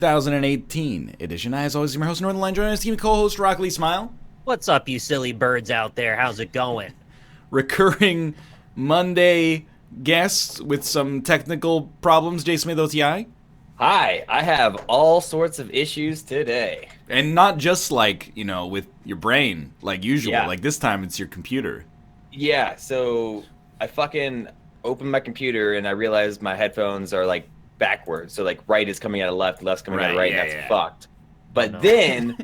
2018 edition. I, as always, am your host, Northernlion, joining us, team co-host, Rock Lee Smile. What's up, you silly birds out there? How's it going? Recurring Monday guest with some technical problems, Jason Smith OTI. Hi, I have all sorts of issues today. And not just like, you know, with your brain, like usual. Yeah. Like this time it's your computer. Yeah, so I fucking opened my computer and I realized my headphones are like backwards. So like right is coming out of left, left's coming out of right, and that's fucked. But then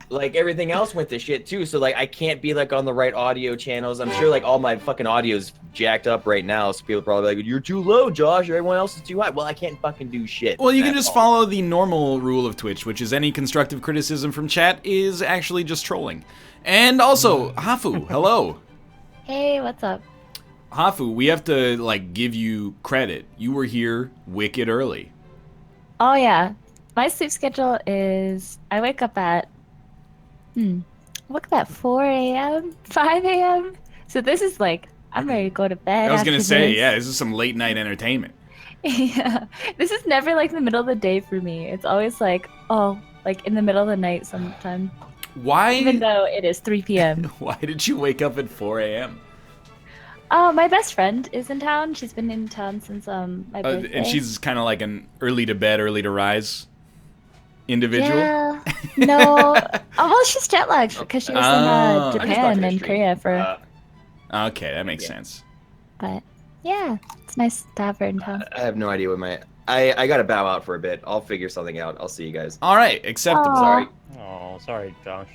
like everything else went to shit too. So like I can't be like on the right audio channels. I'm sure like all my fucking audio's jacked up right now. So people are probably like, you're too low, Josh, or everyone else is too high. Well, I can't fucking do shit. Well, you can just follow the normal rule of Twitch, which is any constructive criticism from chat is actually just trolling. And also, Hafu, hello. Hey, what's up? Hafu, we have to like give you credit. You were here wicked early. Oh yeah, my sleep schedule is I wake up at 4 a.m., 5 a.m. So this is like I'm ready to go to bed. I was gonna say, this. yeah, this is some late night entertainment. Yeah, this is never like the middle of the day for me. It's always like like in the middle of the night sometime. Why? Even though it is 3 p.m. Why did you wake up at 4 a.m.? My best friend is in town. She's been in town since my birthday. And she's kind of like an early to bed, early to rise individual. Yeah. No. She's jet lagged because she was in Japan and Korea for. Okay, that makes sense. But yeah, it's nice to have her in town. I have no idea what my... I gotta bow out for a bit. I'll figure something out. I'll see you guys. All right, acceptable. Aw. Sorry. Oh, sorry, Josh.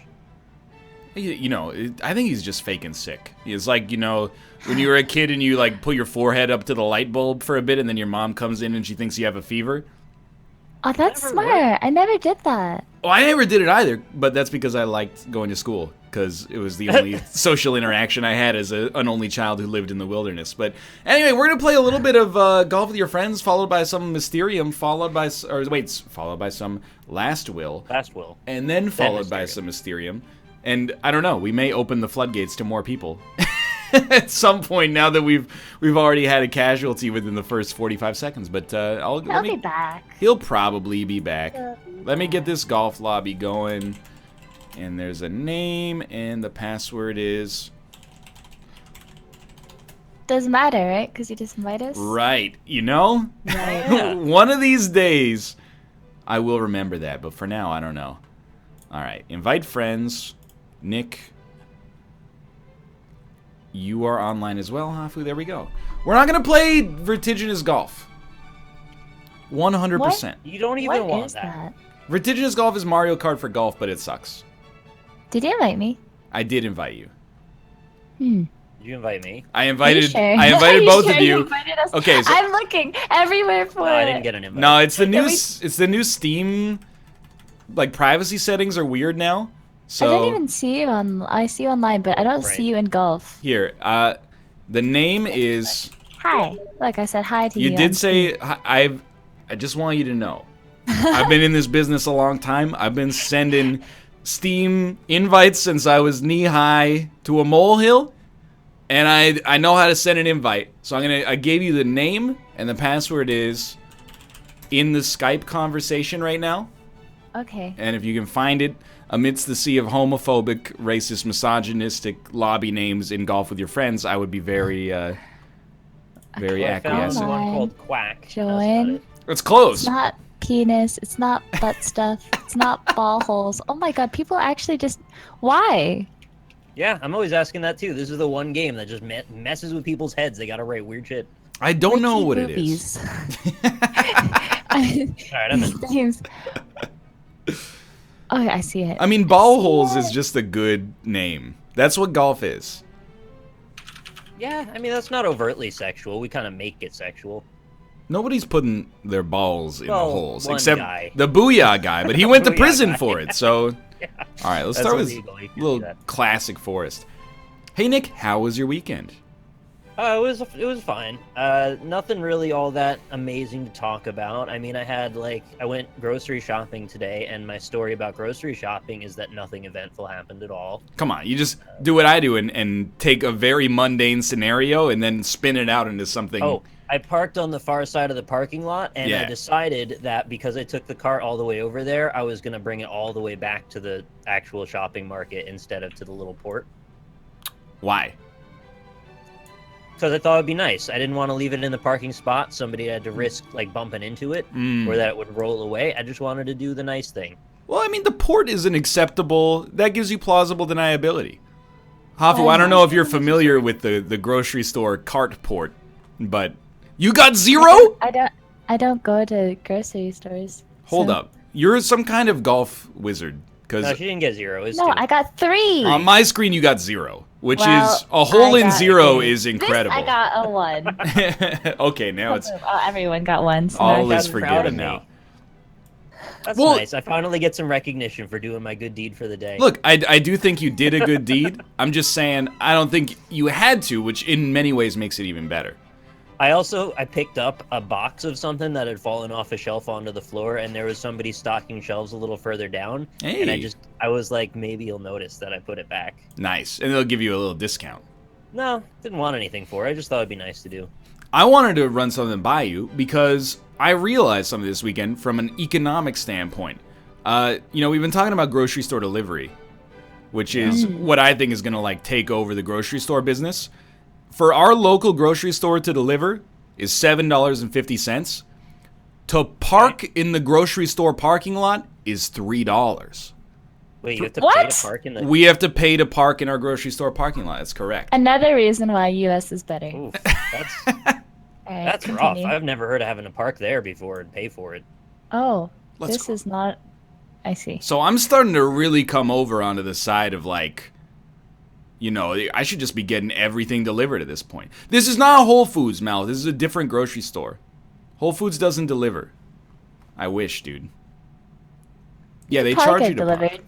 You know, I think he's just faking sick. It's like, you know, when you were a kid and you like put your forehead up to the light bulb for a bit and then your mom comes in and she thinks you have a fever. Oh, that's smart. I never did that. Oh, I never did it either, but that's because I liked going to school because it was the only social interaction I had as an only child who lived in the wilderness. But anyway, we're going to play a little bit of Golf with Your Friends, followed by some Mysterium, followed by some Last Will. Last Will. And then followed by some Mysterium. And I don't know, we may open the floodgates to more people at some point now that we've already had a casualty within the first 45 seconds. But He'll be back. He'll probably be back. Let me get this golf lobby going. And there's a name, and the password is... Doesn't matter, right? Because you just invite us? Right. You know? Right. One of these days, I will remember that. But for now, I don't know. All right. Invite friends. Nick, you are online as well, Hafu. There we go. We're not going to play Vertiginous Golf. 100%. What? You don't even What want is that. that? Vertiginous Golf is Mario Kart for golf, but it sucks. Did you invite me? I did invite you. Did you invite me? I invited Sure? I invited both sure of you. invited us? Okay, so I'm looking everywhere for No, it. I didn't get an invite. no, it's the new Can we- it's the new Steam like privacy settings are weird now. So I don't even see you on. I see you online, but I don't Right. see you in golf. here, the name is Hi. Like I said hi to you. you did say I just want you to know. I've been in this business a long time. I've been sending Steam invites since I was knee-high to a molehill, and I know how to send an invite. So I gave you the name, and the password is in the Skype conversation right now. Okay. And if you can find it amidst the sea of homophobic, racist, misogynistic lobby names in Golf with Your Friends, I would be very Well, I found acquiescent. one Fine. called Quack. That's about Join. it. It's close. It's not penis. It's not butt stuff. It's not ball holes. Oh my god, people actually just. Why? Yeah, I'm always asking that too. This is the one game that just messes with people's heads. They gotta write weird shit. I don't know Ricky what it is. Boobies. Alright, I'm in. Names. Oh, I see it. I mean, ball holes is just a good name. That's what golf is. Yeah, I mean, that's not overtly sexual. We kind of make it sexual. Nobody's putting their balls in Well, the holes one except guy. the Booyah guy, but he went to Booyah prison guy. for it. So, Yeah. all right, let's That's start with illegal. You a can't do little that. classic Forest. Hey Nick, how was your weekend? It was fine. Nothing really all that amazing to talk about. I mean, I went grocery shopping today, and my story about grocery shopping is that nothing eventful happened at all. Come on, you just do what I do and take a very mundane scenario and then spin it out into something. Oh, I parked on the far side of the parking lot, and I decided that because I took the cart all the way over there, I was going to bring it all the way back to the actual shopping market instead of to the little port. Why? Because I thought it'd be nice. I didn't want to leave it in the parking spot. Somebody had to risk like bumping into it, or that it would roll away. I just wanted to do the nice thing. Well, I mean, the port isn't acceptable. That gives you plausible deniability. Hafu, I don't know if you're familiar with the grocery store cart port, but you got 0? I don't go to grocery stores. Hold up. You're some kind of golf wizard. No, she didn't get 0. No, 2. I got 3. On my screen, you got 0, which is a hole in 0 is incredible. This I got a 1. Okay, now it's... everyone got 1. So all is forgiven now. That's nice. I finally get some recognition for doing my good deed for the day. Look, I do think you did a good deed. I'm just saying I don't think you had to, which in many ways makes it even better. I picked up a box of something that had fallen off a shelf onto the floor, and there was somebody stocking shelves a little further down. Hey. And I was like, maybe you'll notice that I put it back. Nice. And they'll give you a little discount. No, didn't want anything for it. I just thought it'd be nice to do. I wanted to run something by you because I realized something this weekend from an economic standpoint. We've been talking about grocery store delivery, which is what I think is going to like take over the grocery store business. For our local grocery store to deliver is $7.50. To park in the grocery store parking lot is $3. Wait, you have to pay to park in the... We have to pay to park in our grocery store parking lot. That's correct. Another reason why US is better. Oof, Right, that's rough. I've never heard of having to park there before and pay for it. Oh, this is not... I see. So I'm starting to really come over onto the side of like... I should just be getting everything delivered at this point. This is not Whole Foods, Mal. This is a different grocery store. Whole Foods doesn't deliver. I wish, dude. Yeah, they charge you to park.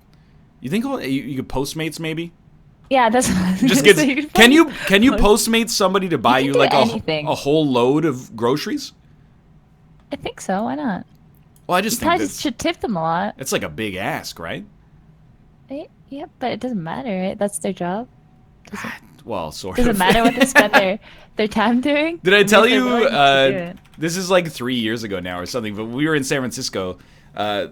You think you could Postmates maybe? Yeah, that's just get. Can you Postmate somebody to buy you like a whole load of groceries? I think so. Why not? Well, I just think you should tip them a lot. It's like a big ask, right? Yeah, but it doesn't matter, right? That's their job. Well, sort of. Does it matter what they spend their time doing? Did I tell you? This is like 3 years ago now or something. But we were in San Francisco. I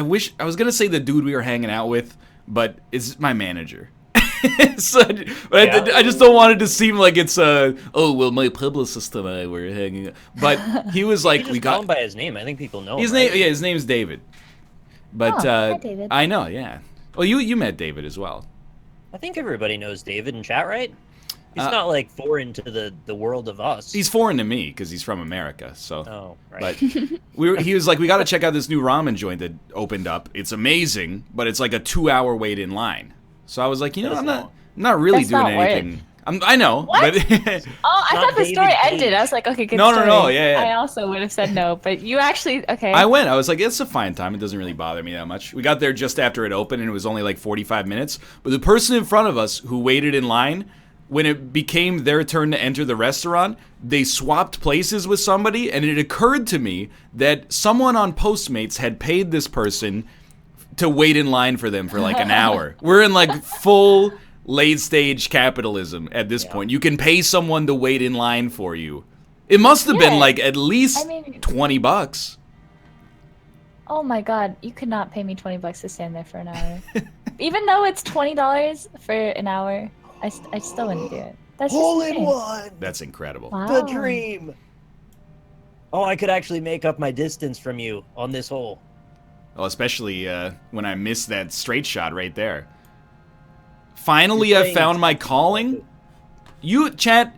wish I was gonna say the dude we were hanging out with, but it's my manager. I just don't want it to seem like it's my publicist and I were hanging out. But he was like, we got him by his name. I think people know his name. Yeah, his name's David. But hi, David. I know, yeah. Well, you met David as well. I think everybody knows David in chat, right? He's not like foreign to the world of us. He's foreign to me because he's from America. So. Oh, right. But he was like, we got to check out this new ramen joint that opened up. It's amazing, but it's like a 2-hour wait in line. So I was like, I'm not really doing anything. I know. What? But I thought the story ended. I was like, okay, good story. No, yeah. I also would have said no, but you actually, okay. I went. I was like, it's a fine time. It doesn't really bother me that much. We got there just after it opened, and it was only like 45 minutes. But the person in front of us who waited in line, when it became their turn to enter the restaurant, they swapped places with somebody, and it occurred to me that someone on Postmates had paid this person to wait in line for them for like an hour. We're in like full late stage capitalism at this point. You can pay someone to wait in line for you. It must have been like at least $20. Oh my god, you could not pay me $20 to stand there for an hour. Even though it's $20 for an hour, I still wouldn't do it. That's hole in one. That's incredible. Wow. The dream. Oh, I could actually make up my distance from you on this hole. Well, especially when I missed that straight shot right there. Finally, I found my calling. Chat,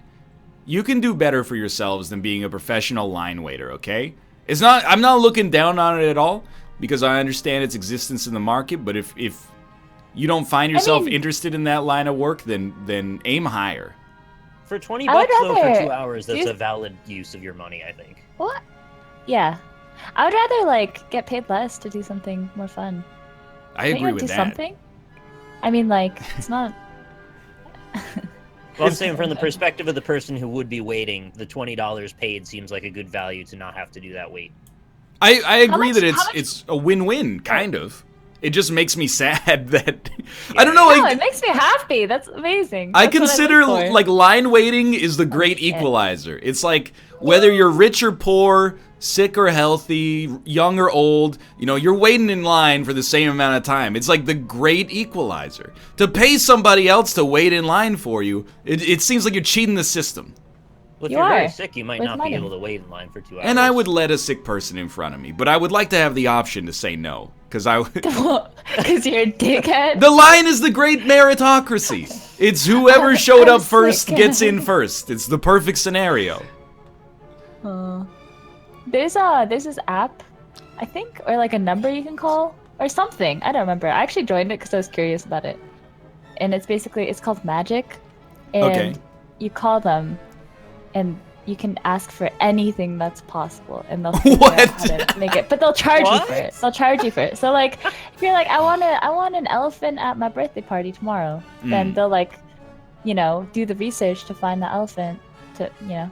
you can do better for yourselves than being a professional line waiter, okay? I'm not looking down on it at all, because I understand its existence in the market, but if you don't find yourself interested in that line of work, then aim higher. For $20 though, for 2 hours, that's a valid use of your money, I think. What? Yeah. I would rather, get paid less to do something more fun. I agree with that. Something? I mean, it's not... Well, I'm saying from the perspective of the person who would be waiting, the $20 paid seems like a good value to not have to do that wait. I agree that it's a win-win, kind of. It just makes me sad that I don't know. No, Like, it makes me happy. That's amazing. I That's what consider live for. like line waiting is the great shit. equalizer. It's like whether you're rich or poor, sick or healthy, young or old, you know, you're waiting in line for the same amount of time. It's like the great equalizer. To pay somebody else to wait in line for you, it seems like you're cheating the system. Well, if You you're very are. sick, you might With not money. be able to wait in line for 2 hours. And I would let a sick person in front of me, but I would like to have the option to say no, because Because you're a dickhead. the line is the great meritocracy. It's whoever showed up first sick. gets in first. It's the perfect scenario. There's this app, I think, or like a number you can call or something. I don't remember. I actually joined it because I was curious about it, and it's called Magic, and Okay. you call them, and you can ask for anything that's possible, and they'll figure out how to make it. But they'll charge you for it. They'll charge you for it. So like, if you're like, I want an elephant at my birthday party tomorrow, then they'll like, you know, do the research to find the elephant to, you know,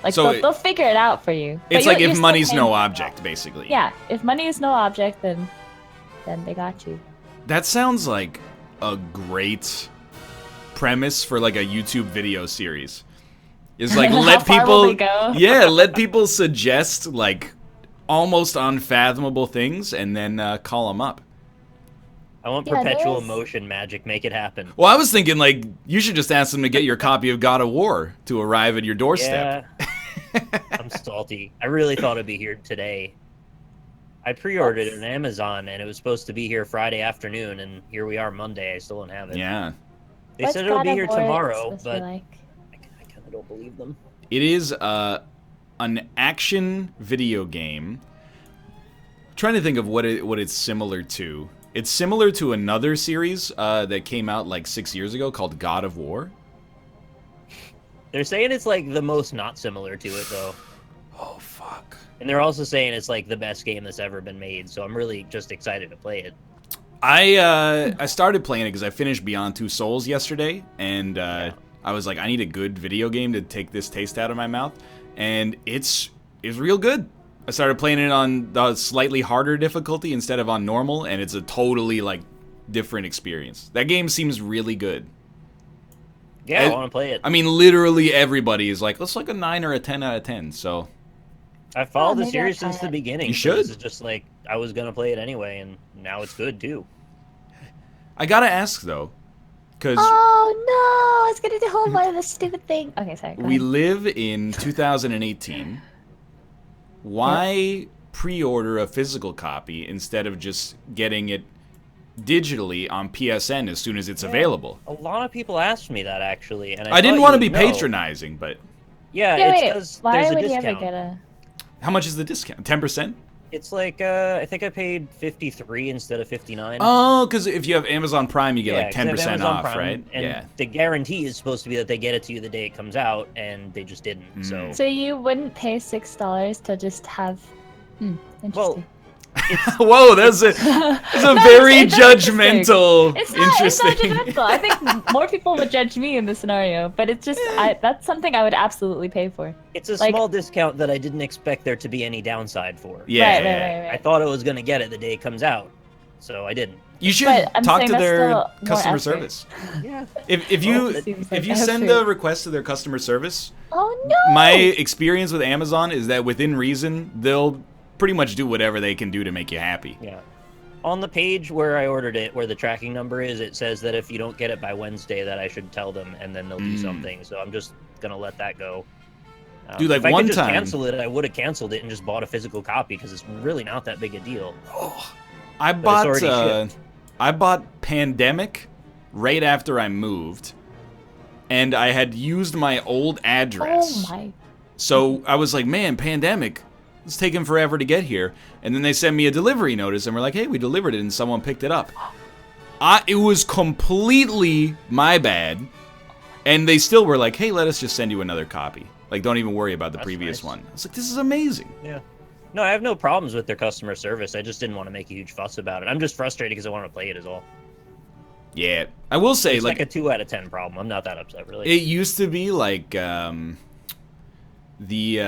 like So they'll figure it out for you. But It's like you're if still money's paying no for it. object, basically. Yeah, if money is no object, then they got you. That sounds like a great premise for like a YouTube video series. Is like How let far will people they go? Yeah, let people suggest like almost unfathomable things and then call them up. I want Yeah, perpetual there's- motion magic. Make it happen. Well, I was thinking like you should just ask them to get your copy of God of War to arrive at your doorstep. Yeah. I'm salty. I really thought it'd be here today. I pre-ordered it on Amazon, and it was supposed to be here Friday afternoon, and here we are Monday. I still don't have it. Yeah. They What's said it'll God be of here War tomorrow, supposed to be but like? I kind of don't believe them. It is an action video game. I'm trying to think of what it's similar to. It's similar to another series that came out like 6 years ago called God of War. They're saying it's like the most not similar to it, though. Oh fuck. And they're also saying it's like the best game that's ever been made, so I'm really just excited to play it. I started playing it because I finished Beyond Two Souls yesterday, and I was like, I need a good video game to take this taste out of my mouth, and it's real good. I started playing it on the slightly harder difficulty instead of on normal, and it's a totally like different experience. That game seems really good. Yeah, I want to play it. I mean, literally everybody is like, let's like a 9 or a 10 out of 10. So I followed the maybe I'll series try since the it. beginning. You so should. This is just like I was gonna play it anyway, and now it's good too. I gotta ask though, because Oh no! I was gonna do whole one of the stupid thing. Okay, sorry. Go we ahead. live in 2018. Why pre-order a physical copy instead of just getting it digitally on PSN as soon as it's available? A lot of people asked me that actually, and I didn't thought want to you be would know. patronizing, but Yeah, Yeah, it's wait. because Why there's a would you discount. ever get a? how much is the discount? 10%? It's like I think I paid 53 instead of 59. Oh, because if you have Amazon Prime, you get Yeah, like 'cause I have 10% Amazon off, Prime, right? And Yeah. the guarantee is supposed to be that they get it to you the day it comes out, and they just didn't. Mm. So So you wouldn't pay $6 to just have? Interesting. Whoa, that's a No, very it's interesting. judgmental. It's not Interesting. judgmental. I think more people would judge me in this scenario, but it's just that's something I would absolutely pay for. it's a Like- small discount that I didn't expect there to be any downside for. Yeah. Right. I thought I was gonna get it the day it comes out, so I didn't. You should But I'm talk saying to that's their still more customer effort. service. Yeah. If you Well, it seems if like you send effort. a request to their customer service, Oh no! my experience with Amazon is that within reason, they'll pretty much do whatever they can do to make you happy. Yeah. On the page where I ordered it, where the tracking number is, it says that if you don't get it by Wednesday, that I should tell them, and then they'll do something. So I'm just gonna let that go. Dude, like if I one could just time- cancel it, I would have canceled it and just bought a physical copy because it's really not that big a deal. I it's bought already shipped. I bought Pandemic right after I moved, and I had used my old address. Oh my! So I was like, man, Pandemic, it's taking forever to get here. And then they sent me a delivery notice, and we're like, hey, we delivered it, and someone picked it up. It was completely my bad, and they still were like, hey, let us just send you another copy. Like, don't even worry about the That's previous nice. one. I was like, this is amazing. Yeah. No, I have no problems with their customer service. I just didn't want to make a huge fuss about it. I'm just frustrated because I want to play it is all. Yeah, I will say, It's like like a 2 out of 10 problem. I'm not that upset, really. it used to be like the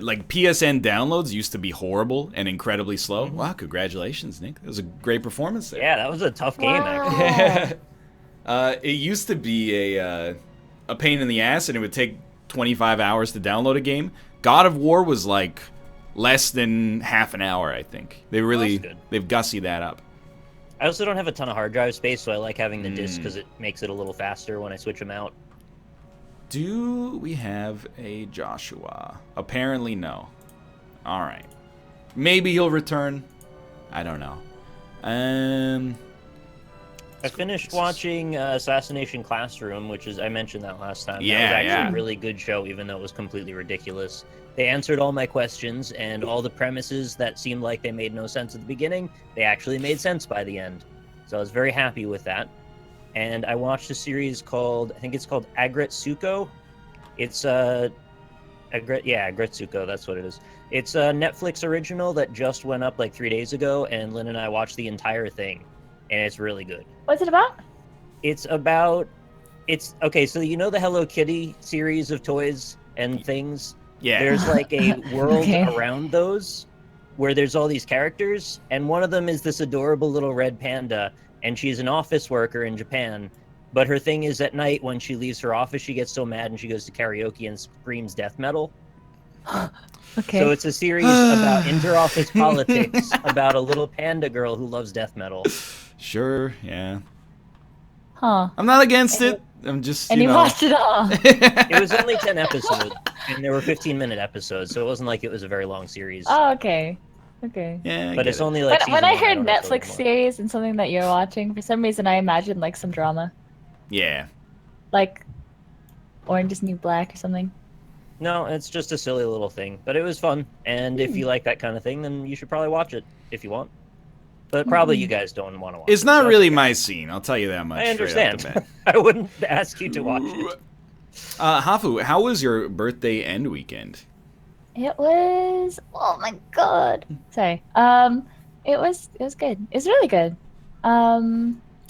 like PSN downloads used to be horrible and incredibly slow. Wow, congratulations, Nick. That was a great performance there. Yeah, that was a tough game, actually. It used to be a pain in the ass, and it would take 25 hours to download a game. God of War was like less than half an hour, I think. They've gussied that up. I also don't have a ton of hard drive space, so I like having the disc because it makes it a little faster when I switch them out. Do we have a Joshua? Apparently no. All right. Maybe he'll return. I don't know. I finished watching Assassination Classroom, which is, I mentioned that last time. Yeah, that was actually a really good show, even though it was completely ridiculous. They answered all my questions, and all the premises that seemed like they made no sense at the beginning, they actually made sense by the end. So I was very happy with that. And I watched a series called, I think it's called Agretsuko. It's Agretsuko, that's what it is. It's a Netflix original that just went up like 3 days ago, and Lynn and I watched the entire thing, and it's really good. What's it about? It's okay, so you know the Hello Kitty series of toys and things? Yeah. There's like a world around those where there's all these characters, and one of them is this adorable little red panda, and she's an office worker in Japan. But her thing is at night when she leaves her office, she gets so mad and she goes to karaoke and screams death metal. Okay. So it's a series about inter-office politics about a little panda girl who loves death metal. Sure, yeah. Huh. I'm not against it. I'm just, And you watched it all. It was only 10 episodes, and there were 15-minute episodes, so it wasn't like it was a very long series. Oh, okay. Okay. Yeah, But it's only like When I heard season one, I don't know Netflix series and something that you're watching, for some reason I imagined like some drama. Yeah. Like Orange is the New Black or something. No, it's just a silly little thing, but it was fun. And if you like that kind of thing, then you should probably watch it if you want. But probably you guys don't want to watch it. It's not really my scene, I'll tell you that much. I understand. Straight off I wouldn't ask you to watch it. the bat. Hafu, how was your birthday end weekend? It was, oh my god. Sorry. It was good. It was really good.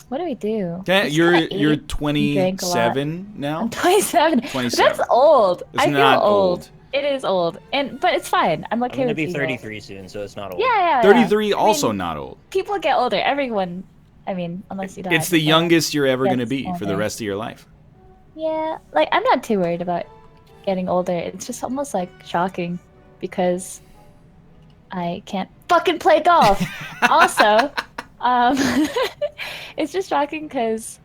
What do we do? Okay, Just you're kinda ate, drank a lot. 27 now? I'm 27. 27. That's old. It's I feel not old. old. It is old, but it's fine. I'm okay I'm with going to be being old. 33 soon, so it's not old. Yeah. 33 I also mean, not old. people get older. Everyone. I mean, unless you die. It's the but- youngest you're ever going to gets be for the older. rest of your life. Yeah, like I'm not too worried about getting older. It's just almost like shocking because I can't fucking play golf. Also, it's just shocking because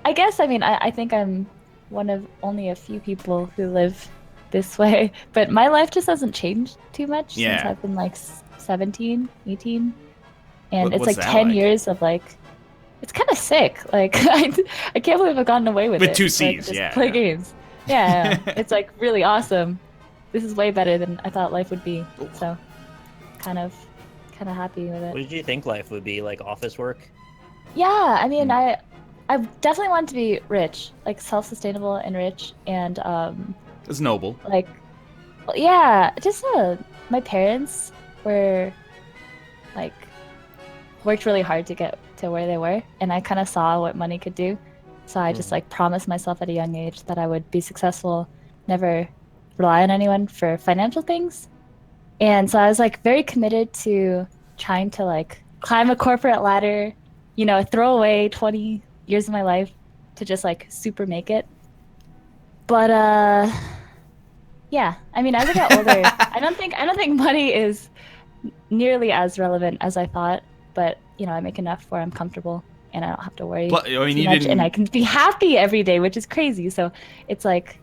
I think I'm one of only a few people who live this way, but my life just hasn't changed too much since I've been like 17, 18, and it's What's like that 10 like? years of like. It's kind of sick. Like I can't believe I've gotten away with it. With two Like, C's, just yeah. play games. Yeah, it's like really awesome. This is way better than I thought life would be. So, kind of happy with What it. did you think life would be, like office work? Yeah, I mean, I definitely want to be rich, like self-sustainable and rich, and It's noble. like, well, yeah, just my parents were like worked really hard to get to where they were, and I kind of saw what money could do. So I just like promised myself at a young age that I would be successful, never rely on anyone for financial things. And so I was like very committed to trying to like climb a corporate ladder, throw away 20 years of my life to just like super make it. But yeah, I mean, as I get older, I don't think money is nearly as relevant as I thought, but I make enough where I'm comfortable and I don't have to worry But, I mean, too you much, didn't- and I can be happy every day, which is crazy. So it's like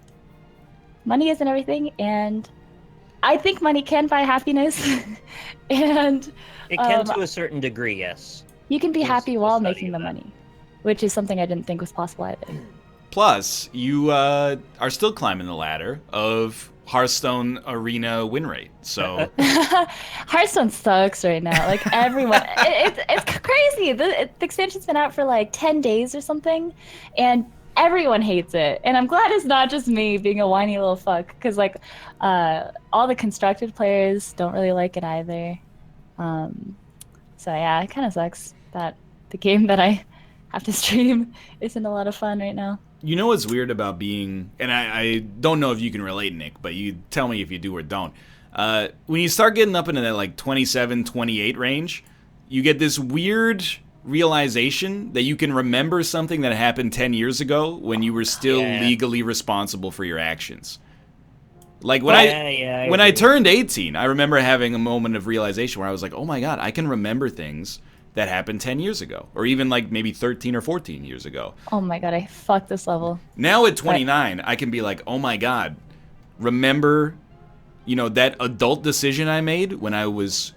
money isn't everything, and I think money can buy happiness, and It can to a certain degree, yes. you can be There's happy a while study making of the that. money, which is something I didn't think was possible either. Plus, you are still climbing the ladder of Hearthstone arena win rate. So Hearthstone sucks right now. Like everyone, it's crazy. The expansion's been out for like 10 days or something, and everyone hates it. And I'm glad it's not just me being a whiny little fuck, because like all the constructed players don't really like it either. So yeah, it kind of sucks that the game that I have to stream isn't a lot of fun right now. You know what's weird about being, and I don't know if you can relate, Nick, but you tell me if you do or don't. When you start getting up into that like 27, 28 range, you get this weird realization that you can remember something that happened 10 years ago when you were still legally responsible for your actions. Like when I turned 18, I remember having a moment of realization where I was like, oh my god, I can remember things that happened 10 years ago, or even like maybe 13 or 14 years ago. Oh my god, I fucked this level. Now at 29, I can be like, oh my god, remember, that adult decision I made when I was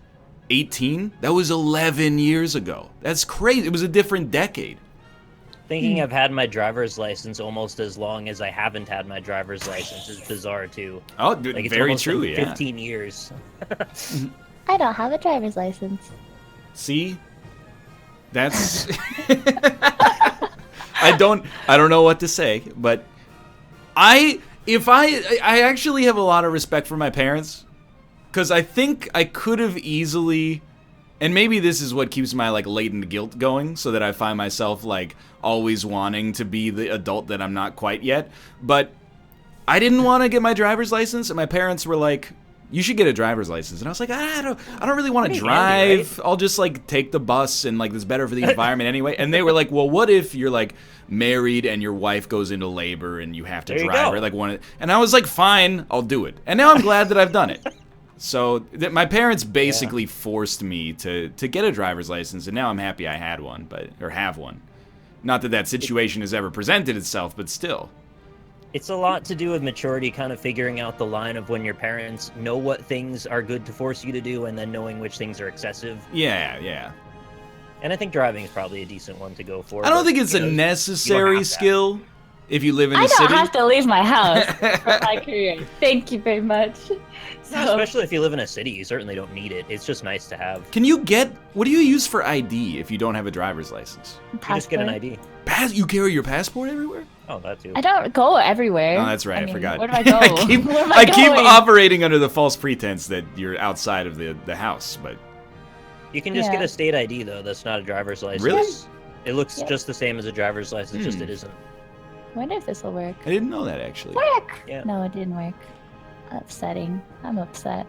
18? That was 11 years ago. That's crazy. It was a different decade. Thinking I've had my driver's license almost as long as I haven't had my driver's license is bizarre too. Oh, like it's very almost true, been yeah. 15 years. I don't have a driver's license. See? That's I don't know what to say, but I actually have a lot of respect for my parents, cuz I think I could have easily, and maybe this is what keeps my like latent guilt going, so that I find myself like always wanting to be the adult that I'm not quite yet, but I didn't want to get my driver's license, and my parents were like, you should get a driver's license. And I was like, I don't really want to drive. Handy, right? I'll just like take the bus, and like it's better for the environment anyway. And they were like, well, what if you're like married and your wife goes into labor and you have to drive her? Like and I was like, fine, I'll do it. And now I'm glad that I've done it. So my parents basically forced me to get a driver's license, and now I'm happy I had one, or have one. Not that situation has ever presented itself, but still. It's a lot to do with maturity, kind of figuring out the line of when your parents know what things are good to force you to do, and then knowing which things are excessive. Yeah. And I think driving is probably a decent one to go for. I don't think it's a necessary skill if you live in a city. I don't have to leave my house for my career. Thank you very much. So, especially if you live in a city, you certainly don't need it. It's just nice to have. What do you use for ID if you don't have a driver's license? You just get an ID. You carry your passport everywhere? Oh, that too. I don't go everywhere. Oh, that's right. I forgot. Where do I go? I keep operating under the false pretense that you're outside of the house, but you can just get a state ID though. That's not a driver's license. Really? It looks just the same as a driver's license. Just it isn't. I wonder if this will work. I didn't know that actually. Work. Yeah. No, it didn't work. Upsetting. I'm upset.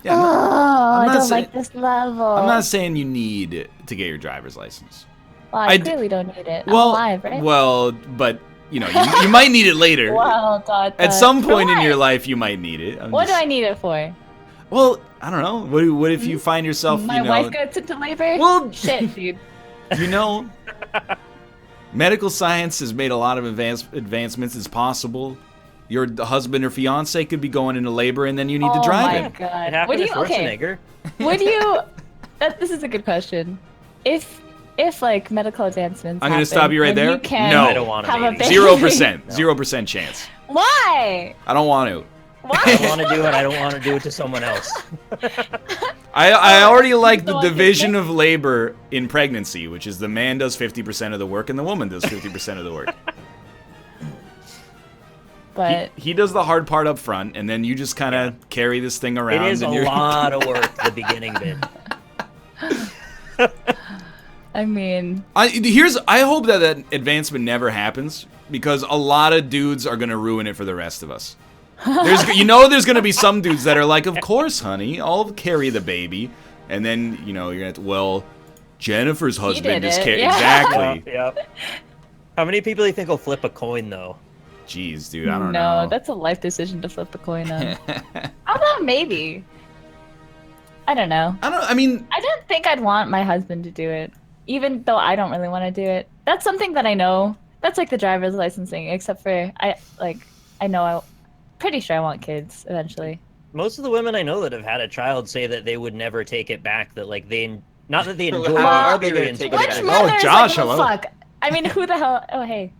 Yeah, I don't like this level. I'm not saying you need to get your driver's license. Well, I clearly don't need it. I'm well, alive, right? Well, but you might need it later. Well, at some point in your life, you might need it. What do I need it for? Well, I don't know. What if you find yourself, My wife gets into labor? Well, shit, dude. Medical science has made a lot of advancements. It's possible your husband or fiance could be going into labor, and then you need to drive it. him. Oh my god! It happened to Schwarzenegger. Would you? This is a good question. If like medical advancements, I'm going to stop you right there. No, I don't want to. 0%, 0% chance. Why? I don't want to. Why? I don't want to do it. I don't want to do it to someone else. I already like the division of labor in pregnancy, which is the man does 50% of the work and the woman does 50% of the work. But he does the hard part up front, and then you just kind of carry this thing around. It is a lot of work, the beginning bit. I mean, I hope that advancement never happens, because a lot of dudes are gonna ruin it for the rest of us. There's gonna be some dudes that are like, of course, honey, I'll carry the baby, and then you're gonna have to, well, Jennifer's husband is carrying exactly. Yep. How many people do you think will flip a coin though? Jeez, dude, I don't know. No, that's a life decision to flip a coin on. I don't know, maybe. I don't know. I don't think I'd want my husband to do it, even though I don't really want to do it. That's something that I know. That's like the driver's licensing, except for pretty sure I want kids eventually. Most of the women I know that have had a child say that they would never take it back. That like not that they enjoy How the are they gonna experience. take but it back? Oh, Josh, hello. Fuck. I mean, who the hell? Oh, hey.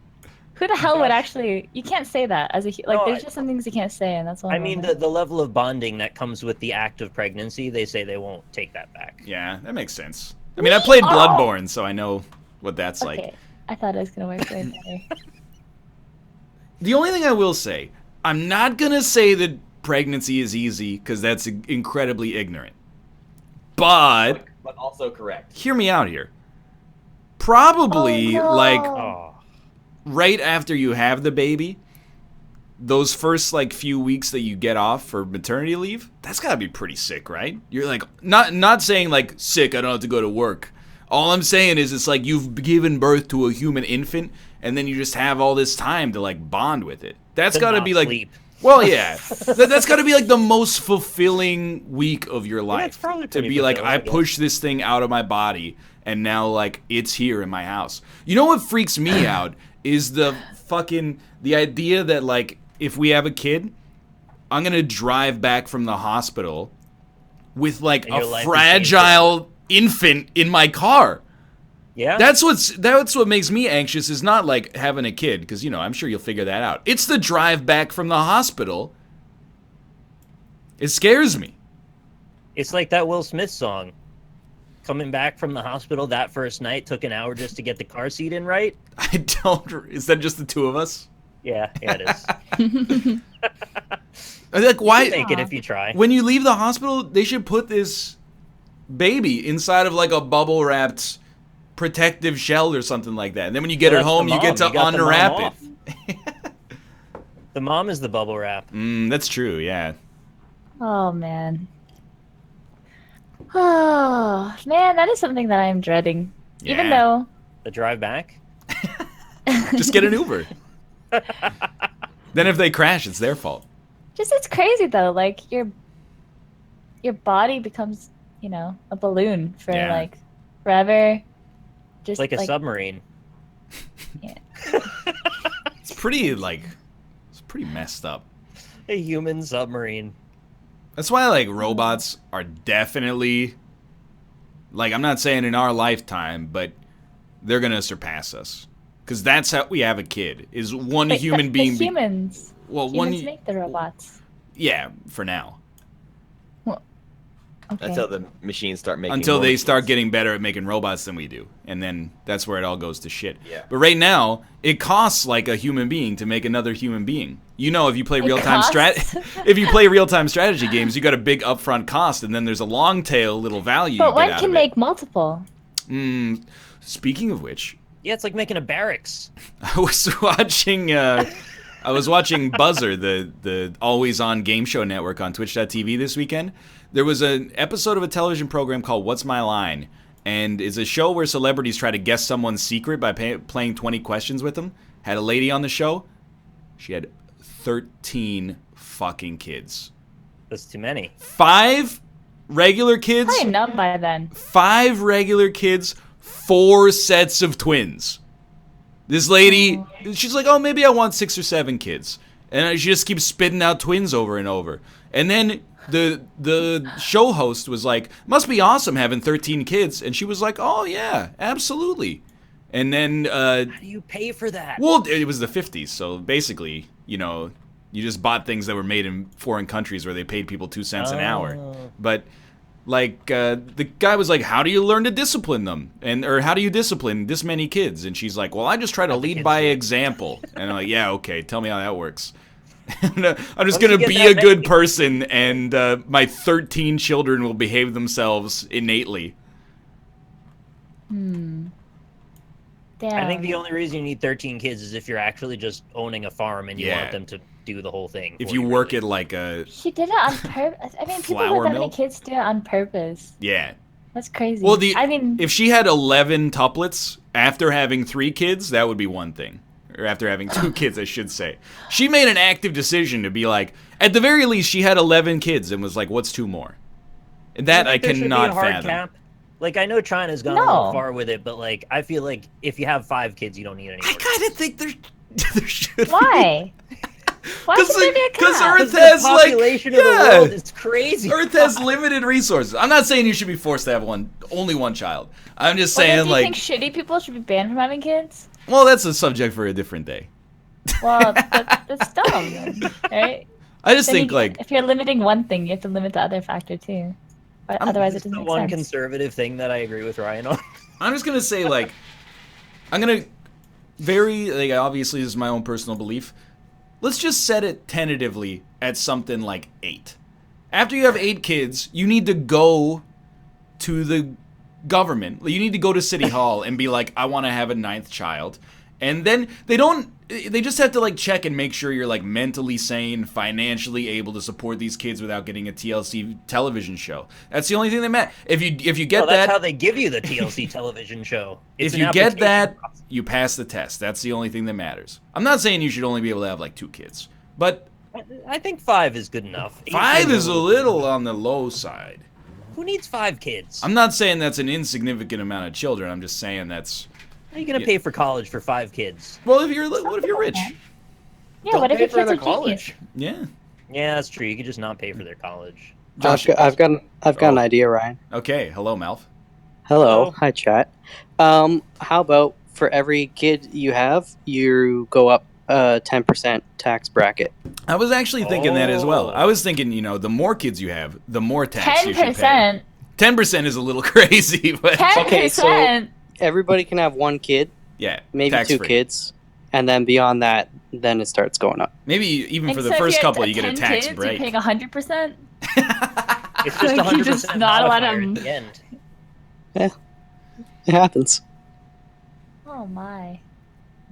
Who the hell would actually? You can't say that as a there's just some things you can't say, and that's all. I mean, the level of bonding that comes with the act of pregnancy, they say they won't take that back. Yeah, that makes sense. I mean, I played Bloodborne, so I know what that's like. I thought it was gonna work way better. The only thing I will say, I'm not gonna say that pregnancy is easy, because that's incredibly ignorant. But also correct. Hear me out here. Probably right after you have the baby, those first like few weeks that you get off for maternity leave, that's gotta be pretty sick, right? You're like, not saying like sick, I don't have to go to work. All I'm saying is it's like you've given birth to a human infant, and then you just have all this time to like bond with it. That's gotta be like, sleep. well, yeah, that's gotta be like the most fulfilling week of your life. probably To pretty be like, fulfilling, I I guess. pushed this thing out of my body, and now like it's here in my house. You know what freaks me out is the idea that like if we have a kid, I'm gonna drive back from the hospital with like And your a life is fragile infant in my car. Yeah. That's what makes me anxious, is not like having a kid, because you know I'm sure you'll figure that out. It's the drive back from the hospital. It scares me. It's like that Will Smith song. Coming back from the hospital that first night took an hour just to get the car seat in right. I don't. Is that just the two of us? Yeah, it is. Like, why? Take it if you try. When you leave the hospital, they should put this baby inside of like a bubble wrapped protective shell or something like that. And then when you get Well, her that's home, the you get to mom. You got the mom unwrap off. it. The mom is the bubble wrap. That's true. Yeah. Oh man. Oh man, that is something that I am dreading. Even Yeah. though The drive back. Just get an Uber. Then if they crash, it's their fault. just it's crazy though. Like your body becomes, you know, a balloon for Yeah. like forever. Just Like a submarine. Yeah. It's pretty messed up. A human submarine. That's why like robots are definitely, like, I'm not saying in our lifetime, but they're gonna surpass us. Because that's how we have a kid, is one But human being. The humans. Well, Humans make the robots. Yeah, for now. Okay. Until the machines start making. Until more they machines. start getting better at making robots than we do. And then that's where it all goes to shit. Yeah. But right now, it costs like a human being to make another human being. You know, if you play It real-time costs? if you play real-time strategy games, you got a big upfront cost, and then there's a long tail little value But you one get out can of make multiple. it. Speaking of which, Yeah, it's like making a barracks. I was watching Buzzer, the always-on game show network on Twitch.tv this weekend. There was an episode of a television program called What's My Line? And it's a show where celebrities try to guess someone's secret by playing 20 questions with them. Had a lady on the show. She had 13 fucking kids. That's too many. 5 regular kids. Probably numb by then. 5 regular kids, 4 sets of twins. This lady, she's like, oh, maybe I want 6 or 7 kids. And she just keeps spitting out twins over and over. And then the show host was like, must be awesome having 13 kids. And she was like, oh, yeah, absolutely. And then... How do you pay for that? well, it was the 50s, so basically, you know, you just bought things that were made in foreign countries where they paid people 2 cents an hour. But... like, the guy was like, how do you learn to discipline them? Or how do you discipline this many kids? And she's like, well, I just try to lead by example. And I'm like, yeah, okay, tell me how that works. I'm just going to be a good person, and my 13 children will behave themselves innately. Damn. I think the only reason you need 13 kids is if you're actually just owning a farm and you Yeah. want them to do the whole thing. If for you work really. at like a... She did it on purpose. I mean, people Flour with that mill? many kids do it on purpose. yeah. That's crazy. Well, I mean, if she had 11 tuplets after having 3 kids, that would be one thing. Or after having 2 kids, I should say. She made an active decision to be like, at the very least, she had 11 kids and was like, what's 2 more? And that You I think there should be cannot a hard fathom. cap? Like, I know China's gone a No. little far with it, but like, I feel like if you have 5 kids, you don't need any more. I kind of think there should be. why? Why should there be a Because cap? Earth The has like population of the world is crazy. Earth has limited resources. I'm not saying you should be forced to have only one child. I'm just Well, then saying do you like, think shitty people should be banned from having kids? well, that's a subject for a different day. Well, that's dumb, then, right? I just Then think you- like if you're limiting one thing, you have to limit the other factor too. But otherwise, it That's doesn't the make one sense. conservative thing that I agree with Ryan on. I'm just gonna say like, I'm gonna obviously this is my own personal belief. Let's just set it tentatively at something like 8. After you have 8 kids, you need to go to the government. You need to go to City Hall and be like, I want to have a 9th child. And then they just have to like check and make sure you're like mentally sane, financially able to support these kids without getting a TLC television show. That's the only thing that matters. If you get that's that, how they give you the TLC television show. It's if you get that, you pass the test. That's the only thing that matters. I'm not saying you should only be able to have like 2 kids, but I think 5 is good enough. 5 is a little on the low side. Who needs 5 kids? I'm not saying that's an insignificant amount of children. I'm just saying that's. How are you gonna pay for college for 5 kids? Well, what if you're rich? Yeah, Don't what if pay your for kids their are genius? college. Yeah. Yeah, that's true. You could just not pay for their college. Josh, I've got an idea, Ryan. Okay. Hello, Malf. Hello. Hello. Hi, chat. How about for every kid you have, you go up 10% tax bracket? I was actually thinking that as well. Oh. I was thinking, the more kids you have, the more tax you should pay. 10%. 10% is a little crazy, but 10%. Okay, so everybody can have 1 kid, yeah, maybe 2 tax-free. kids, and then beyond that, then it starts going up. Maybe even for And the so if first you couple, had you get a 10 tax kids, break. You're paying 100%. It's just Like, you 100% just not allowed modifier to- at the end. It happens. Oh my.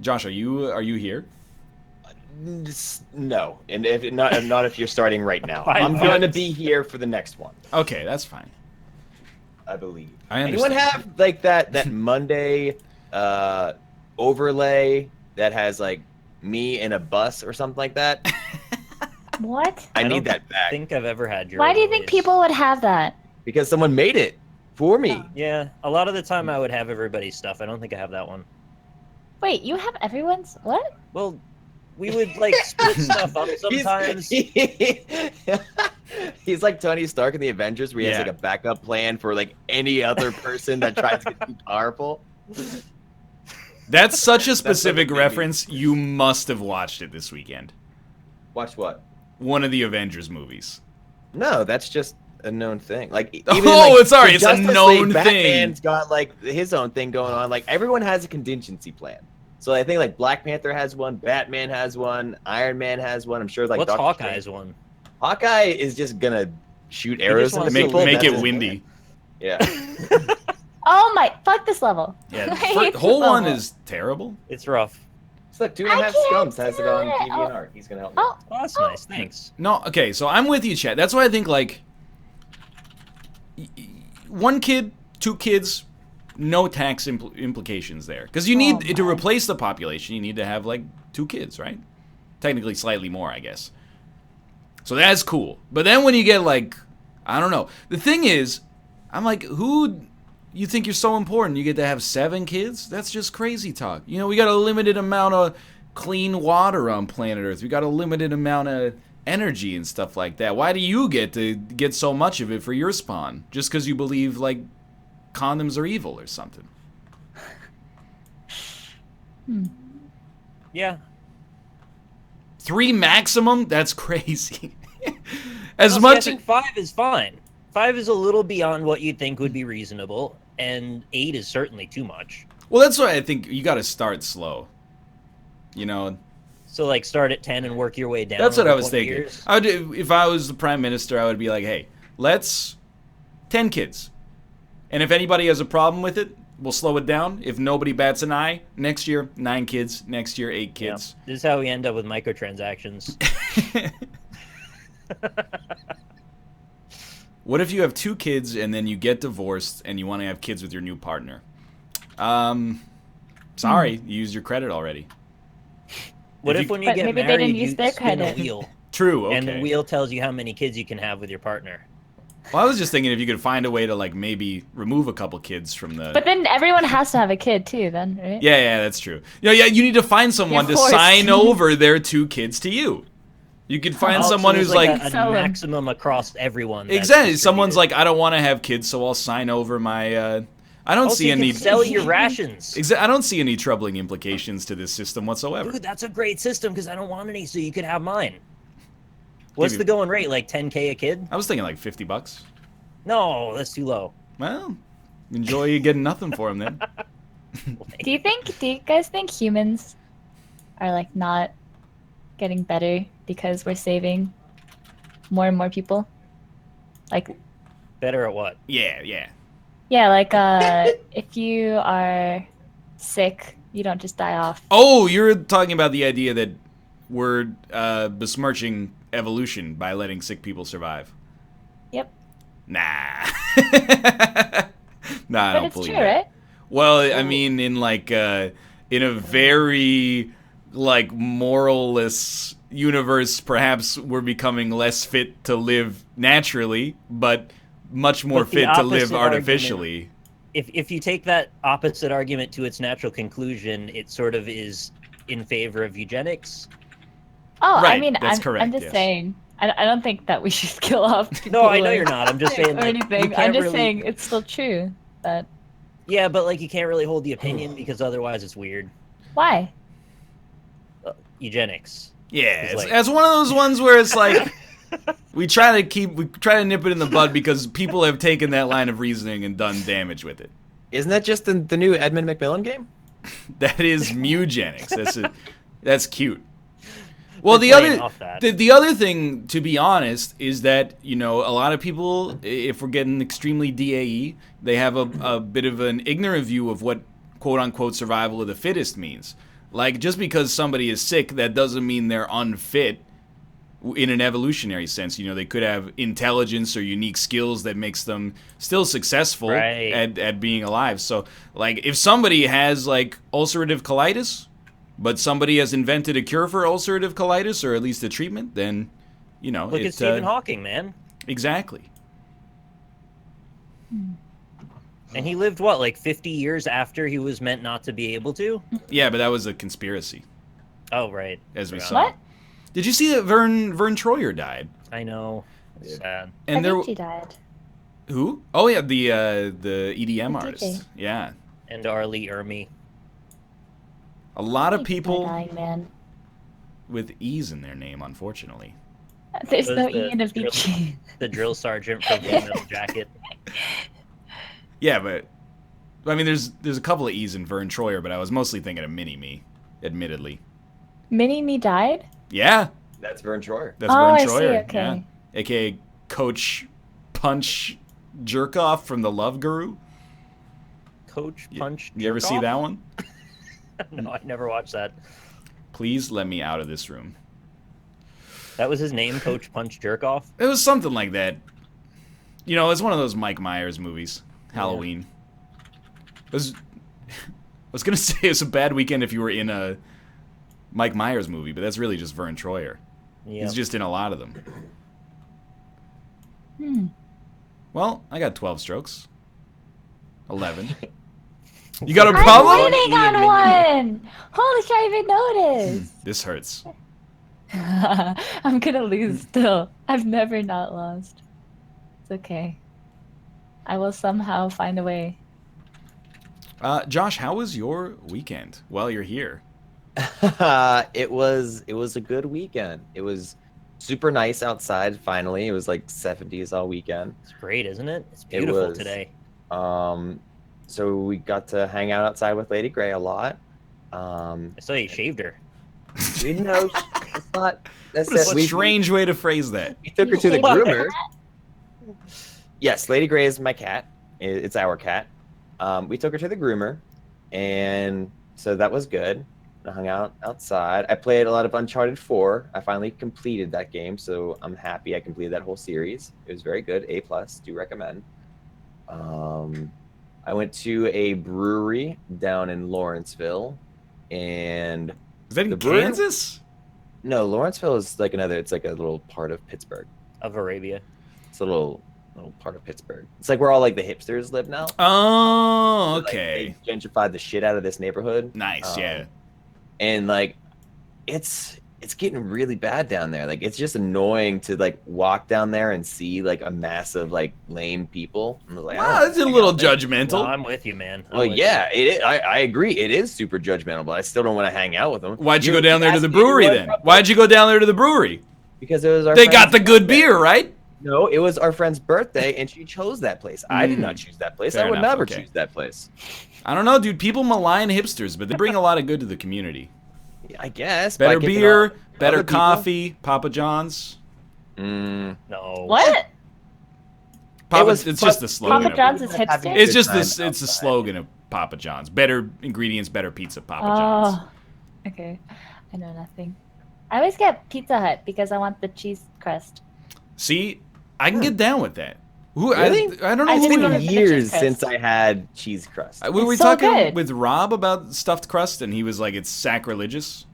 Josh, are you here? No, and if not if you're starting right now. Fine, I'm fine. going to be here for the next one, Okay, that's fine. I believe. I Anyone understand. have like that Monday overlay that has like me in a bus or something like that? What? I don't need that back I think I've ever had your Why do you think overlays. people would have that? because someone made it for me. Yeah, a lot of the time I would have everybody's stuff. I don't think I have that one. Wait, you have everyone's? What? Well, we would like split stuff up sometimes. He's like Tony Stark in the Avengers, where he has Yeah. like a backup plan for like any other person that tries to get too powerful. That's such a specific what it made me. reference. You must have watched it this weekend. Watch what? One of the Avengers movies. No, that's just a known thing. Like Oh, even like, it's sorry, the it's a Justice known League, thing. Batman's got like his own thing going on. Like everyone has a contingency plan. So I think like Black Panther has one, Batman has one, Iron Man has one. I'm sure like What's Doctor Hawkeye's Strange- one? Hawkeye is just gonna shoot arrows just into wants Make to people. make That's it his windy. plan. Yeah. Oh my! Fuck this level. Yeah, I hate the whole this one level. is terrible. It's rough. So look, 2.5 I can't Scums has it on do it. DeviantArt. He's gonna help me. Oh, Oh, that's nice. Thanks. No, okay, so I'm with you, Chat. That's why I think like 1 kid, 2 kids, no tax implications there. Because you need to my. replace the population. You need to have like 2 kids, right? Technically, slightly more, I guess. So that's cool. But then when you get like, I don't know. The thing is, I'm like, who? You think you're so important? You get to have 7 kids? That's just crazy talk. We got a limited amount of clean water on planet Earth. We got a limited amount of energy and stuff like that. Why do you get to get so much of it for your spawn? Just because you believe like condoms are evil or something? Yeah. 3 maximum? That's crazy. As Honestly, much. I think 5 is fine. 5 is a little beyond what you'd think would be reasonable, and 8 is certainly too much. Well, that's why I think you got to start slow. So, like, start at 10 and work your way down. That's what over I was 20 thinking. years. I would, if I was the prime minister, I would be like, hey, let's 10 kids. And if anybody has a problem with it, we'll slow it down. If nobody bats an eye, next year, 9 kids. Next year, 8 Yeah. kids. This is how we end up with microtransactions. What if you have 2 kids and then you get divorced and you want to have kids with your new partner? Sorry, you used your credit already. What If if you- when you But get maybe they married, didn't you use their spin a credit. wheel, True, okay. and the wheel tells you how many kids you can have with your partner? Well, I was just thinking if you could find a way to like maybe remove a couple kids from the. but then everyone has to have a kid too, then, right? Yeah, that's true. Yeah, you need to find someone to You're forced. sign over their 2 kids to you. You could find Also, someone there's who's like, a Sell 'em. maximum across everyone. that's exactly. Someone's distributed. like, I don't want to have kids, so I'll sign over my. I don't Also, see you any. can sell your rations. I don't see any troubling implications to this system whatsoever. Dude, that's a great system because I don't want any, so you could have mine. What's Maybe- the going rate? Like 10K a kid? I was thinking like $50. No, that's too low. Well, enjoy you getting nothing for them then. Do you guys think humans are like not getting better because we're saving more and more people? Like, Better at what? Yeah. yeah, like if you are sick You don't just die off. Oh, you're talking about the idea that we're besmirching evolution by letting sick people survive. Yep. Nah. Nah, I But don't it's believe true, that. right? Well, I mean, in a very moralless universe, perhaps we're becoming less fit to live naturally, but much more But the fit to live opposite artificially. If you take that opposite argument to its natural conclusion, it sort of is in favor of eugenics. Oh, Right, I mean, that's I'm correct, just yes. saying. I don't think that we should kill off people. No, I know you're not. I'm just saying, or like, you anything. can't I'm just really- saying it's still true. That Yeah, but like you can't really hold the opinion because otherwise it's weird. why? Eugenics. Yeah, It's like- it's one of those ones where it's like we try to nip it in the bud because people have taken that line of reasoning and done damage with it. Isn't that just the new Edmund McMillan game? That is mugenics. That's cute. Well, They're the playing other off that. the other thing, to be honest, is that a lot of people, if we're getting extremely DAE, they have a bit of an ignorant view of what quote unquote survival of the fittest means. Like, just because somebody is sick, that doesn't mean they're unfit in an evolutionary sense. They could have intelligence or unique skills that makes them still successful Right. at being alive. So, like, if somebody has, like, ulcerative colitis, but somebody has invented a cure for ulcerative colitis, or at least a treatment, then, Look at Stephen Hawking, man. Exactly. And he lived, what, like 50 years after he was meant not to be able to? Yeah, but that was a conspiracy, Oh, right. as we Forgot. saw. What? Did you see that Vern Troyer died? I know. It's sad. And I there, think she died. who? Oh yeah, the EDM The artist. DJ. Yeah, And Arlie Ermy. a lot of Thanks, my people dying man. with E's in their name, unfortunately. There's Was no the E in a drill- VG. The drill sergeant from Full Metal Jacket. Yeah, but I mean, there's a couple of E's in Vern Troyer, but I was mostly thinking of Mini Me, admittedly. Mini Me died? Yeah, That's Vern Troyer. that's Oh, Vern I see, Troyer. okay. Yeah, aka Coach Punch Jerkoff from the Love Guru. Coach Punch. You ever see Jerkoff? that one? No, I never watched that. Please let me out of this room. That was his name, Coach Punch Jerkoff. It was something like that. It's one of those Mike Myers movies. Halloween. It was, I was gonna say it was a bad weekend if you were in a Mike Myers movie, but that's really just Vern Troyer. Yeah. He's just in a lot of them. Hmm. Well, I got 12 strokes. 11. You got a problem? I'm winning Ian on one! Holy shit, I didn't notice! This hurts. I'm gonna lose still. I've never not lost. It's okay. I will somehow find a way. Josh, how was your weekend while you're here? It was a good weekend. It was super nice outside. Finally, it was like 70s all weekend. It's great, isn't it? It's It beautiful was. today. So we got to hang out outside with Lady Grey a lot. I saw you shaved her. We know it's not. That's What a it. We strange way to phrase that. took her to the You shaved groomer. Yes, Lady Grey is my cat. It's our cat. We took her to the groomer, and so that was good. I hung out outside. I played a lot of Uncharted 4. I finally completed that game, so I'm happy I completed that whole series. It was very good. A+, do recommend. I went to a brewery down in Lawrenceville, and Is that in The brewery? Kansas? no, Lawrenceville is like it's like a little part of Pittsburgh. Of Arabia. It's a little part of Pittsburgh. It's like where all like the hipsters live now. Oh, Like, okay. they gentrified the shit out of this neighborhood. Nice, yeah. And like, it's getting really bad down there. Like, it's just annoying to like walk down there and see like a mass of like lame people. And I was like, Wow, oh, that's a little No, judgmental. I'm with you, man. I'm well, with yeah, I agree. It is super judgmental, but I still don't want to hang out with them. Why'd you go down there to the asking me brewery what- then? Why'd you go down there to the brewery? Because it was our They got friend's the good birthday. beer, right? No, it was our friend's birthday, and she chose that place. I did Mm. not choose that place. Fair I would enough, never okay. choose that place. I don't know, dude. People malign hipsters, but they bring a lot of good to the community. I guess. by Better getting beer, all better other people. coffee, Papa John's. Mm, No. What? It's just the slogan. Papa John's is Having a hipster? It's good just time this. It's the outside. slogan of Papa John's. Better ingredients, better pizza. Papa John's. Oh, okay. I know nothing. I always get Pizza Hut because I want the cheese crust. See, I can get down with that. Who? Really? I don't know I who It's didn't we been know the cheese years crust. since I had cheese crust. we were It's so talking good. with Rob about stuffed crust, and he was like, "It's sacrilegious."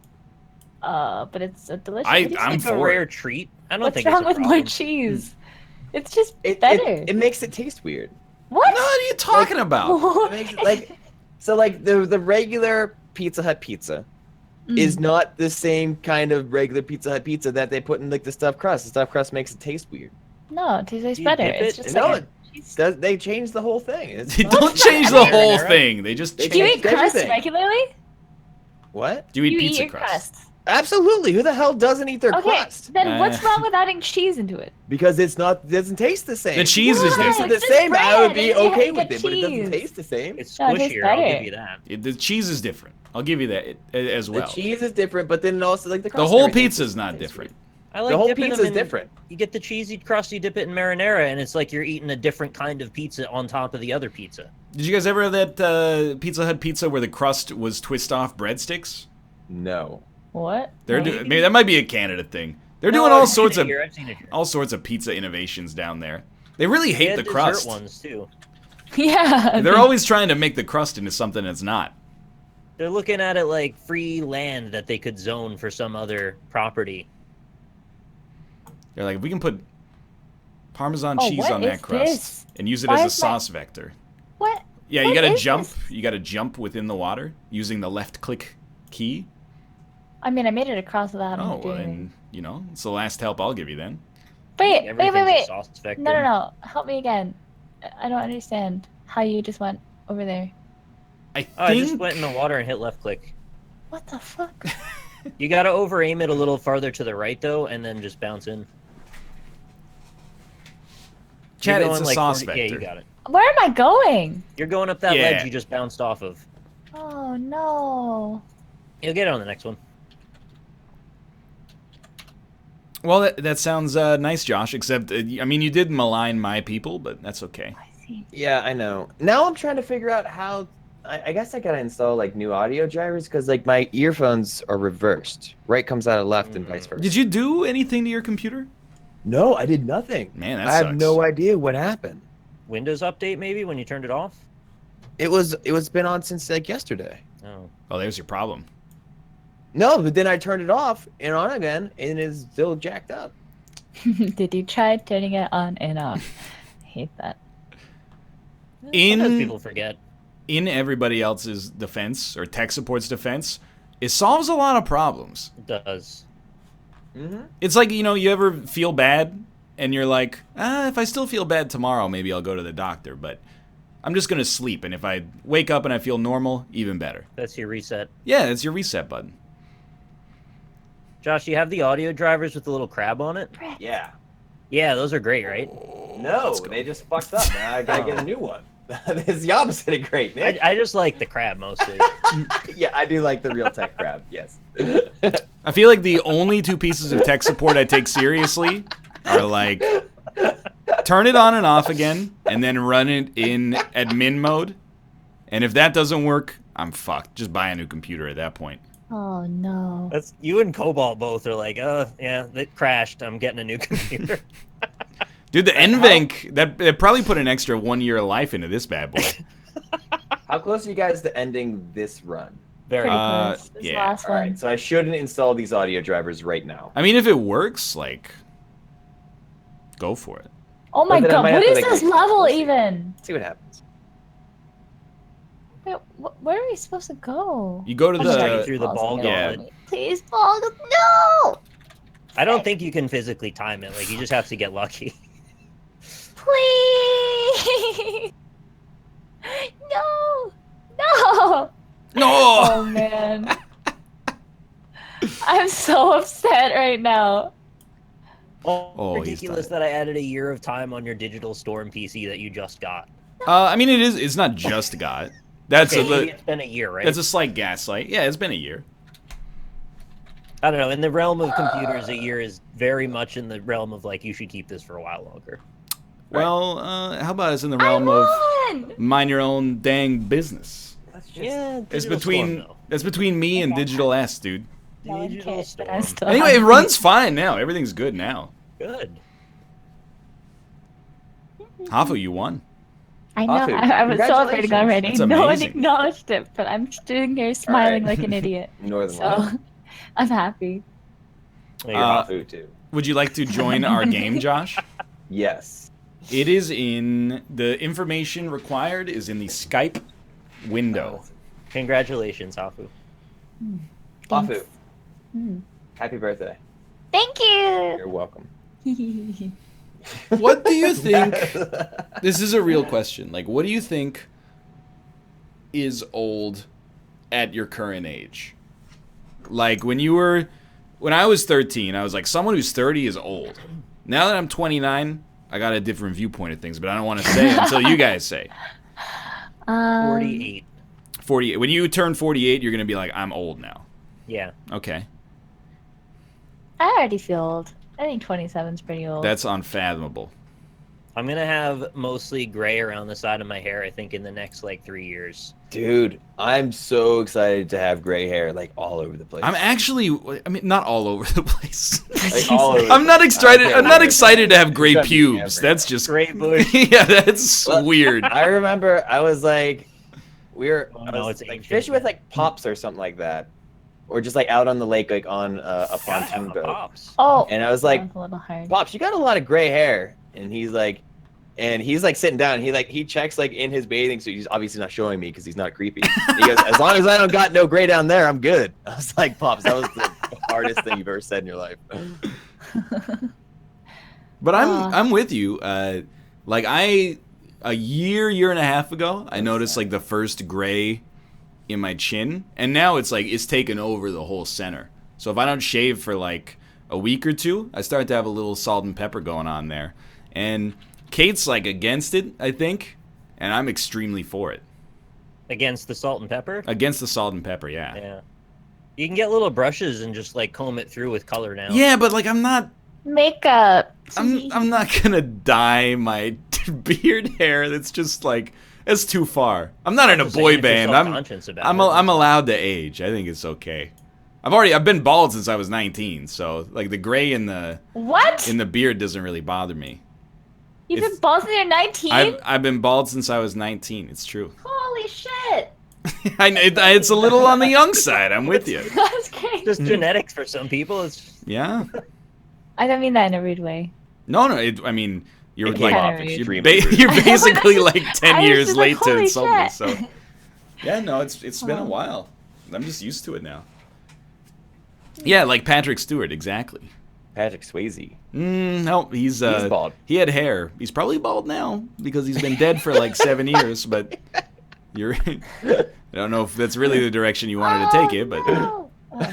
But it's a delicious. I'm It's like a for rare it. treat. I don't What's think wrong it's a with more problem. cheese? It's just It, better. it makes it taste weird. What? What are you talking about? It makes it, like, so like the regular Pizza Hut pizza is Mm. not the same kind of regular Pizza Hut pizza that they put in like the stuffed crust. The stuffed crust makes it taste weird. No, it tastes You better. dip It's it? just No, like it cheese. They changed the whole thing. It's They not- don't change the not whole marinara. thing. They just They Do you change. eat changed crust everything. regularly? What? Do you eat You pizza eat your crust? crust. Absolutely. Who the hell doesn't eat their Okay, crust? then what's Uh. wrong with adding cheese into it? Because it doesn't taste the same. The cheese is If it tasted different. the It's just same, I would be bread, and you okay have with to it, but it doesn't cheese. taste the same. It's No, it tastes squishier. I'll better. give you that. The cheese is different. I'll give you that as The well. cheese is different, but then also like the The crust whole and everything pizza is not tastes different. I like The whole dipping pizza them is in- different. You get the cheesy crust, you dip it in marinara, and it's like you're eating a different kind of pizza on top of the other pizza. Did you guys ever have that Pizza Hut pizza where the crust was twist off breadsticks? No. What? They're No. maybe that might be a Canada thing. They're No, doing I've all seen sorts it of here, I've seen it here. all sorts of pizza innovations down there. They really They hate had the dessert crust. ones too. Yeah. They're always trying to make the crust into something that's not. They're looking at it like free land that they could zone for some other property. They're like, if we can put Parmesan Oh, cheese what on is that crust this? and use it Why as a is my- sauce vector. What? Yeah, What you gotta is jump. this? You gotta jump within the water using the left click key. I mean, I made it across without Oh, him doing well, it. then, you know, it's the last help I'll give you then. Wait. Everything's a sauce vector. No. Help me again. I don't understand how you just went over there. I Oh, I just think went in the water and hit left click. What the fuck? You gotta over aim it a little farther to the right though, and then just bounce in. Chad, You're it's a going, like, sauce 40 Yeah, vector. you got it. Where am I going? You're going up that Yeah. ledge you just bounced off of. Oh no. You'll get it on the next one. Well, that sounds nice, Josh. Except, I mean, you did malign my people, but that's okay. I see. Yeah, I know. Now I'm trying to figure out how. I guess I gotta install like new audio drivers because like my earphones are reversed. Right comes out of left and vice versa. Did you do anything to your computer? No, I did nothing. Man, that I have sucks. no idea what happened. Windows update maybe when you turned it off? It was been on since like yesterday. Oh. Oh, there's your problem. No, but then I turned it off and on again, and it's still jacked up. Did you try turning it on and off? I hate that. Sometimes people forget. In everybody else's defense, or tech support's defense, it solves a lot of problems. It does. Mm-hmm. It's like, you know, you ever feel bad, and you're like, if I still feel bad tomorrow, maybe I'll go to the doctor, but I'm just going to sleep, and if I wake up and I feel normal, even better. That's your reset. Yeah, it's your reset button. Josh, you have the audio drivers with the little crab on it? Yeah. Yeah, those are great, right? No, Let's go. they just fucked up. Now I gotta get a new one. It's the opposite of great, Nick. I just like the crab mostly. Yeah, I do like the real tech crab. Yes. I feel like the only two pieces of tech support I take seriously are like, turn it on and off again, and then run it in admin mode. And if that doesn't work, I'm fucked. Just buy a new computer at that point. Oh no. That's you and Cobalt both are like, yeah, it crashed. I'm getting a new computer. Dude, the NVENC, that probably put an extra 1 year of life into this bad boy. How close are you guys to ending this run? Very Pretty Uh, close. This yeah. last All one. right, so I shouldn't install these audio drivers right now. I mean, if it works, like, go for it. Oh my But then I god, might what have to, is like, this level we'll see. even? See what happens. Wait, where are we supposed to go? You go to I'm just the... through the ball Yeah. gauntlet. Please, ball. No! I don't think you can physically time it. Like you just have to get lucky. Please! No! No! No! Oh man. I'm so upset right now. Oh, he's Ridiculous done that I added a year of time on your digital storm PC that you just got. I mean, it's not just got. That's Okay, maybe a, it's been a year, right? that's a slight gaslight. Yeah, it's been a year. I don't know. In the realm of computers, a year is very much in the realm of like you should keep this for a while longer. Well, how about it's in the I realm of won! mind your own dang business? Yeah, It's Digital between Storm, that's between me and Digital S, dude. No one Digital cares, but Storm. I'm still Anyway, it happy. runs fine now. Everything's good now. Good. Hafu, you won. I know. Hafu, I was celebrating already. That's No one amazing. acknowledged it, but I'm sitting here smiling right. like an idiot. Northernlion. So I'm happy. Well, you're Hafu too. Would you like to join our game, Josh? Yes. It is in the information required is in the Skype window. Congratulations, Hafu. Hafu, Hmm. happy birthday. Thank You're welcome. you. What do you think? This is a real question. Like, what do you think is old at your current age? Like, when I was 13, I was like, someone who's 30 is old. Now that I'm 29, I got a different viewpoint of things, but I don't want to say it until you guys say. 48. 48. When you turn 48, you're going to be like, I'm old now. Yeah. Okay. I already feel old. I think 27 is pretty old. That's unfathomable. I'm gonna have mostly gray around the side of my hair, I think, in the next, 3 years. Dude, I'm so excited to have gray hair like all over the place. I'm actually, not all over the place. Like, all over the I'm not place. excited. I don't I'm care not where excited to have it's gray gonna be pubes. everywhere. That's just Gray bush. yeah, that's Well, weird. I remember I was like, I no, was it's like ancient. fishing with like pops or something like that, or just like out on the lake like on a pontoon boat. Pops. Oh, And I was like, sounds a little hard. Pops, you got a lot of gray hair. And he's like sitting down. He checks like in his bathing suit. He's obviously not showing me because he's not creepy. He goes, as long as I don't got no gray down there, I'm good. I was like, Pops, that was the hardest thing you've ever said in your life. But I'm with you. Like a year and a half ago, I noticed like the first gray in my chin, and now it's taken over the whole center. So if I don't shave for like a week or two, I start to have a little salt and pepper going on there. And Kate's like against it, I think, and I'm extremely for it. Against the salt and pepper? Against the salt and pepper, yeah. Yeah. You can get little brushes and just comb it through with color now. Yeah, but like I'm not Makeup. I'm not gonna dye my beard hair. That's just it's too far. I'm not in a just saying, boy if you're band. self-conscious about I'm it. allowed to age. I think it's okay. I've been bald since I was 19, so like the gray in the What? beard doesn't really bother me. You've if- been bald since you're 19? I've been bald since I was 19. It's true. Holy shit. It's a little on the young side. I'm with you. That's great. Just genetics for some people. It's Yeah. I don't mean that in a rude way. No. I mean, you're It came like off You're extremely rude. you're basically like 10 I was years just late like, to holy insult me. shit. So yeah, no, it's been a while. I'm just used to it now. Yeah, like Patrick Stewart, exactly. Patrick Swayze. No, he's bald. He had hair. He's probably bald now because he's been dead for like 7 years. But you're, I don't know if that's really the direction you wanted to take it. But Oh, no.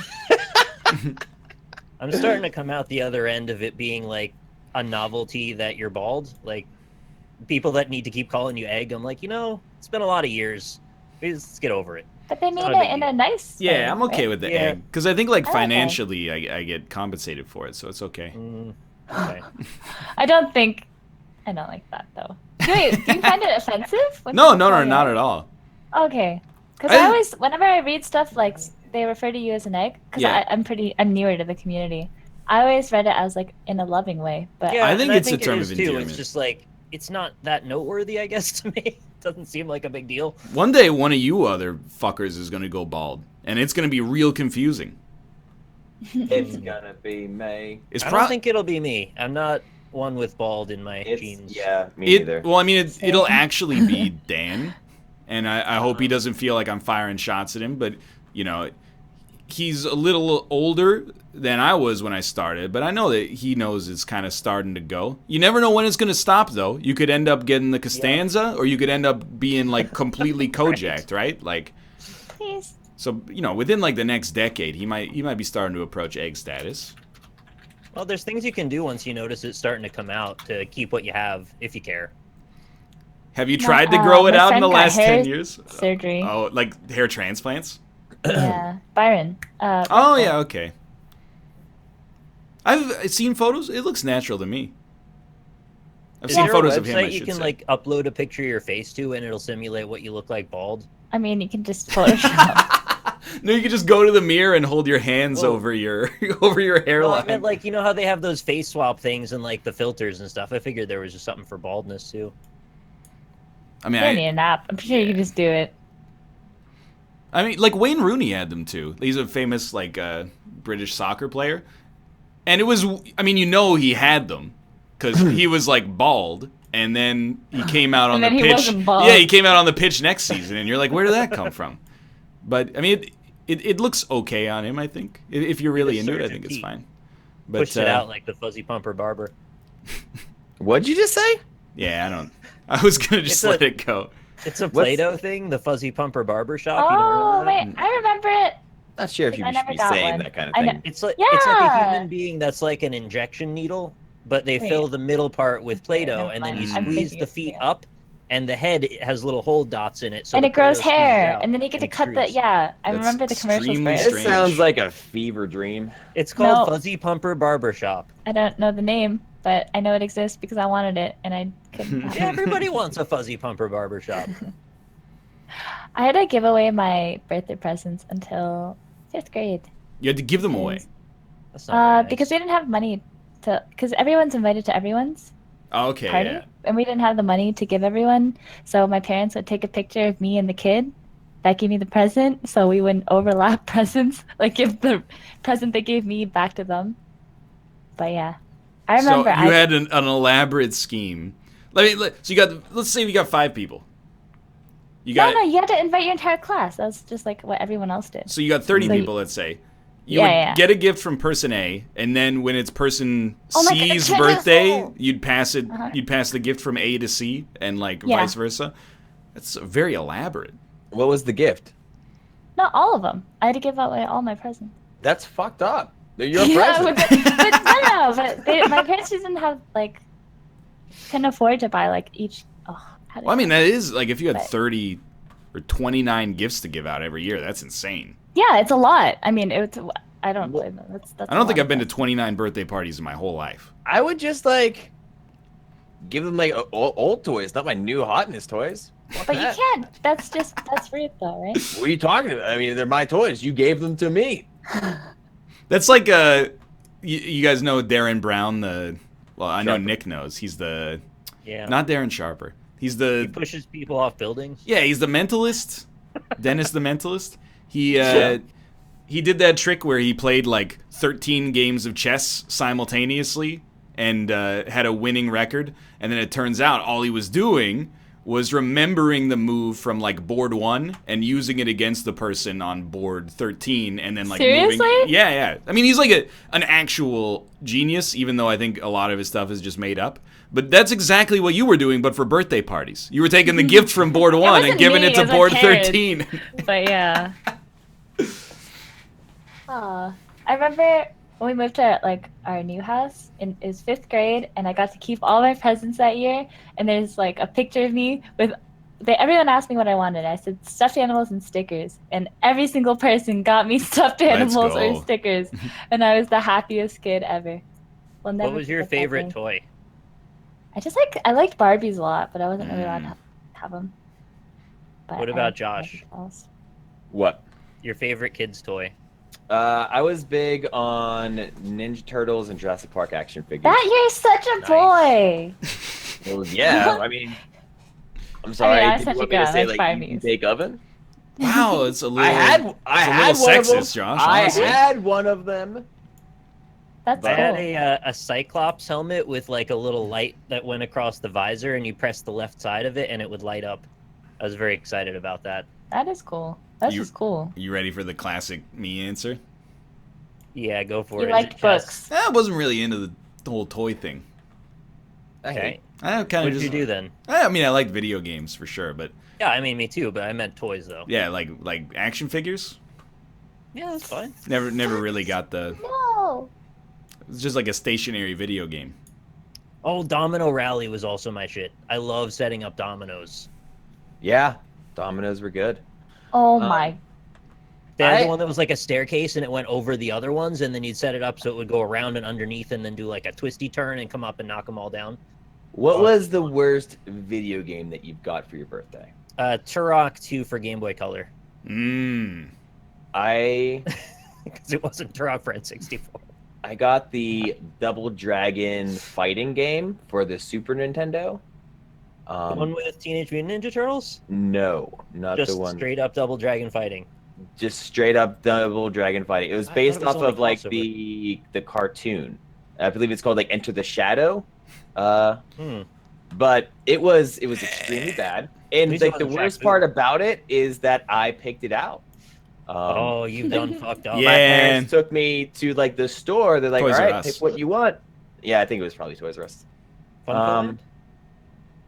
I'm starting to come out the other end of it being like a novelty that you're bald. Like people that need to keep calling you egg. I'm like, it's been a lot of years. Let's get over it. But they mean not a big it in deal. a nice way, yeah, I'm okay right? with the Yeah. egg because I think like Okay. financially I get compensated for it, so it's okay. Okay. I don't like that though. Wait, do you find it offensive? when No, people call you not egg? at all. Okay. Because I- I always, whenever I read stuff like they refer to you as an egg, because Yeah. I'm newer to the community. I always read it as like in a loving way, but Yeah, I think and it's a term is of too. endearment. It's just it's not that noteworthy, I guess, to me. It doesn't seem like a big deal. One day, one of you other fuckers is gonna go bald, and it's gonna be real confusing. It's gonna be May. It's I pro- don't think it'll be me. I'm not one with bald in my It's genes. yeah, me neither. Well, I mean, it'll Same. actually be Dan, and I hope he doesn't feel like I'm firing shots at him. But he's a little older than I was when I started, but I know that he knows it's kind of starting to go. You never know when it's going to stop, though. You could end up getting the Costanza, or you could end up being like completely Kojacked, right? Like, please. so within like the next decade, he might be starting to approach egg status. Well, there's things you can do once you notice it's starting to come out to keep what you have, if you care. Have you tried to grow it my out in friend the got last hair 10 years? surgery. Oh, like hair transplants? Yeah, Byron. Oh, yeah, okay. I've seen photos. It looks natural to me. I've Is seen there photos a of him. I website you should can say. like upload a picture of your face to, and it'll simulate what you look like bald? I mean, you can just Photoshop. No, you can just go to the mirror and hold your hands Oh. over your hairline. No, I meant like, you know how they have those face swap things and like the filters and stuff. I figured there was just something for baldness too. I mean, You don't need an app. I'm sure you can just do it. I mean, like Wayne Rooney had them too. He's a famous like British soccer player, and it was. I mean, you know, he had them because he was like bald, and then he came out on And the then he pitch. wasn't bald. Yeah, he came out on the pitch next season, and you're like, where did that come from? But I mean, it looks okay on him. I think if you're really into it, I think it's fine. But Pushed it out like the fuzzy pumper barber. What'd you just say? yeah, I don't. I was gonna just let it go. It's a Play-Doh thing, the fuzzy pumper barber shop. Oh, you don't remember that? wait. I remember it. Not sure if you I never should be got saying one. that kind of I know- thing. It's like it's like a Yeah. human being that's like an injection needle, but they Wait. fill the middle part with Play-Doh, never and then you mind. I'm squeeze thinking the of feet something up, and the head has little hole dots in it. So And the it grows Play-Doh squeezes hair. out And then you get to cut the. extrudes. Yeah, I That's remember the commercials for extremely it. This strange. sounds like a fever dream. It's called No. Fuzzy Pumper Barber Shop. I don't know the name, but I know it exists because I wanted it and I couldn't have Yeah, it. everybody wants a Fuzzy Pumper Barber Shop. I had to give away my birthday presents until 5th grade. You had to give them away. That's not very nice. Because we didn't have money to. Because everyone's invited to everyone's Oh, okay, party, yeah. and we didn't have the money to give everyone. So my parents would take a picture of me and the kid that gave me the present, so we wouldn't overlap presents. Like give the present they gave me back to them. But yeah, I remember. So you had an elaborate scheme. So you got. Let's say we got 5 people. You got. No, you had to invite your entire class. That was just like what everyone else did. So you got 30 So you- people, let's say. You Yeah, would yeah. get a gift from person A, and then when it's person Oh my God, C's check birthday, this out. you'd pass it. Uh-huh. You'd pass the gift from A to C, and like Yeah. vice versa. That's very elaborate. What was the gift? Not all of them. I had to give away all my presents. That's fucked up. You're a Yeah, present. but my parents didn't have like couldn't afford to buy like each. Oh, how did Well, I mean, that is like if you had But- 30 or 29 gifts to give out every year, that's insane. yeah, it's a lot. I mean, it's. I don't blame them. That's I don't a think lot I've been to of 29 birthday parties in my whole life. I would just like give them like old toys, not my new hotness toys. Fuck But you that. can't. That's rude though, right? What are you talking about? I mean, they're my toys. You gave them to me. That's like you guys know Darren Brown, well, I know Sharper. Nick knows. He's the Yeah. not Darren Sharper. He's He the pushes people off buildings. yeah, he's the mentalist. Dennis the mentalist. Yeah. He did that trick where he played like 13 games of chess simultaneously and had a winning record, and then it turns out all he was doing was remembering the move from like board 1 and using it against the person on board 13 and then like moving. Seriously? Yeah. I mean, he's like an actual genius, even though I think a lot of his stuff is just made up. But that's exactly what you were doing, but for birthday parties. You were taking the gift from board 1 and wasn't giving me, it to it was my board parents. 13. But yeah. I remember when we moved to like our new house in is 5th grade, and I got to keep all my presents that year. And there's like a picture of me with. Everyone asked me what I wanted. I said stuffed animals and stickers, and every single person got me stuffed animals go. or stickers, and I was the happiest kid ever. We'll never What was your forget that favorite day. toy? I liked Barbies a lot, but I wasn't really allowed to have them. But What I about liked Josh? everything else. What? Your favorite kid's toy? I was big on Ninja Turtles and Jurassic Park action figures. That you're such a Nice. boy. Well, yeah, I mean, I'm sorry. I was did such you a want me to girl, say like like you Barbies. bake oven? Wow, it's a little. I had little one of them. sexist, Josh, I honestly. had one of them. That's I cool. had a Cyclops helmet with like a little light that went across the visor, and you press the left side of it, and it would light up. I was very excited about that. That is cool. That's You- just cool. You ready for the classic me answer? Yeah, go for You it. Is liked it chess? books. I wasn't really into the whole toy thing. I Okay. hate. I kind What of did just. you do then? I mean, I liked video games for sure, but Yeah, I mean me too, but I meant toys though. yeah, like action figures. Yeah, that's fine. Never really got the. No. It's just like a stationary video game. Oh, Domino Rally was also my shit. I love setting up dominoes. Yeah, dominoes were good. Oh my. They had I- the one that was like a staircase and it went over the other ones, and then you'd set it up so it would go around and underneath and then do like a twisty turn and come up and knock them all down. What was the worst video game that you've got for your birthday? Turok 2 for Game Boy Color. I Because it wasn't Turok for N64. I got the Double Dragon fighting game for the Super Nintendo. The one with Teenage Mutant Ninja Turtles? No, not Just the one. straight up Double Dragon fighting. Just straight up Double Dragon fighting. It was I based thought it was off only of like crossover. the cartoon. I believe it's called like Enter the Shadow. Hmm. But it was extremely bad. And These like are the the worst Jack part Booty. about it is that I picked it out. Oh, you've done fucked up. Yeah. My parents took me to like the store. They're like, Toys all R right, Us. pick what you want. Yeah, I think it was probably Toys R Us. Funcoland?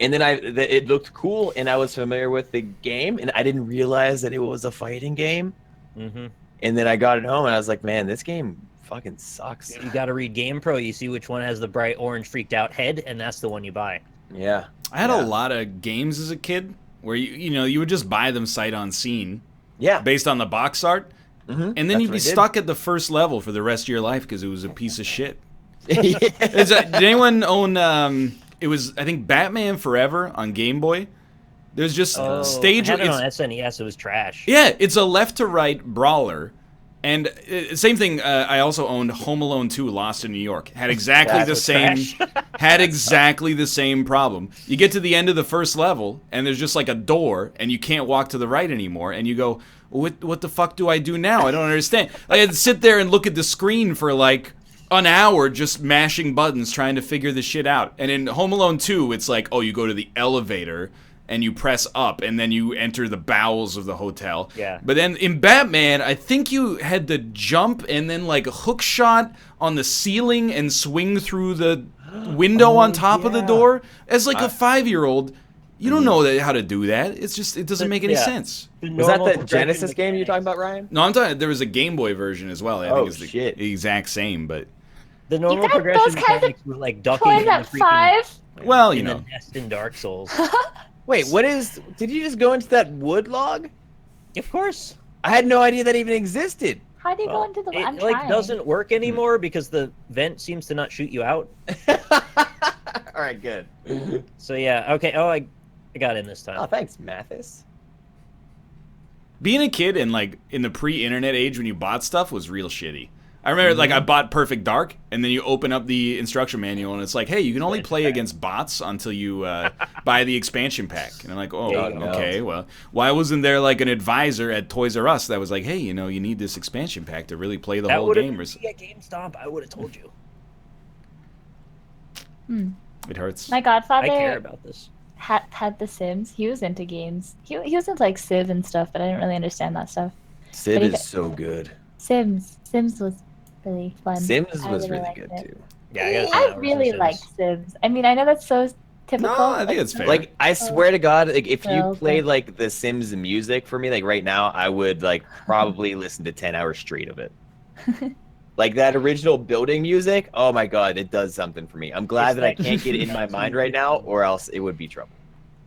And then it looked cool, and I was familiar with the game, and I didn't realize that it was a fighting game. Mm-hmm. And then I got it home, and I was like, man, this game fucking sucks. You got to read Game Pro. You see which one has the bright orange freaked out head, and that's the one you buy. Yeah. I had Yeah. a lot of games as a kid where you would just buy them sight unseen Yeah. based on the box art, Mhm. and then That's you'd what be I did. stuck at the first level for the rest of your life because it was a piece of shit. Yeah. Did anyone own? It was, I think, Batman Forever on Game Boy. There's just stage. I had it it's- on SNES. It was trash. Yeah, it's a left to right brawler. And same thing. I also owned Home Alone 2: Lost in New York. Had exactly That's the same. trash. Had exactly the same problem. You get to the end of the first level, and there's just like a door, and you can't walk to the right anymore. And you go, "What the fuck do I do now? I don't understand." I had to sit there and look at the screen for like an hour, just mashing buttons, trying to figure this shit out. And in Home Alone 2, it's like, oh, you go to the elevator. And you press up, and then you enter the bowels of the hotel. Yeah. But then in Batman, I think you had to jump and then like a hook shot on the ceiling and swing through the window on top of the yeah. door. As like a 5-year-old, you don't know how to do that. It's just it doesn't make any Yeah. sense. Was that the Genesis game you're talking about, Ryan? No, I'm talking. There was a Game Boy version as well. I Oh, think it's the shit. exact same, but The normal got progression those kinds of mechanics were like ducking Toys in the at freaking 5? well, in the know. nest in Dark Souls. Wait, did you just go into that wood log? Of course. I had no idea that even existed. How do you go into the? It I'm like trying. doesn't work anymore because the vent seems to not shoot you out. All right, good. So yeah, okay. Oh, I got in this Oh, time. thanks, Mathis. Being a kid and like in the pre-internet age when you bought stuff was real shitty. I remember like I bought Perfect Dark, and then you open up the instruction manual and it's like, hey, you can only play against bots until you buy the expansion pack. And I'm like, oh, There you go. okay, well, why wasn't there like an advisor at Toys R Us that was like, hey, you need this expansion pack to really play the That whole would have game? been Or me at GameStop. I would have told you. it hurts. My godfather I care about this. had The Sims. He was into games. He was into like Civ and stuff, but I didn't really understand that stuff. Civ But is so good. Sims was really fun. Sims I was really liked good it. too. Yeah, I, gotta spend I hours in really Sims. like Sims. I mean, I know that's so typical. No, I think it's fair. Like I swear to God, like if you Well, played okay. like the Sims music for me, like right now, I would like probably listen to 10 hours straight of it. Like that original building music, oh my God, it does something for me. I'm glad It's that like- I can't get it in my mind right now, or else it would be trouble.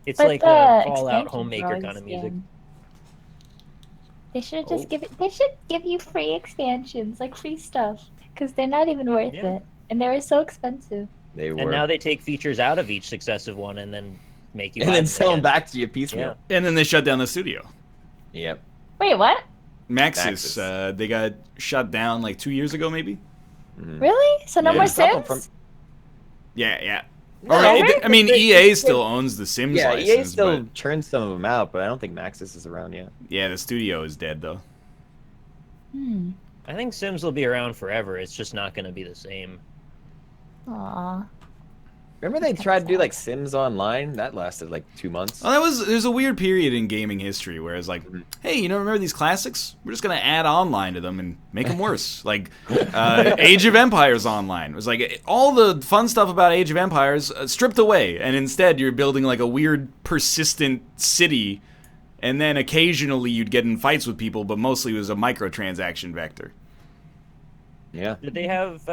It's But like the a Fallout expansions Homemaker are kind of always music. scam. They should just Oh. give it. They should give you free expansions, like free stuff, because they're not even worth Yeah. it, and they were so expensive. They were. And now they take features out of each successive one and then make you and buy then them sell them again. back to you piecemeal. And then they shut down the studio. Yep. Wait, what? Maxis, Maxis. they got shut down like 2 years ago, maybe. Mhm. Really? So no Yeah. more Stop 'em Sims? Yeah. No, Or, right? I mean, They- EA still owns the Sims Yeah, license, EA still but churns some of them out, but I don't think Maxis is around yet. yeah, the studio is dead though. Hmm. I think Sims will be around forever. It's just not going to be the same. Aw. Remember they That's tried to do sad. like Sims Online? That lasted like 2 months. Well, there's a weird period in gaming history where it's like, hey, remember these classics? We're just gonna add online to them and make them worse. Like Age of Empires Online. It was like all the fun stuff about Age of Empires stripped away, and instead you're building like a weird persistent city, and then occasionally you'd get in fights with people, but mostly it was a microtransaction vector. Yeah. Did they have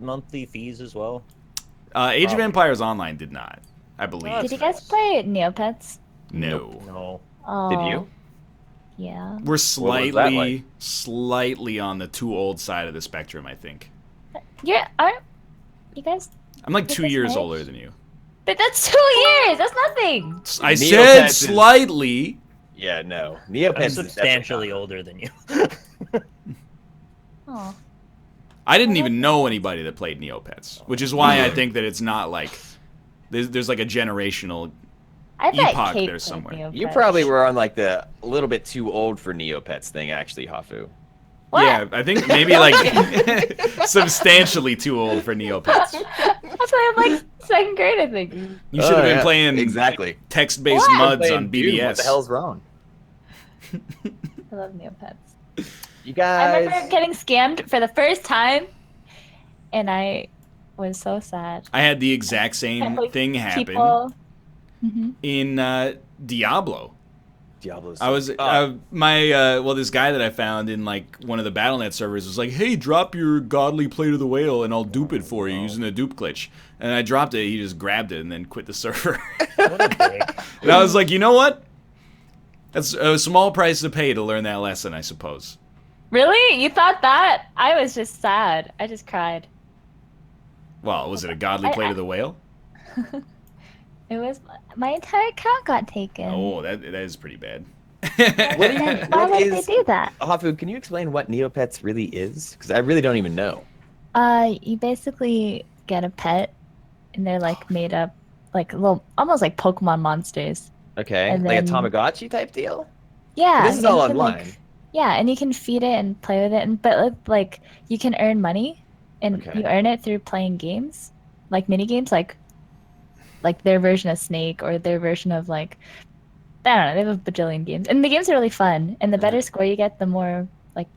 monthly fees as well? Age of Probably. Empires Online did not, I believe. Oh, Did you That's guys play Neopets? No. No. Oh. Did you? Yeah. We're was that like? slightly on the too old side of the spectrum, I think. Aren't you guys? I'm like Is 2 this years nice? older than you. But that's 2 years. That's nothing. I Neopets said is- slightly. Yeah, no. I'm Neopets is substantially definitely older than you. Oh. I didn't even know anybody that played Neopets, which is why I think that it's not like there's like a generational I bet epoch Kate there played somewhere. Neopets. You probably were on like the a little bit too old for Neopets thing, actually, Hafu. What? Yeah, I think maybe like substantially too old for Neopets. That's why I'm like 2nd grade, I think. You should have been playing exactly text-based What? muds Playing on Doom, BBS. What the hell's wrong? I love Neopets. You I guys. remember getting scammed for the first time, and I was so sad. I had the exact same Like, thing happen People... Mhm. in Diablo. Diablo's. I was this guy that I found in like one of the BattleNet servers was like, "Hey, drop your godly plate of the whale, and I'll dupe it for you using the dupe glitch." And I dropped it. He just grabbed it and then quit the server. What a dick. And I was like, you know what? That's a small price to pay to learn that lesson, I suppose. Really? You thought that? I was just sad. I just cried. Well, was it a godly plate of the whale? It was my entire account got taken. Oh, that is pretty bad. What do you- And why what would is- they do that? Hafu, can you explain what Neopets really is? Because I really don't even know. You basically get a pet, and they're like made up, like little, almost like Pokemon monsters. Okay, And like a then- Tamagotchi type deal. Yeah. This is and all you can, online. like- yeah, and you can feed it and play with it, and but like you can earn money, and Okay. you earn it through playing games, like mini games, like their version of Snake or their version of like, I don't know. They have a bajillion games, and the games are really fun. And the better score you get, the more like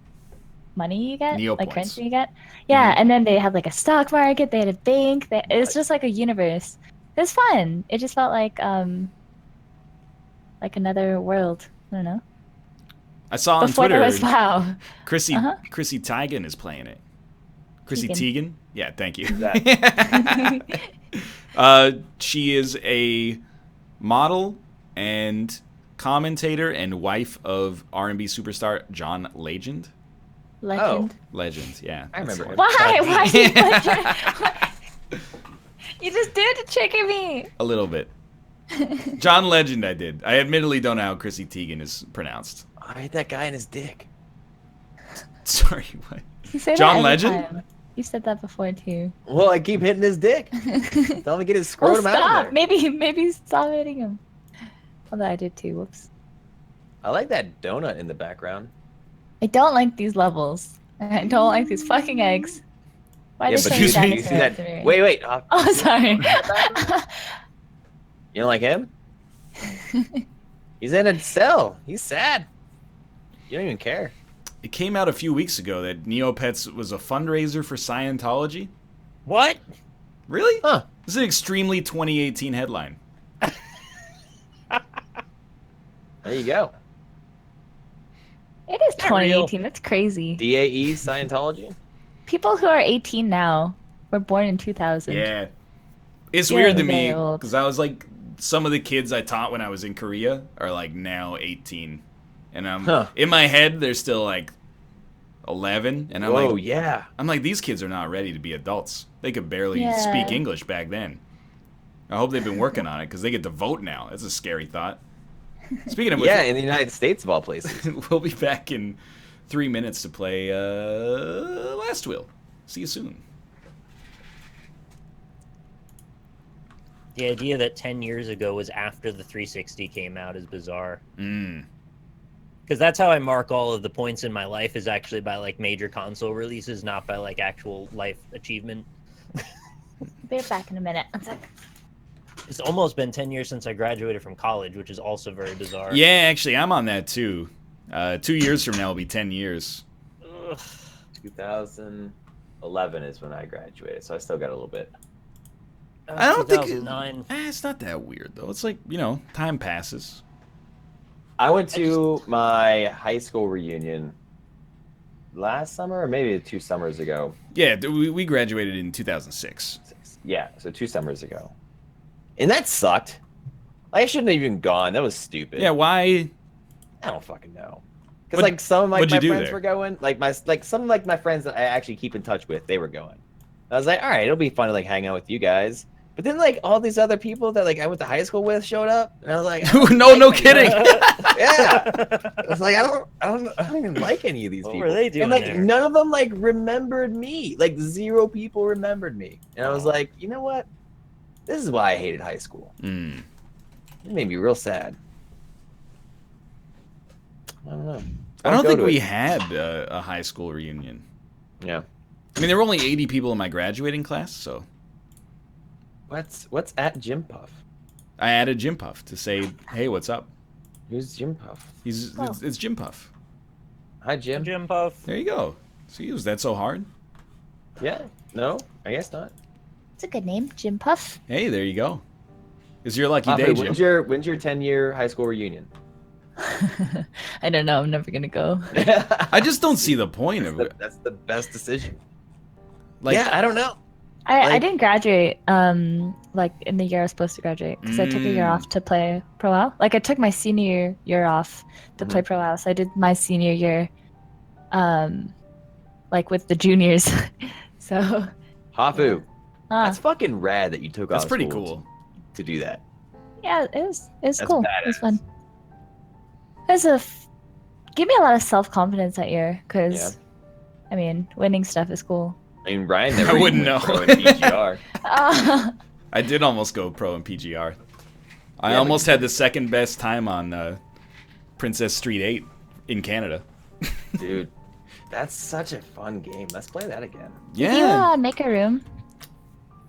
money you get, Neo like points. currency you get. Yeah, and then they have like a stock market. They had a bank. It's just like a universe. It was fun. It just felt like another world. I don't know. I saw on Before Twitter there was WoW. Chrissy Uh-huh. Chrissy Teigen is playing it. Chrissy Teigen? Yeah, thank you. She is a model and commentator and wife of R&B superstar John Legend. Legend. Legend, yeah. I that's remember the him. one. Why? Why? Are you Legend? You just did it to trick me. A little bit. John Legend I did. I admittedly don't know how Chrissy Teigen is pronounced. I hit that guy in his dick. Sorry, what? You say John that every Legend? time. You said that before too. Well, I keep hitting his dick. Tell him to get his Well, scrotum out of stop. there. Maybe stop hitting him. Although I did too. Whoops. I like that donut in the background. I don't like these levels. I don't like these fucking eggs. Why Yeah, did but they you turn see, me you see dinosaur that? through? Wait. Oh, sorry. You don't like him? He's in a cell. He's sad. You don't even care. It came out a few weeks ago that Neopets was a fundraiser for Scientology. What? Really? Huh. This is an extremely 2018 headline. There you go. It is 2018. That's crazy. DAE Scientology. People who are 18 now were born in 2000. Yeah. It's Yeah, weird to very me old. because I was like, some of the kids I taught when I was in Korea are like now 18. And in my head, they're still like 11. And Whoa, yeah. I'm like, these kids are not ready to be adults. They could barely Yeah. speak English back then. I hope they've been working on it because they get to vote now. That's a scary thought. Speaking of which, Yeah, in the United States of all places. we'll be back in 3 minutes to play Last Will. See you soon. The idea that 10 years ago was after the 360 came out is bizarre. Because that's how I mark all of the points in my life, is actually by like major console releases, not by like actual life achievement. Be back in a minute. One sec. It's almost been 10 years since I graduated from college, which is also very bizarre. Yeah, actually, I'm on that too. 2 years from now will be 10 years. Ugh. 2011 is when I graduated, so I still got a little bit. I don't think 2009. it's not that weird though. It's like, time passes. I went to my high school reunion last summer, or maybe 2 summers ago. Yeah, we graduated in 2006. Yeah, so 2 summers ago. And that sucked. I shouldn't have even gone. That was stupid. Yeah, why? I don't fucking know. Because What- like some of my what'd you do friends there? were going, some of my friends that I actually keep in touch with, they were going. I was like, all right, it'll be fun to like hang out with you guys. But then like all these other people that like I went to high school with showed up, and I was like, no kidding. Yeah. I was like, I don't even like any of these What people. were they doing And like there? none of them like remembered me. Like 0 people remembered me. And I was like, you know what? This is why I hated high school. Mm. It made me real sad. I don't know. I don't go think to we it. had a high school reunion. Yeah. I mean, there were only 80 people in my graduating class, so What's at Jim Puff? I added Jim Puff to say, "Hey, what's up?" Who's Jim Puff? It's Jim Puff. Hi, Jim. Jim Puff. There you go. See, was that so hard? Yeah. No, I guess not. It's a good name, Jim Puff. Hey, there you go. It's your lucky Papa, day, Jim. when's your 10-year high school reunion? I don't know. I'm never gonna go. I just don't see the point of it. That's the best decision. Like, Yeah, I don't know. I Like- didn't graduate like in the year I was supposed to graduate because I took a year off to play Pro WoW. Like I took my senior year off to play Pro WoW, so I did my senior year, like with the juniors. So. Hafu, Ah, that's fucking rad that you took that's off pretty school cool. to do that. yeah, it was That's cool. It was badass. fun. It was gave me a lot of self confidence that year because, Yeah. I mean, winning stuff is cool. I mean, Ryan never I even wouldn't went know. pro in PGR. I did almost go pro in PGR. I Yeah, almost had the second best time on Princess Street 8 in Canada. Dude, that's such a fun game. Let's play that again. Did you make a room?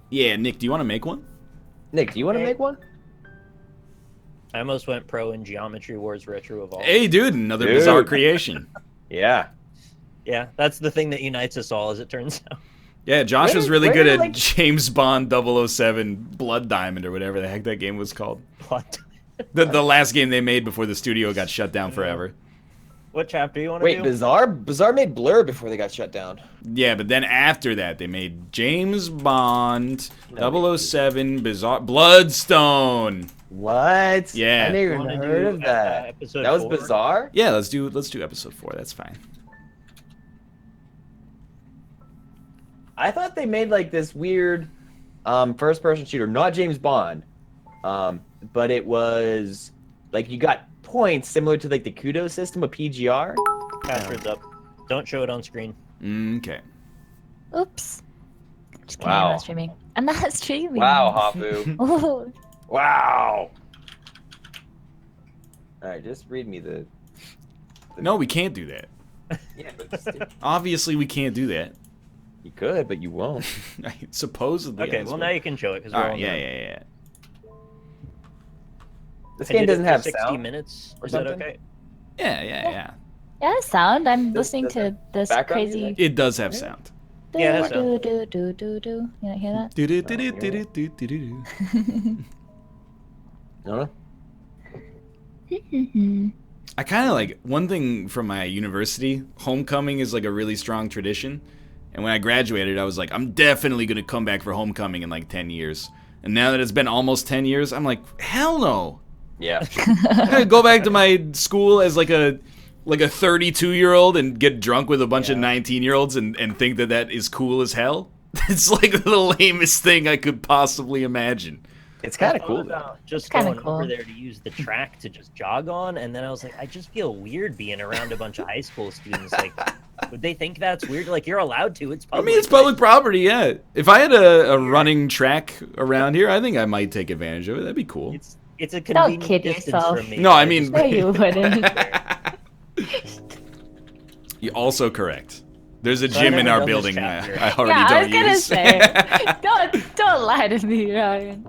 Yeah, Nick, do you want to make one? Nick, do you want to make one? I almost went pro in Geometry Wars Retro Evolved. Hey, dude, another Dude. bizarre creation. Yeah. Yeah, that's the thing that unites us all, as it turns out. Yeah, Josh Where was did- really where good did, at like- James Bond 007 Blood Diamond or whatever the heck that game was called. What? The last game they made before the studio got shut down forever. What chapter do you want to Wait, do? Bizarre made Blur before they got shut down. Yeah, but then after that, they made James Bond, No, 007, Bizarre, Bloodstone. What? Yeah. I never You even wanna heard do, of that. episode That was 4? bizarre. Yeah, let's do episode 4. That's fine. I thought they made like this weird first-person shooter, not James Bond, but it was like you got points similar to like the Kudo system of PGR. Password's up. Don't show it on screen. Okay. Oops. Just kidding, Wow. I'm not streaming. I'm not streaming. Wow, Hafu. Oh, Wow. All right, just read me the. No, we can't do that. Yeah, but just, Obviously, we can't do that. you could, but you won't. Supposedly. Okay, I well was- now you can show it because we're All all right, yeah, done. yeah, yeah. This I game did it doesn't for have 60 sound. minutes. or Is that something? okay? Yeah, yeah, yeah. yeah, sound. I'm Does- listening does to this background crazy. music? It does have sound. Do, Yeah, it has do, sound. do, do, do, do. You don't hear that? Do-do-do-do-do-do-do-do. No. I kind of like one thing from my university. Homecoming is like a really strong tradition, and when I graduated, I was like, I'm definitely gonna come back for homecoming in like 10 years. And now that it's been almost 10 years, I'm like, hell no. Yeah. I'm gonna go back to my school as like a 32-year-old and get drunk with a bunch of 19-year-olds and think that is cool as hell. It's like the lamest thing I could possibly imagine. It's kind of I cool thought though. about just kinda going cool. over there to use the track to just jog on, and then I was like, I just feel weird being around a bunch of high school students. Like, would they think that's weird? Like, you're allowed to. It's I public. mean, it's public property, yeah. If I had a running track around here, I think I might take advantage of it. That'd be cool. It's a Don't convenient kid distance yourself. from me. No, I I mean- just- No, you wouldn't. You're also correct. There's a So I've gym in never our done this building chapter. I already Yeah, I don't was gonna use. say. Don't lie to me, Ryan.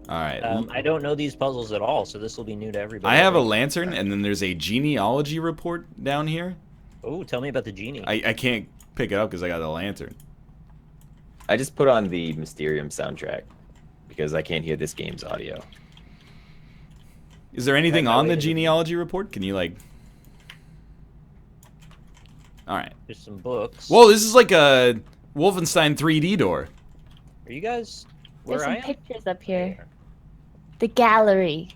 All right. I don't know these puzzles at all, so this will be new to everybody. I have a lantern, and then there's a genealogy report down here. Oh, tell me about the genie. I can't pick it up because I got the lantern. I just put on the Mysterium soundtrack because I can't hear this game's audio. Is there anything Yeah, on the wait. genealogy report? Can you like? All right. There's some books. Whoa, this is like a Wolfenstein 3D door. Are you guys There's where some I am? pictures up here. The gallery.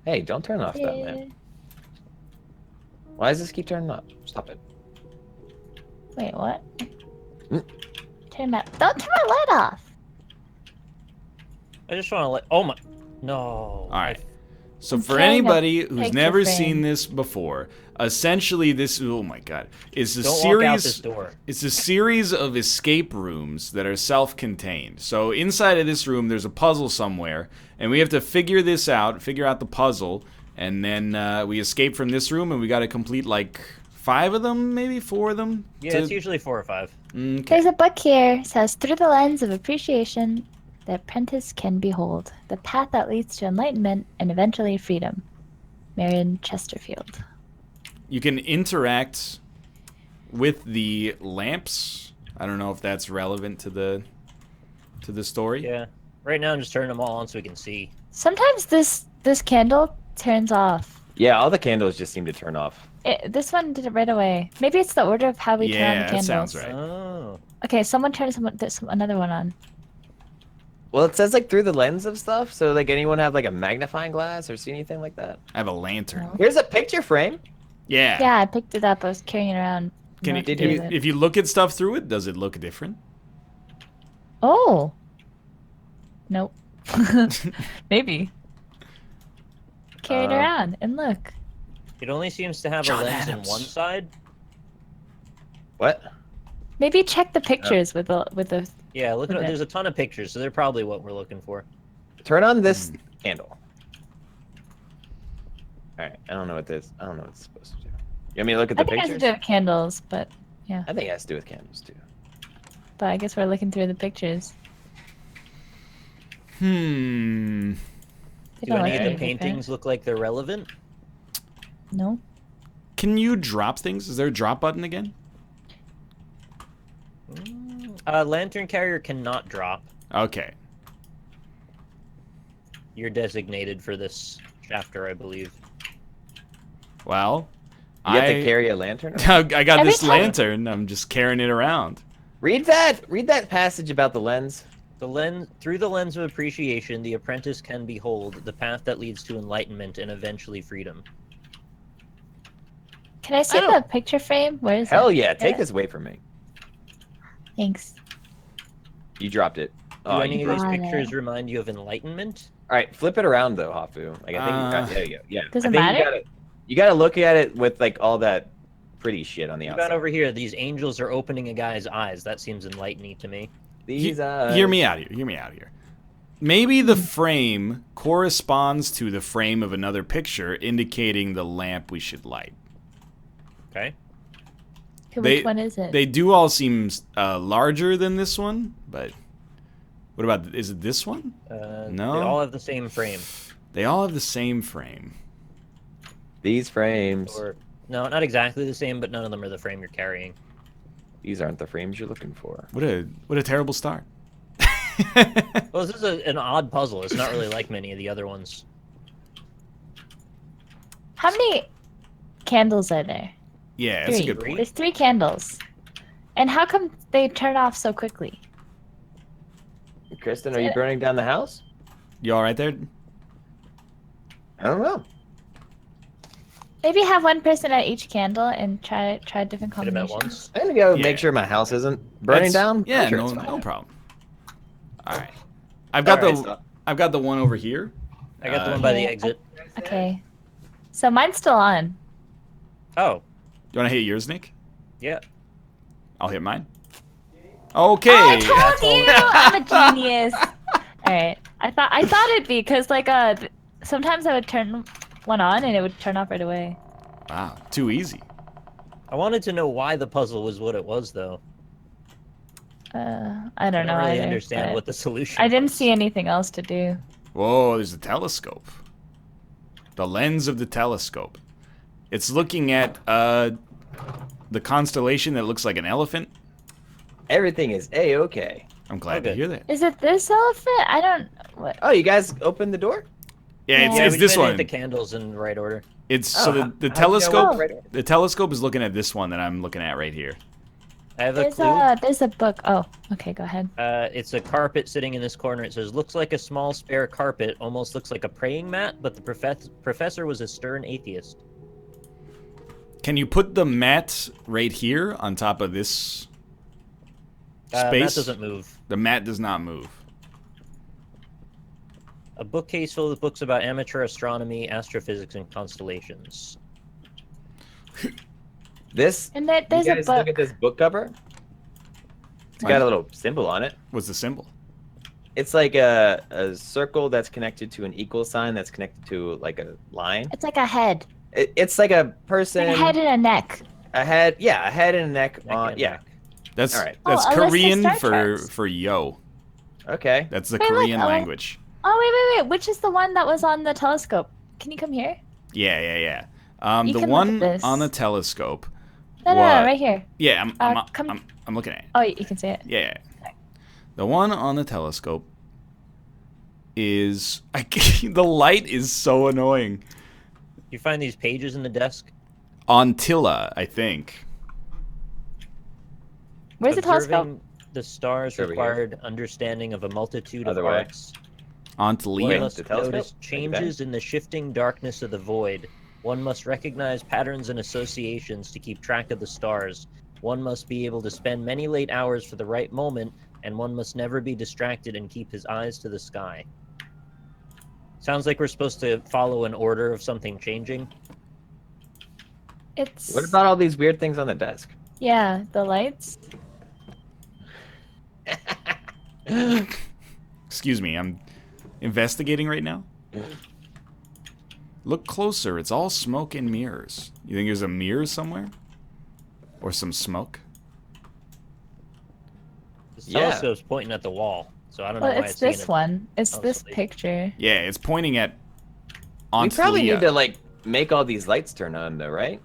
Hey, don't turn off that, man. Why does this keep turning up? Stop it. Wait, what? Hmm? Turn that. Don't turn my light off. I just want to let. Oh my. No. All right. So I'm for carrying a anybody who's picture never frame. seen this before, essentially this, oh my god, is a Don't walk out this series. door. It's a series of escape rooms that are self-contained. So inside of this room, there's a puzzle somewhere, and we have to figure this out, figure out the puzzle, and then we escape from this room, and we got to complete like 5 of them, maybe 4 of them. Yeah, it's usually 4 or 5. Okay. There's a book here. It says, through the lens of appreciation, the apprentice can behold the path that leads to enlightenment and eventually freedom. Marion Chesterfield. You can interact with the lamps. I don't know if that's relevant to the story. Yeah. Right now, I'm just turning them all on so we can see. Sometimes this candle turns off. Yeah, all the candles just seem to turn off. This one did it right away. Maybe it's the order of how we turn on the Yeah, that candles. sounds right. Oh. Okay, someone turn another one on. Well, it says like through the lens of stuff. So like anyone have like a magnifying glass or see anything like that? I have a lantern. No. Here's a picture frame. Yeah. Yeah, I picked it up. I was carrying it around. Can Not you, to do with if you look at stuff through it, does it look different? Oh. Nope. Maybe. Carry it around and look. It only seems to have John a lens Adams. in one side. What? Maybe check the pictures with the. Yeah, look at Okay. there's a ton of pictures, so they're probably what we're looking for. Turn on this candle. All right, I don't know what this. I don't know what it's supposed to do. You want me to look at I the think it has to pictures? do with candles, but I think it has to do with candles too. I guess we're looking through the pictures. Hmm. They Do don't any look of any the paintings different. look like they're relevant? No. Can you drop things? Is there a drop button again? Lantern carrier cannot drop. Okay. You're designated for this chapter, I believe. Well, You have to carry a lantern. I got Every this time- lantern. I'm just carrying it around. Read that passage about the lens. Through the lens of appreciation, the apprentice can behold the path that leads to enlightenment and eventually freedom. Can I see I don't- the picture frame? Where is Hell it? yeah, take this away from me. Thanks. You dropped it. Do Oh, any you of these got it. pictures remind you of enlightenment? All right, flip it around though, Hafu. Like I think there you go. Yeah. Does I it think matter? You gotta look at it with like all that pretty shit on the You outside. got over here. These angels are opening a guy's eyes. That seems enlightening to me. These Hear me out here. Hear me out here. Maybe the frame corresponds to the frame of another picture, indicating the lamp we should light. Okay. Okay, They- which one is it? They do all seem larger than this one, but what about, is it this one? No. They all have the same frame. They all have the same frame. These frames. Or no, not exactly the same, but none of them are the frame you're carrying. These aren't the frames you're looking for. What a terrible start. Well, this is an odd puzzle. It's not really like many of the other ones. How many candles are there? Yeah, that's a 3. good point. There's 3 candles. And how come they turn off so quickly? Kristen, are you burning down the house? You all right there? I don't know. Maybe have one person at each candle and try different Hit him at combinations. once. I'm gonna go Yeah. make sure my house isn't burning That's- down. Yeah, I'm sure no, it's fine. no problem. All right, I've got All right, the so- I've got the one over here. I got the one by the exit. Okay. So mine's still on. Oh, You want to hit yours, Nick? yeah. I'll hit mine. Okay. Oh, I told you! I'm a genius. All right. I thought it'd be because sometimes I would turn one on and it would turn off right away. Wow, too easy. I wanted to know why the puzzle was what it was, though. I don't know. I don't really either, understand but what the solution. I didn't was. see anything else to do. Whoa, there's a telescope. The lens of the telescope. It's looking at the constellation that looks like an elephant. Everything is a-okay. I'm glad to Okay. hear that. Is it this elephant? I don't. What? Oh, you guys opened the door? Yeah, Yeah, it's we this didn't hit one. the candles in the right order. It's Oh, so how- the how'd you know telescope. what right order? The telescope is looking at this one that I'm looking at right here. I have a clue. There's a book. Oh, okay. Go ahead. It's a carpet sitting in this corner. It says, "Looks like a small spare carpet. Almost looks like a praying mat." But the professor was a stern atheist. Can you put the mat right here on top of this space? That doesn't move. The mat does not move. A bookcase filled with books about amateur astronomy, astrophysics, and constellations. This. And You there's a guys book. look at this book cover. It's got a little symbol on it. What's the symbol? It's like a circle that's connected to an equal sign that's connected to like a line. It's like a head. It's like a person. Like a head and a neck. A head, yeah, a head and a neck. And Yeah. neck. That's All right. that's Oh, a list of Korean star for charts. yo. Okay. That's the Wait, look, Korean oh. language. Oh, wait. Which is the one that was on the telescope? Can you come here? Yeah. You The can look one at this. on the telescope. No, What? right here. Yeah, come- I'm looking at it. Oh, you can see it. Yeah. The one on the telescope is the light is so annoying. You find these pages in the desk? Ontilla, I think. Where's the telescope? Observing the stars Over here. required understanding of a multitude Other of way. arts. One Ontilla. must The telescope? notice changes in the shifting darkness of the void. One must recognize patterns and associations to keep track of the stars. One must be able to spend many late hours for the right moment, and one must never be distracted and keep his eyes to the sky. Sounds like we're supposed to follow an order of something changing. It's What about all these weird things on the desk? yeah, the lights. Excuse me, I'm investigating right now. Look closer, it's all smoke and mirrors. You think there's a mirror somewhere? Or some smoke? The Yeah. telescope's pointing at the wall, so I don't know Well, why it's it's seeing this it. one. It's Oh, this so they- picture. Yeah, it's pointing at We probably Ontilla. need to like make all these lights turn on though, right?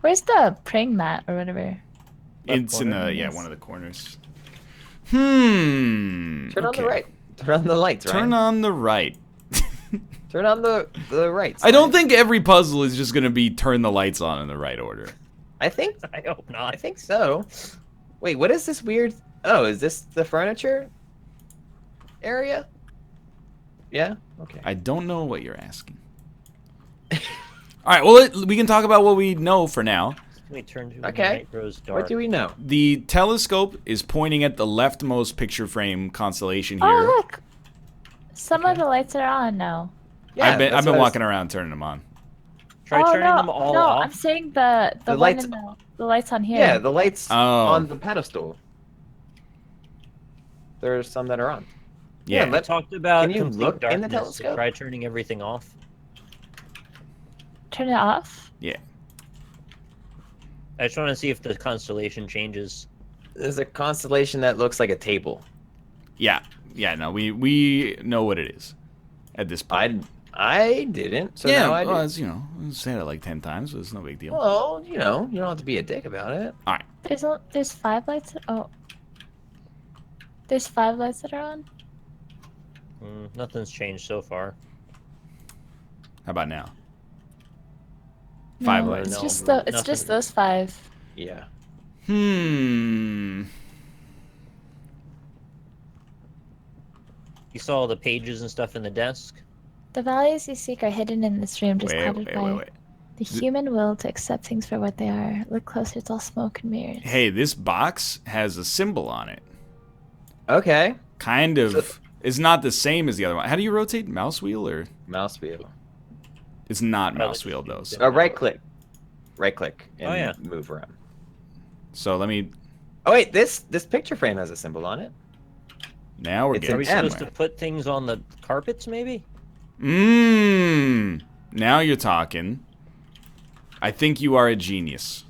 Where's the praying mat or whatever? It's in corner, the yes. one of the corners. Turn on okay. the right. Turn on the lights, right? Turn on the right. Turn on the right. I don't side. think every puzzle is just gonna be turn the lights on in the right order. I think I hope not. I think so. Wait, what is this weird? Oh, is this the furniture area? Yeah. Okay. I don't know what you're asking. All right, well, we can talk about what we know for now. Let me turn to Okay. the night grows dark. What do we know? The telescope is pointing at the leftmost picture frame constellation here. Oh, look. Some of the lights are on now. Yeah, I've been that's what I was- walking around turning them on. Try oh, turning no, them all no, off. I'm saying the one lights- in the lights on here. Yeah, the lights Oh. on the pedestal. There's some that are on. Yeah. Yeah, I let- talked about Can you complete look in the darkness, so telescope? Try turning everything off. Turn it off. Yeah. I just want to see if the constellation changes. There's a constellation that looks like a table. Yeah. No, we know what it is at this point. I didn't. So yeah, now I well, do. it's, you know, I said it like 10 times, so it's no big deal. Well, you know, you don't have to be a dick about it. There's 5 lights. Oh. There's 5 lights that are on. Nothing's changed so far. How about now? 5 No, lights. It's No, just nothing. it's just those 5. Yeah. Hmm. You saw all the pages and stuff in the desk? The values you seek are hidden in this room, just clouded by Wait. the human will to accept things for what they are. Look closer, it's all smoke and mirrors. Hey, this box has a symbol on it. Okay. Kind of. It's not the same as the other one. How do you rotate? Mouse wheel or? Mouse wheel. It's not Probably mouse just wheel use though. it. So, Right click. Right click and Oh, yeah. move around. so let me. Oh wait, this picture frame has a symbol on it. Now we're It's Are getting we an M. supposed to put things on the carpets, maybe? Now you're talking. I think you are a genius.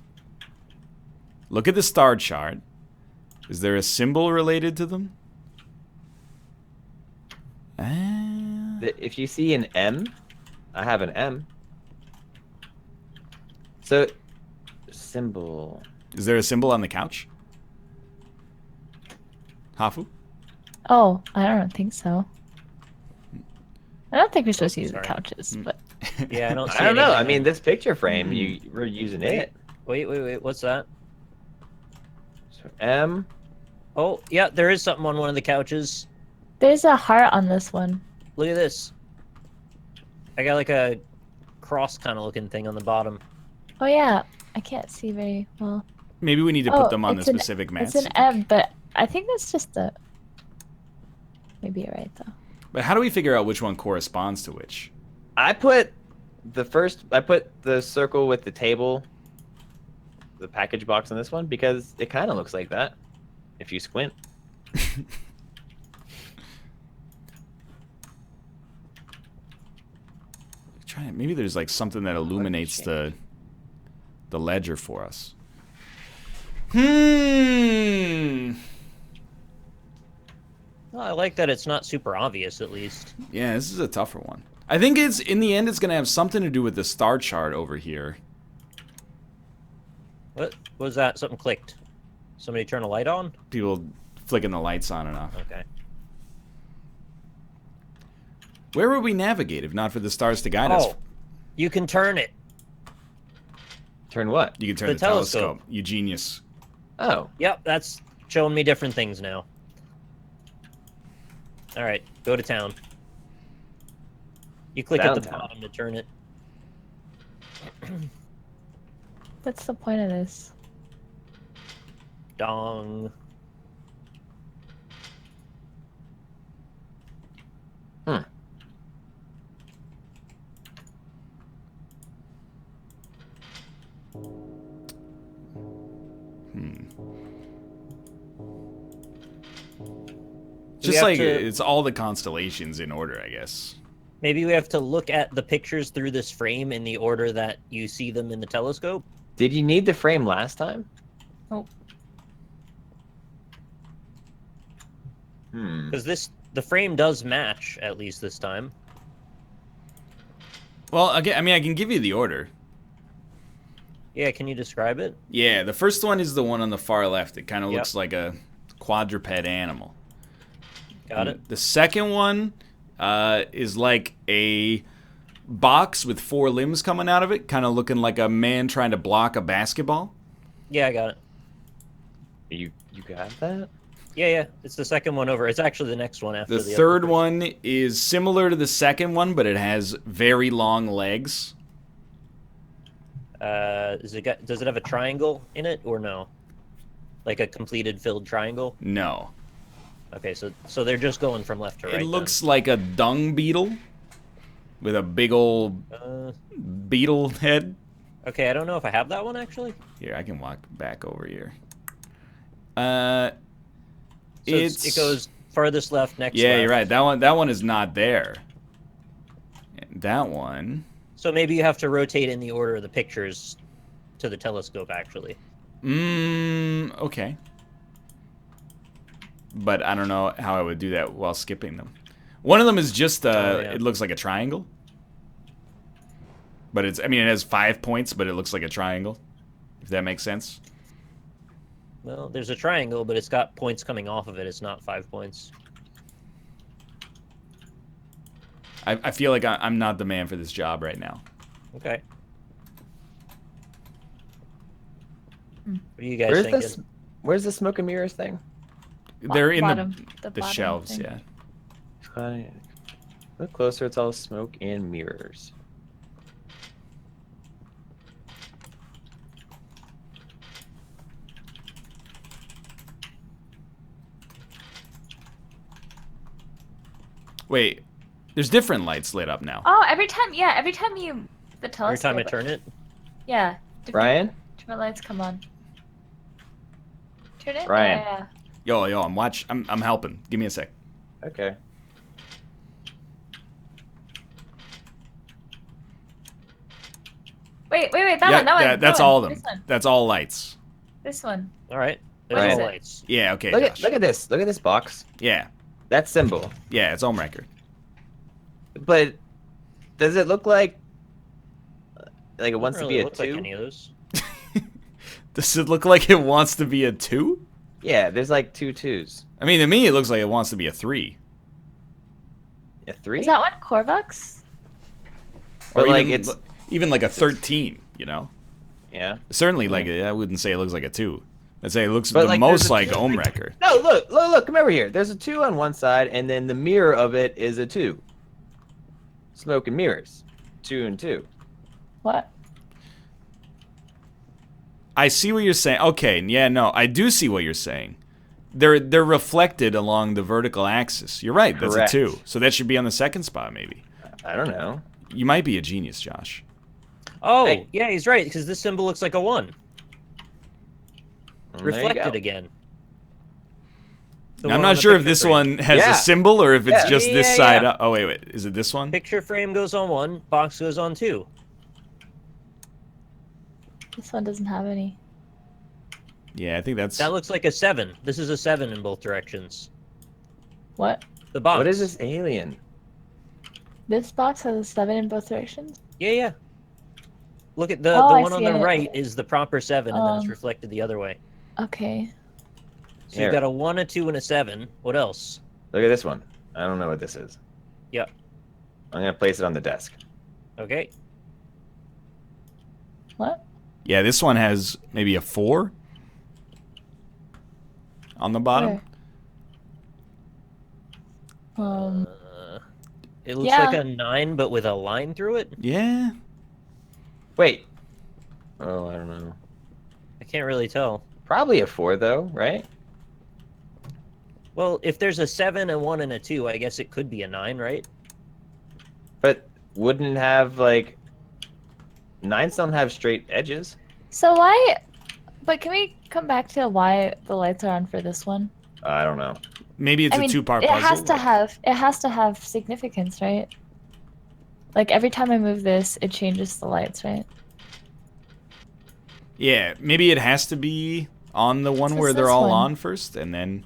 Look at the star chart. Is there a symbol related to them? If you see an M, I have an M. So, symbol. Is there a symbol on the couch? Hafu? Oh, I don't think so. I don't think we're supposed to use the sorry. couches, but Yeah, I don't see I don't know. anything I mean, on- this picture frame, we're using it. Wait, what's that? So M. Oh, yeah, there is something on one of the couches. there's a heart on this one. Look at this. I got like a cross kind of looking thing on the bottom. Oh yeah, I can't see very well. Maybe we need to put them on the specific mats. It's an M, but I think that's just a. Maybe you're right though. But how do we figure out which one corresponds to which? I put the circle with the table, the package box on this one, because it kind of looks like that if you squint. Maybe there's like something that illuminates the ledger for us. Well, I like that it's not super obvious, at least. Yeah, this is a tougher one. I think in the end it's gonna have something to do with the star chart over here. What was that? Something clicked. Somebody turn a light on? People flicking the lights on and off. Okay. Where would we navigate if not for the stars to guide us? You can turn it. Turn what? You can turn The the telescope. You genius. Oh. Yep, that's showing me different things now. All right, go to town. You click at the Downtown. bottom to turn it. What's the point of this? Dong. Just like it's all the constellations in order, I guess. Maybe we have to look at the pictures through this frame in the order that you see them in the telescope. Did you need the frame last time? Oh. Because the frame does match, at least this time. Well, again, I mean, I can give you the order. Yeah, can you describe it? Yeah, the first one is the one on the far left. It kind of Yep. looks like a quadruped animal. Got it. The second one is like a box with 4 limbs coming out of it, kind of looking like a man trying to block a basketball. Yeah, I got it. You got that? Yeah, it's the second one over. It's actually the next one after The the third other one is similar to the second one, but it has very long legs. does it have a triangle in it or no? Like a completed filled triangle? No. Okay, so they're just going from left to right. It looks like a dung beetle with a big old beetle head. Okay, I don't know if I have that one actually. Here, I can walk back over here. So it goes farthest left, next Yeah, left. you're right. That one is not there. And that one. So maybe you have to rotate in the order of the pictures to the telescope, actually. Okay. But I don't know how I would do that while skipping them. One of them is just, it looks like a triangle. But it has 5 points, but it looks like a triangle. If that makes sense. Well, there's a triangle, but it's got points coming off of it. It's not 5 points. I feel like I'm not the man for this job right now. Okay. What are you guys thinking? Where's the smoke and mirrors thing? They're in the the bottom shelves, thing. yeah. Look closer, it's all smoke and mirrors. Wait, there's different lights lit up now. Oh, every time you the telescope. Every time I turn it? Yeah. Ryan? Different lights come on. Turn it. Ryan. Yeah. Yo, I'm helping. Give me a sec. Okay. Wait. That one. That's one. all of them. This one. That's all lights. This one. All right. There's Right. all it? lights. Yeah, okay, Look Josh. at this. Look at this box. Yeah, That symbol. yeah, it's home record. But does it look like it wants Doesn't to be really a look 2? like any of those. Does it look like it wants to be a 2? Yeah, there's like 2 2s. I mean, to me, it looks like it wants to be a 3. A 3? Is that one Corvux? But Or like even, it's even like a 13, you know? yeah. Certainly, like, I wouldn't say it looks like a 2. I'd say it looks But, the like, most there's a like 2. home record. No, look, come over here. There's a 2 on one side, and then the mirror of it is a 2. Smoke and mirrors. 2 and 2. What? I see what you're saying. Okay, yeah, no, I do see what you're saying. They're reflected along the vertical axis. You're right. That's Correct. a 2. So that should be on the second spot, maybe. I don't know. You might be a genius, Josh. Oh, Hey. yeah, he's right, because this symbol looks like a 1. Well, there you Reflected go. again. The I'm one on not the sure if picture this frame. one has Yeah. a symbol or if it's Yeah. just this Yeah, side yeah. up. Oh, wait. Is it this one? Picture frame goes on 1, box goes on 2. This one doesn't have any. Yeah, I think that's... That looks like a 7. This is a 7 in both directions. What? The box. What is this alien? This box has a 7 in both directions? Yeah, yeah. Look at the Oh, I one on see the it. right is the proper 7, and then it's Um, reflected the other way. Okay. So Here. you've got a 1, a 2, and a 7. What else? Look at this one. I don't know what this is. Yep. I'm gonna place it on the desk. Okay. What? Yeah, this one has maybe a 4 on the bottom. Where? It looks Yeah. like a 9, but with a line through it. Yeah. Wait. Oh, I don't know. I can't really tell. Probably a 4 though, right? Well, if there's a 7, a 1, and a 2, I guess it could be a 9, right? But wouldn't have like 9s don't have straight edges. So why? But can we come back to why the lights are on for this one? I don't know. Maybe it's I mean, a 2-part it puzzle. has to have significance, right? Like every time I move this, it changes the lights, right? Yeah, maybe it has to be on the one So where it's they're this all one. on first, and then...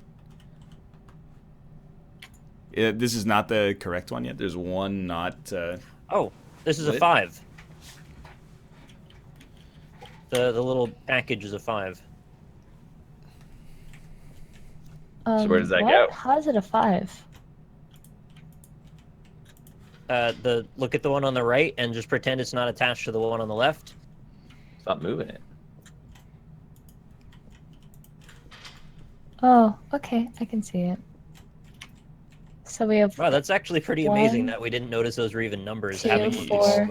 this is not the correct one yet. There's one not... Oh, this is a What? 5. The little package is a 5. where does that what? go? How is it a 5? Look at the one on the right and just pretend it's not attached to the one on the left. Stop moving it. Oh, okay, I can see it. So we have Wow, that's actually pretty amazing 1, that we didn't notice those were even numbers. 2, having these. 4,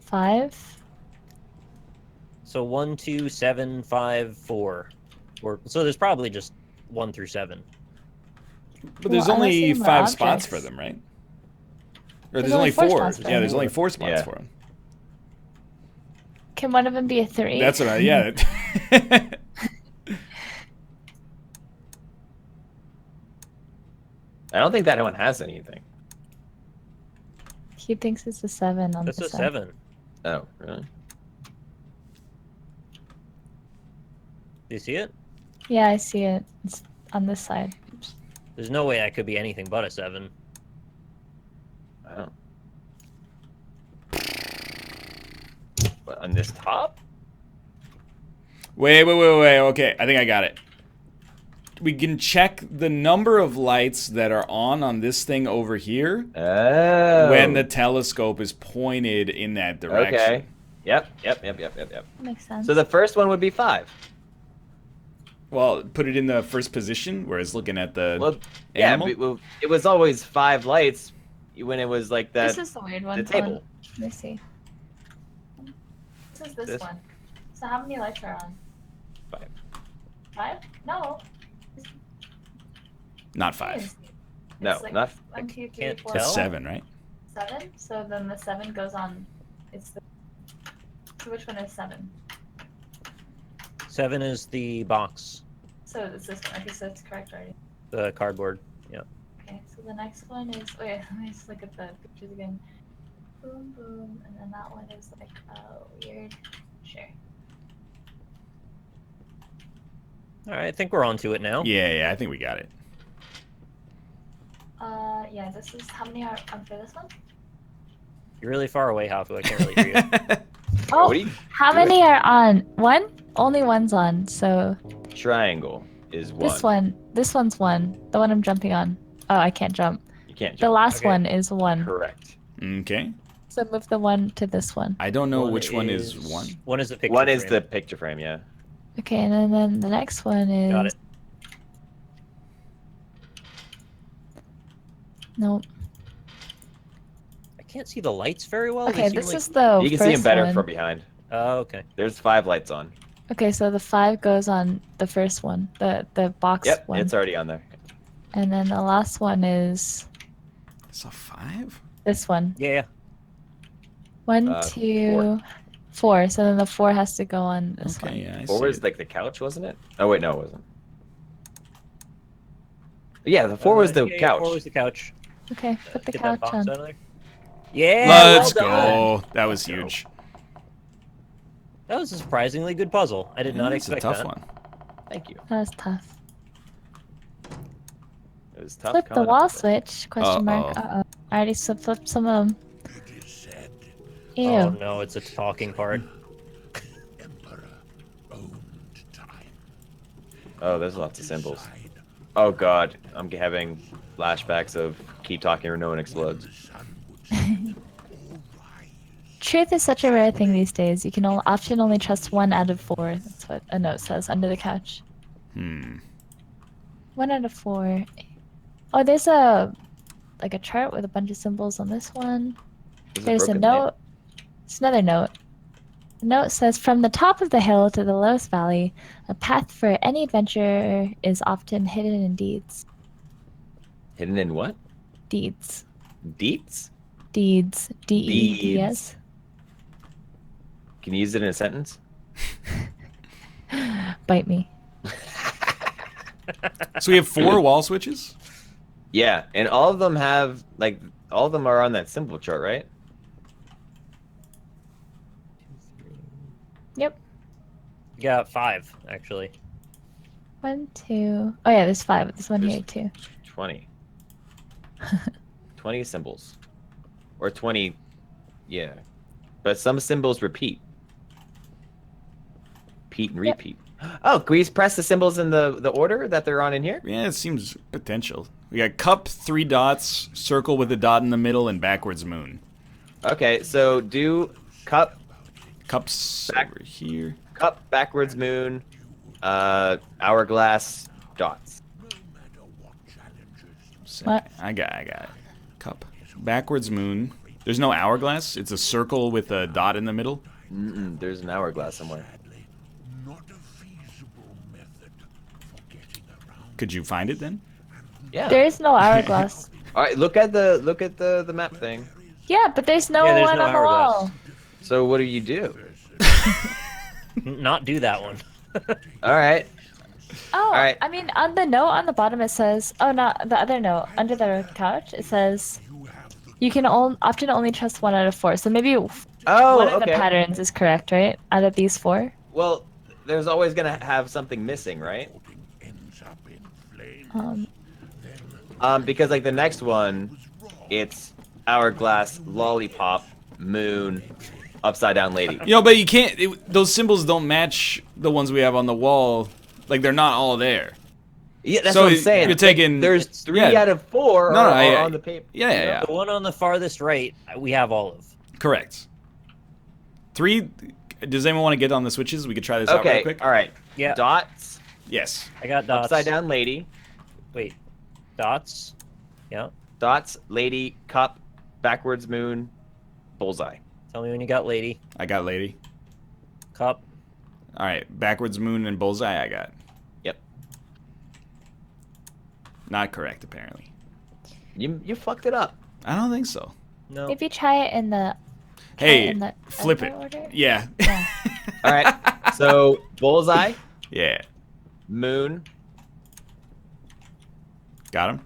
5. So 1, 2, 7, 5, 4. So there's probably just 1 through 7. But there's Well, unless only these are 5 spots objects. for them, right? Or There's there's only only 4 4. spots for Yeah, there's them. only 4 spots Yeah. for them. Can one of them be a 3? That's what I... Yeah. I don't think that one has anything. He thinks it's a 7 on That's the a side. 7. Oh, really? Do you see it? Yeah, I see it. It's on this side. Oops. There's no way that could be anything but a 7. I don't. What, on this top? Wait. Okay, I think I got it. We can check the number of lights that are on this thing over here Oh. when the telescope is pointed in that direction. Okay. Yep. That makes sense. So the first one would be 5. Well, put it in the first position where it's looking at the Well, yeah, animal. well, it was always 5 lights when it was like that. This is the weird one. the table. Let me see. This is this, This? one. So how many lights are on? 5. 5? No. Not It 5. is. No, It's like not. 1, 2, 3, can't 4, tell. That's 7, right? 7. So then the 7 goes on. It's the. So which one is 7? 7 is the box, So it's this one. Okay, so it's correct already. the cardboard. Okay, so the next one is. Wait, let me just look at the pictures again. Boom, boom, and then that one is like weird. Sure. All right, I think we're on to it now. Yeah, I think we got it. Yeah, this is how many are on for this one? You're really far away, Hafu. I can't really hear you. Oh, What do you how do it? many are on? 1? Only 1's on. So Triangle is 1. this one's 1. The one I'm jumping on. Oh, I can't jump. You can't The jump. last Okay. one is 1. Correct. Okay. So move the 1 to this one. I don't know which one is 1. One is the picture. One is frame. the picture frame, yeah. Okay, and then the next one is. Got it. Nope. I can't see the lights very well. They Okay, seem this like- is the You can first see them better one. from behind. Oh, okay. There's 5 lights on. Okay, so the 5 goes on the first one, the box Yep, one. it's already on there. And then the last one is It's a 5? this one. Yeah. 1, 2, 4. So then the 4 has to go on this one. Okay, yeah, I 4 see was it. like the couch, wasn't it? Oh wait, no, it wasn't. Yeah, the 4 was the yeah, couch. 4 was the couch. Okay, put the Get that couch box on. out of there. Yeah. Let's well done. go. That was huge. That was a surprisingly good puzzle. I did not It's a expect tough that. one. Thank you. That was tough. It was tough. Flip the coming wall up with it. switch? Question mark. Uh-oh. I already flipped some of them. Ew. Oh no, it's a talking part. Oh, there's lots of symbols. Oh god, I'm having flashbacks of keep talking or no one explodes. Truth is such a rare thing these days. You can often only trust 1 out of 4. That's what a note says under the couch. 1 out of 4. Oh, there's a chart with a bunch of symbols on this one. There's a broken note. It's another note. The note says, from the top of the hill to the lowest valley, a path for any adventurer is often hidden in deeds. Hidden in what? Deeds. Deets? Deeds. D-E-D-S. Can you use it in a sentence? Bite me. So we have 4 wall switches? Yeah, and all of them have, like, all of them are on that symbol chart, right? Yep. You got 5, actually. 1, 2. Oh yeah, there's 5. There's one here too. 20. 20 symbols. Or 20, yeah. But some symbols repeat. Repeat and repeat. Oh, can we press the symbols in the order that they're on in here? Yeah, it seems potential. We got cup, 3 dots, circle with a dot in the middle, and backwards moon. Okay, so do cup, Cups Back- over here. cup, backwards moon, hourglass, dots. What? I got it. Cup. Backwards moon. There's no hourglass. It's a circle with a dot in the middle. There's an hourglass somewhere. Could you find it then? Yeah. There is no hourglass. All right, look at the map thing. Yeah, but there's no Yeah, there's one no on the hourglass. wall. So what do you do? Not do that one. All right. Oh, right. I mean, on the note on the bottom it says, oh, not the other note, under the couch, it says, you can often only trust 1 out of 4. So maybe one of the patterns is correct, right? Out of these 4? Well, there's always gonna have something missing, right? Because like the next one, it's hourglass, lollipop, moon, upside down lady. You know, but you can't. Those symbols don't match the ones we have on the wall. Like they're not all there. Yeah, that's So what I'm saying. you're taking- There's 3 yeah. out of 4 No, are no, on the paper. Yeah. The one on the farthest right, we have all of. Correct. 3. Does anyone want to get on the switches? We could try this out real Okay, quick. all right. Yeah. Dots, Yes. I got dots. upside down lady, Wait. Dots? Yeah. dots, lady, cup, backwards moon, bullseye. Tell me when you got lady. I got lady. Cup. All right. Backwards moon and bullseye. I got. Yep. Not correct apparently. You fucked it up. I don't think so. No. If you try it in the... Hey, in the flip other it. order? Yeah. Yeah. All right. So bullseye, Yeah. moon, Got him.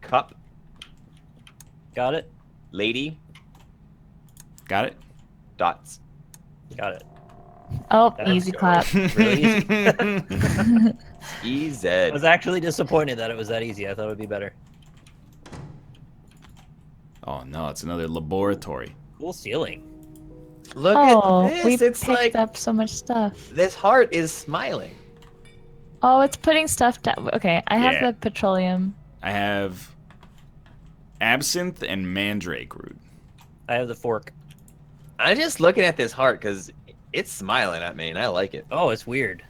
cup, Got it? lady, Got it. dots. Got it. Oh, Let's easy go. clap. Really easy. Easy. I was actually disappointed that it was that easy. I thought it would be better. Oh no, it's another laboratory. Cool ceiling. Look Oh, at we this. It's picked like up so much stuff. this heart is smiling. Oh, it's putting stuff down. Okay, I have Yeah. the petroleum. I have absinthe and mandrake root. I have the fork. I'm just looking at this heart because it's smiling at me and I like it. Oh, it's weird.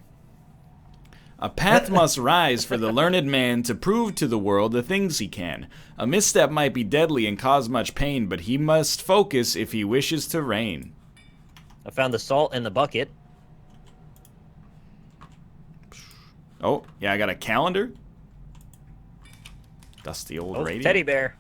A path must rise for the learned man to prove to the world the things he can. A misstep might be deadly and cause much pain, but he must focus if he wishes to reign. I found the salt in the bucket. Oh, yeah, I got a calendar. Dusty old radio. Teddy bear.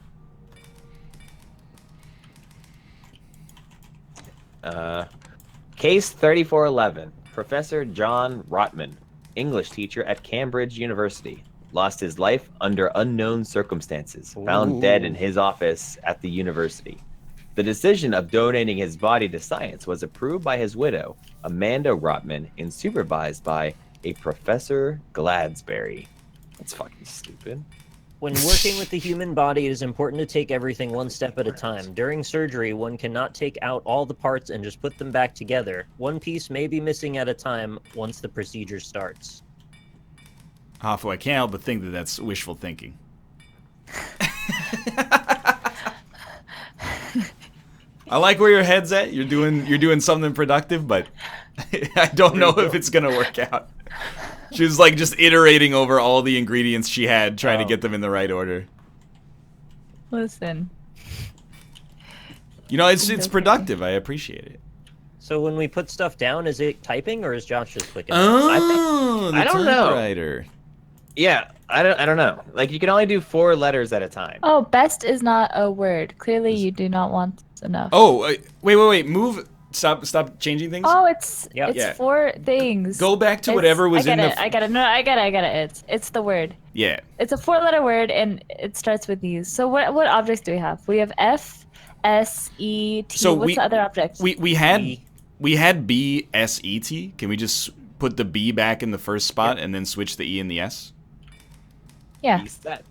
Case 3411. Professor John Rotman, English teacher at Cambridge University, lost his life under unknown circumstances, found dead in his office at the university. The decision of donating his body to science was approved by his widow, Amanda Rotman, and supervised by a Professor Gladsberry. That's fucking stupid. When working with the human body, it is important to take everything one step at a time. During surgery, one cannot take out all the parts and just put them back together. One piece may be missing at a time once the procedure starts. Hafu, I can't help but think that that's wishful thinking. I like where your head's at. You're doing something productive, but I don't know if it's gonna work out. She was like just iterating over all the ingredients she had, trying to get them in the right order. Listen. You know, it's productive. I appreciate it. So when we put stuff down, is it typing or is Josh just clicking? Oh, I don't know. Typewriter. Yeah, I don't know. Like, you can only do 4 letters at a time. Oh, best is not a word. Clearly, you do not want enough. Oh, wait. Move. Stop changing things. Oh, it's Yeah. 4 things. Go back to whatever was in the. I get it. No, I get it. It's the word. Yeah. It's a 4-letter word, and it starts with these. So what objects do we have? We have F, S, E, T. So What's the other object? We had B, S, E, T. Can we just put the B back in the first spot and then switch the E and the S? Yeah. B set.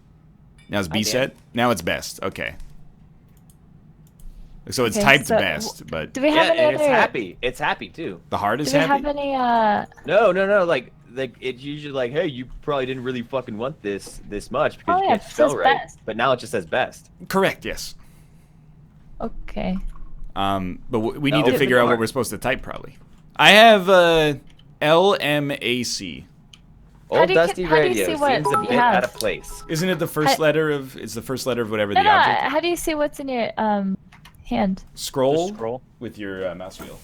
Now it's B set. Now it's best. Okay. So it's Okay, typed so best, but Do we have any and other? it's happy. It's happy too. the heart is Do we happy. have any? No. Like it's usually like, hey, you probably didn't really fucking want this much because Oh, you yeah, can't it spell says right. best. But now it just says best. Correct. Yes. Okay. But we No, need to open figure the out what heart. we're supposed to type probably. I have LMAC. How Old do you- Dusty how do you Radio see what seems a you bit have? out of place. Isn't it the first letter of? It's the first letter of whatever No, the object. how do you see what's in your hand? Scroll. Just scroll. With your mouse wheel.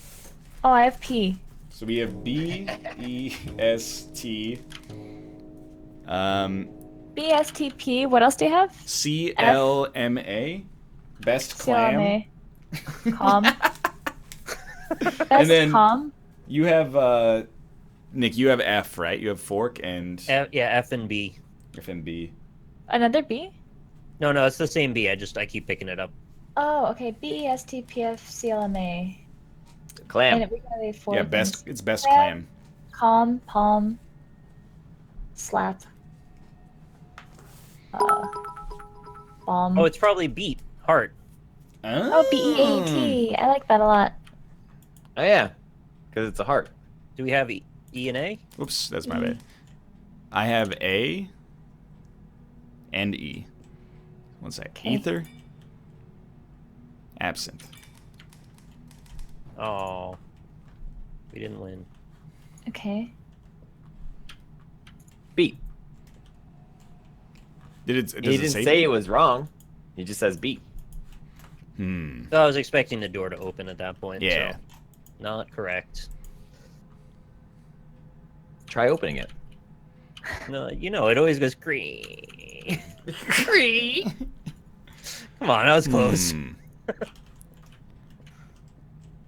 Oh, I have P. So we have B, E, S, T. B S T P. What else do you have? C, L, M, A. Best clam. CLMA. Calm. Best And then- calm. You have Nick. You have F, right? You have fork and F and B. F and B. Another B. No, it's the same B. I keep picking it up. Oh, okay. B E S T P F C L M A. Clam. And we gotta leave 4 Yeah, things. best. It's best Clam. clam. Calm, palm, slap. Bomb. Oh, it's probably beat. Heart. Oh, B-E-A-T. I like that a lot. Oh yeah, because it's a heart. Do we have E and A? Oops, that's my bad. I have A and E. One sec. Okay. Ether. Absinthe. Oh, we didn't win. Okay. Beat. Does He it didn't say it was wrong. He just says beat. Hmm. So I was expecting the door to open at that point. Yeah. So not correct. Try opening it. No, it always goes green. Green. Come on, that was close. Hmm.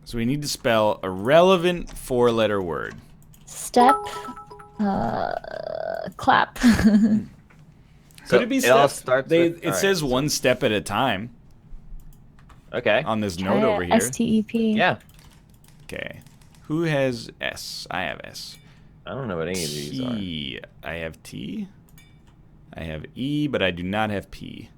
So we need to spell a relevant 4-letter word. Step. Clap. Could it be it all step? starts It with, all right, says one step at a time Okay. on this note over here. S-T-E-P. Yeah. Okay. Who has S? I have S. I don't know what any of these are. T. I have T. I have E, but I do not have P.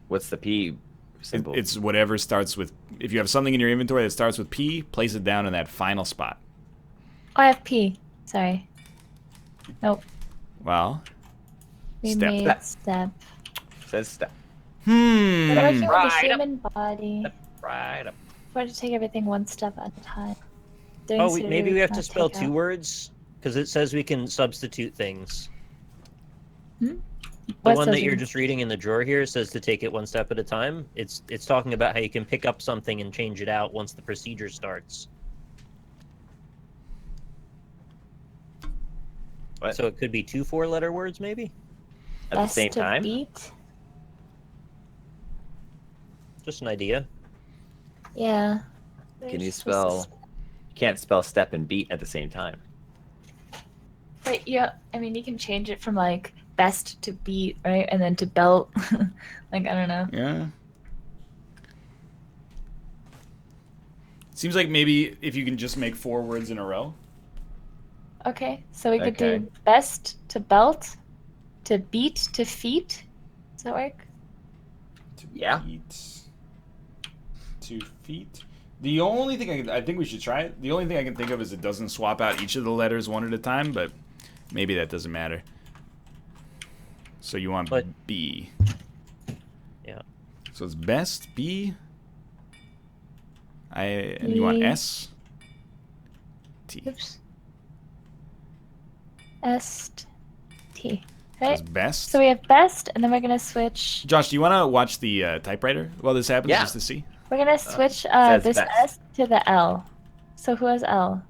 What's the P symbol? It's whatever starts with. If you have something in your inventory that starts with P, place it down in that final spot. Oh, I have P. Sorry. Nope. Well. We Step. made Step. step. Says step. We're working with the Right up. human body. Right up. We're to take everything one step at a time. Doing Oh, surgery maybe we have to cannot spell take 2 out- words because it says we can substitute things. Hmm? The What one says that you're you- just reading in the drawer here says to take it one step at a time. It's talking about how you can pick up something and change it out once the procedure starts. What? So it could be 2 4-letter words, maybe? At the Best same to time? beat. Just an idea. Yeah. Can you There's spell... just You can't spell step and beat at the same time. But yeah, I mean, you can change it from like best to beat, right, and then to belt. Like I don't know. Yeah. Seems like maybe if you can just make 4 words in a row. Okay, so we could Okay. do best to belt, to beat to feet. Does that work? To Yeah. beat. To feet. The only thing I think we should try it. The only thing I can think of is it doesn't swap out each of the letters one at a time, but maybe that doesn't matter. So you want But- B. Yeah. So it's best B. And you want B. S. T. Oops. Est. T. So Right. it's best. So we have best, and then we're gonna switch. Josh, do you want to watch the typewriter while this happens, Yeah. just to see? We're gonna switch says this best. S to the L. So who has L?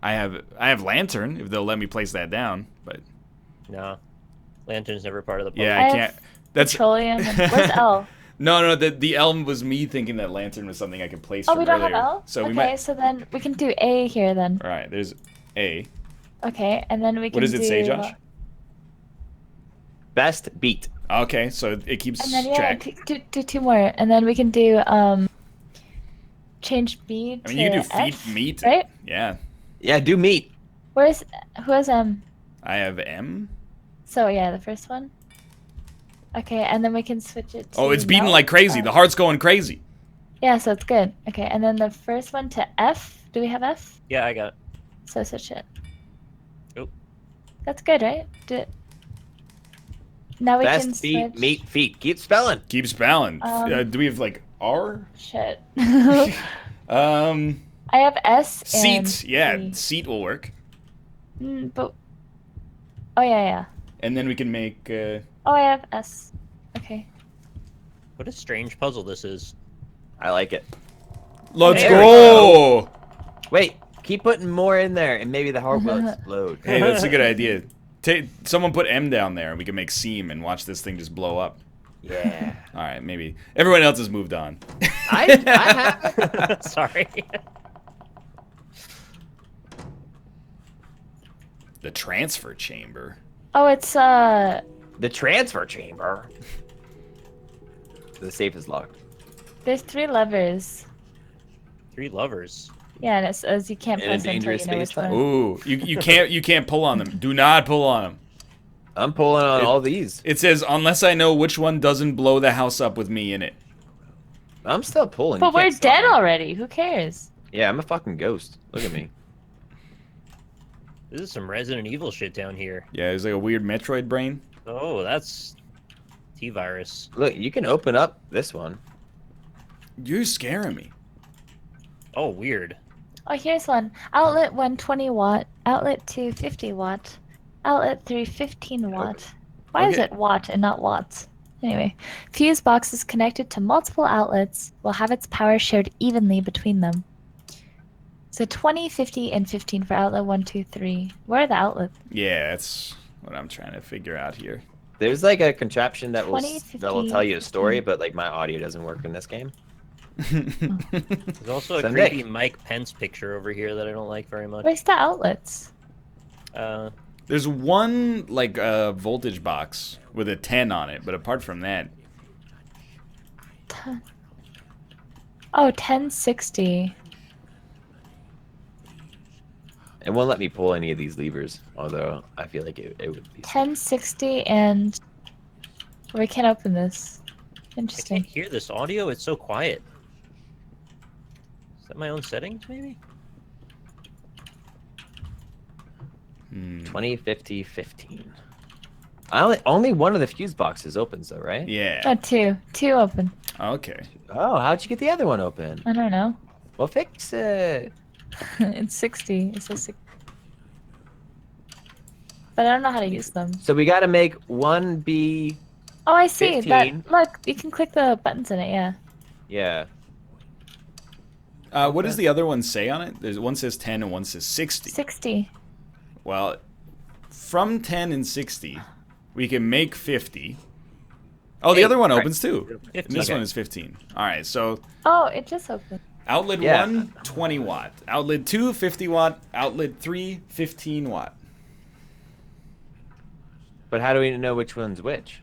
I have lantern if they'll let me place that down, but No. Lantern's never part of the puzzle. yeah, I I have can't. That's Petroleum. And, where's L? no. The L was me thinking that lantern was something I could place Oh, from we don't earlier. have L. So okay, we might. so then we can do A here then. All right, there's A. Okay, and then we can What does it do, say, Josh? Best beat. Okay, so it keeps And then yeah, track. do 2 more, and then we can do change B I to mean, you can do feet, F, meat. right? Yeah, Yeah, do meat. Who has M? I have M. So yeah, the first one. Okay, and then we can switch it to Oh, it's beating melt. like crazy. The heart's going crazy. Yeah, so it's good. Okay, and then the first one to F. Do we have F? Yeah, I got it. So switch it. Oh. That's good, right? Now we can Best switch. beat, meat, feet. Keep spelling. Keep spelling. Do we have like R? Shit. Um, I have S and seat. Yeah, T. seat will work. But oh yeah. And then we can make. Oh, I have S. Okay. What a strange puzzle this is. I like it. Let's There we go. Wait, keep putting more in there, and maybe the heart will explode. Hey, that's a good idea. Someone put M down there, and we can make seam and watch this thing just blow up. Yeah. All right, maybe everyone else has moved on. I have. Sorry. The transfer chamber. Oh, it's The transfer chamber. The safe is locked. there's 3 levers. 3 lovers. Yeah, and it says you can't In a press until you dangerous know which space-time. one. Ooh, you can't pull on them. Do not pull on them. I'm pulling on all these. It says unless I know which one doesn't blow the house up with me in it. I'm still pulling. But You can't we're stop dead me. already. Who cares? Yeah, I'm a fucking ghost. Look at me. This is some Resident Evil shit down here. Yeah, there's like a weird Metroid brain. Oh, that's T-virus. Look, you can open up this one. You're scaring me. Oh, weird. Oh, here's one. Outlet 1 20 watt. Outlet 2 50 watt. Outlet 3 15 watt. Why is Okay. it watt and not watts? Anyway, fuse box is connected to multiple outlets. Will have its power shared evenly between them. So 20, 50, and 15 for outlet 1, 2, 3. Where are the outlets? Yeah, that's what I'm trying to figure out here. There's like a contraption that will 20, that will 15, tell you a story, 15. but like my audio doesn't work in this game. There's also a Someday. creepy Mike Pence picture over here that I don't like very much. Where's the outlets? There's one like voltage box with a 10 on it, but apart from that, Oh, 1060. It won't let me pull any of these levers, although I feel like it would be. 1060 and... We can't open this. I Interesting. can't hear this audio. It's so quiet. Is that my own settings, maybe? 20, 50, 15. Only one of the fuse boxes opens though, right? yeah. Oh, 2. 2 open. Okay. Oh, how'd you get the other one open? I don't know. Well, fix it. It's 60. It says 60. But I don't know how to use them. So we got to make one B. Oh, I see. 15. That look, you can click the buttons in it. Yeah. Yeah. What does the other one say on it? There's one says 10 and one says 60. 60. Well, from 10 and 60, we can make 50. Oh, the other one opens too. And this one is 15. All right, so... Oh, it just opened. Outlet 1, 20 watt. Outlet 2, 50 watt. Outlet 3, 15 watt. But how do we know which one's which?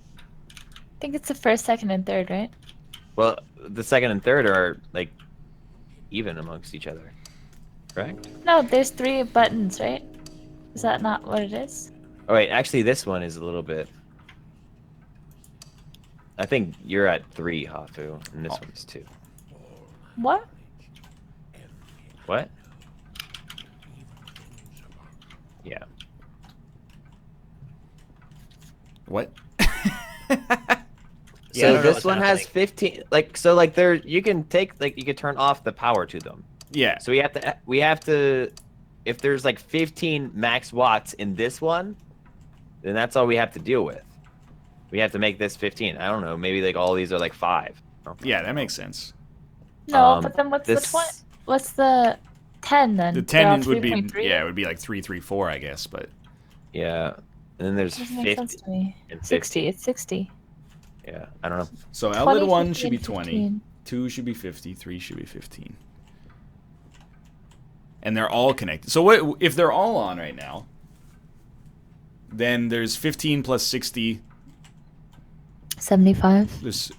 I think it's the first, second, and third, right? Well, the second and third are, like, even amongst each other. Correct? No, there's 3 buttons, right? Is that not what it is? Oh, wait, actually, this one is a little bit... I think you're at 3, Hafu, and this one's 2. What? What? Yeah. What? So this one has 15. There you can take you can turn off the power to them. Yeah. So we have to if there's like 15 max watts in this one, then that's all we have to deal with. We have to make this 15. I don't know, maybe like all these are like 5. Yeah, that makes sense. No, but then what's the 20? What's the 10 then? The 10 would be 3.3? it would be like 334, I guess, but yeah. And then there's Doesn't make sense 50 to me. and 60. It's 60. Yeah, I don't know. so outlet 20, 1 50, should be and 20, 15. 2 should be 50, 3 should be 15. And they're all connected. So what if they're all on right now? Then there's 15 plus 60. 75. There's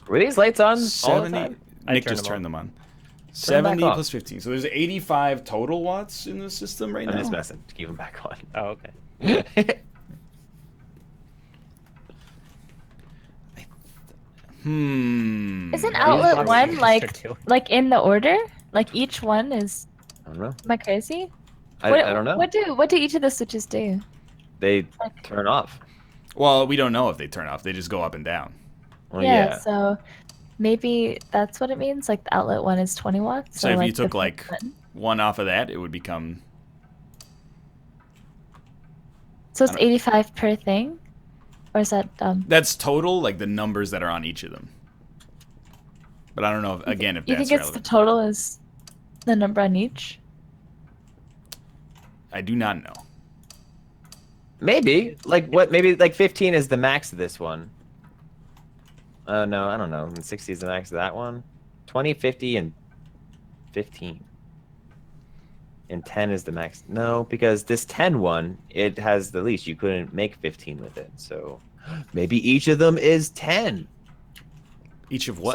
Were these lights on all the 70. time? Nick turned just them turned them on. Turn them 70 back plus 15. So there's 85 total watts in the system right I'm now. just messing. Keep them back on. Oh, okay. Isn't Are outlet you 1 fucking- like in the order? Like each one is. I don't know. Am I crazy? I don't know. What do each of the switches do? They turn off. Well, we don't know if they turn off. They just go up and down. Well, Yeah, so maybe that's what it means. Like the outlet 1 is 20 watts. So if you like, took the like button. 1 off of that, it would become... So it's 85 per thing, or is that That's total, like the numbers that are on each of them. But I don't know, if you that's think it's the relevant. total is the number on each? I do not know. Maybe. Maybe like 15 is the max of this one. No, I don't know. And 60 is the max of that one. 20, 50, and 15. And 10 is the max. No, because this 10 one, it has the least. You couldn't make 15 with it. So maybe each of them is 10. Each of what?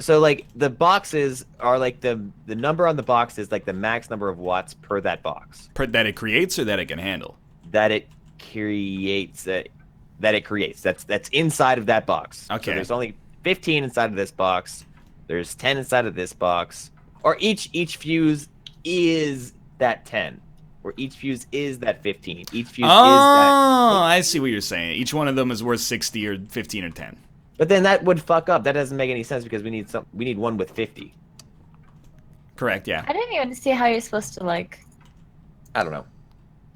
So like the boxes are like the number on the box is like the max number of watts per that box. That it creates or that it can handle? That it creates. That's inside of that box. Okay. So there's only 15 inside of this box. There's 10 inside of this box. Or each fuse is that 10. Or each fuse is that 15. Each fuse is that. Oh, I see what you're saying. Each one of them is worth 60 or 15 or 10. But then that would fuck up. That doesn't make any sense because we need one with 50. Correct, yeah. I didn't even see how you're supposed to like. I don't know.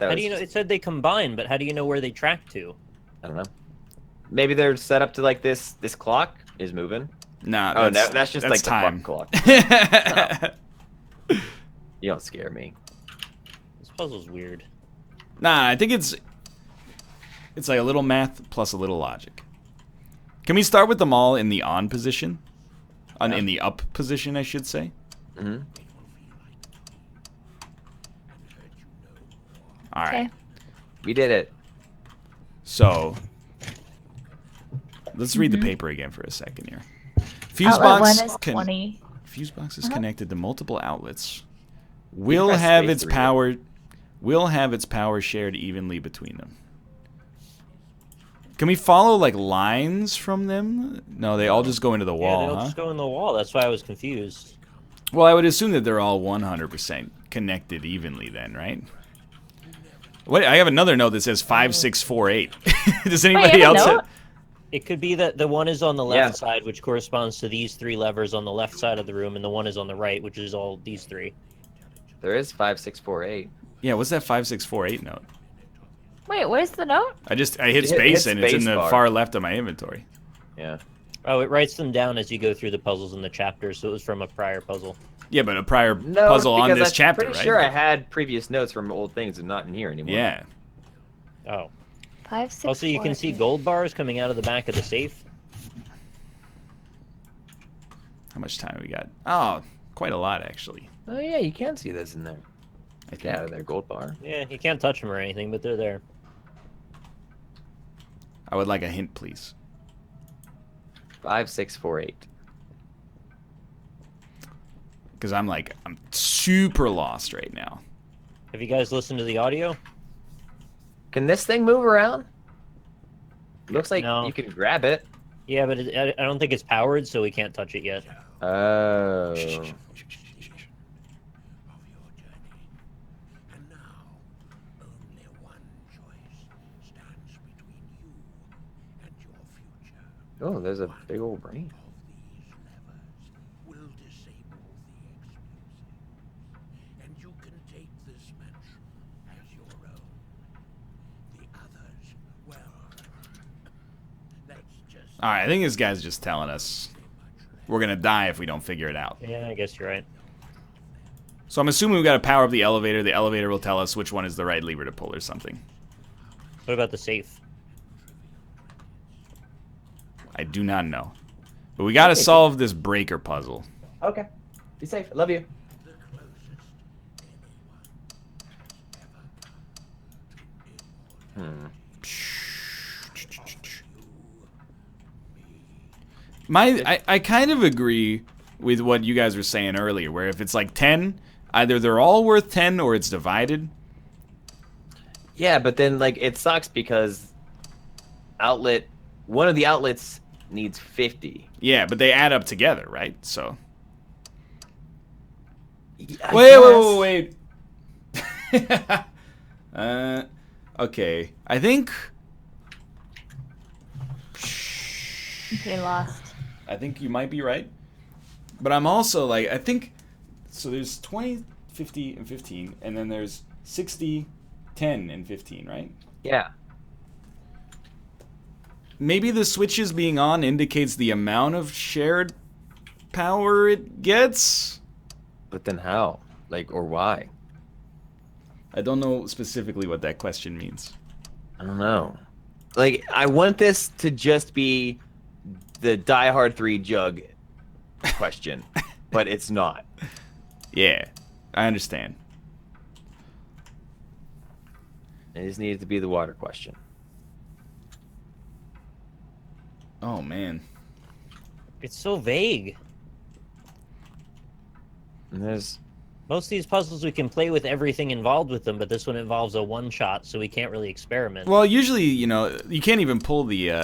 How do you know? It said they combine, but how do you know where they track to? I don't know. Maybe they're set up to like this. This clock is moving. Nah, Oh, that's just like time. the fucking clock. You don't scare me. This puzzle's weird. Nah, I think it's like a little math plus a little logic. Can we start with them all in the on position? In the up position, I should say. Mm-hmm. All right. Okay. We did it. So let's read the paper again for a second here. Fuse Outlet box 1 is 20. Fuse box is connected to multiple outlets. Will press have space its to read it. power. Will have its power shared evenly between them. Can we follow like lines from them? No, they all just go into the Yeah, wall, they all huh? just go in the wall. That's why I was confused. Well, I would assume that they're all 100% connected evenly then, right? Wait, I have another note that says 5648. Does anybody you have a else note? It could be that the one is on the Yeah. left side, which corresponds to these 3 levers on the left side of the room, and the one is on the right, which is all these 3. There is 5648. Yeah, what's that 5648 note? Wait, where's the note? I hit Hit space and it's in space the bar. far left of my inventory. Yeah. Oh, it writes them down as you go through the puzzles in the chapter, so it was from a prior puzzle. Yeah, but a prior No, puzzle on because this I'm chapter, pretty right? sure I had previous notes from old things and not in here anymore. Yeah. Oh. 5, 6, Also, you 4, can see 8. gold bars coming out of the back of the safe. How much time we got? Oh, quite a lot, actually. Oh yeah, you can see this in there. I think. Get out of there, gold bar. Yeah, you can't touch them or anything, but they're there. I would like a hint, please. 5, 6, 4, 8. Because I'm super lost right now. Have you guys listened to the audio? Can this thing move around? Looks like No. you can grab it. Yeah, but I don't think it's powered, so we can't touch it yet. Oh. Oh, there's a big old brain. All right, I think this guy's just telling us we're going to die if we don't figure it out. Yeah, I guess you're right. So I'm assuming we've got to power up the elevator. The elevator will tell us which one is the right lever to pull or something. What about the safe? I do not know. But we got to solve this breaker puzzle. Okay. Be safe. I love you. I kind of agree with what you guys were saying earlier, where if it's like 10, either they're all worth 10 or it's divided. Yeah, but then like it sucks because one of the outlets needs 50. Yeah, but they add up together, right? So. I Wait. Okay. I think. Okay, lost. I think you might be right. But I'm also like, I think. So there's 20, 50, and 15, and then there's 60, 10, and 15, right? Yeah. Maybe the switches being on indicates the amount of shared power it gets? But then how? Like, or why? I don't know specifically what that question means. I don't know. Like, I want this to just be the Die Hard 3 jug question, but it's not. Yeah, I understand. It just needs to be the water question. Oh, man. It's so vague. And there's... Most of these puzzles we can play with everything involved with them, but this one involves a one-shot, so we can't really experiment. Well, usually, you know, you can't even pull the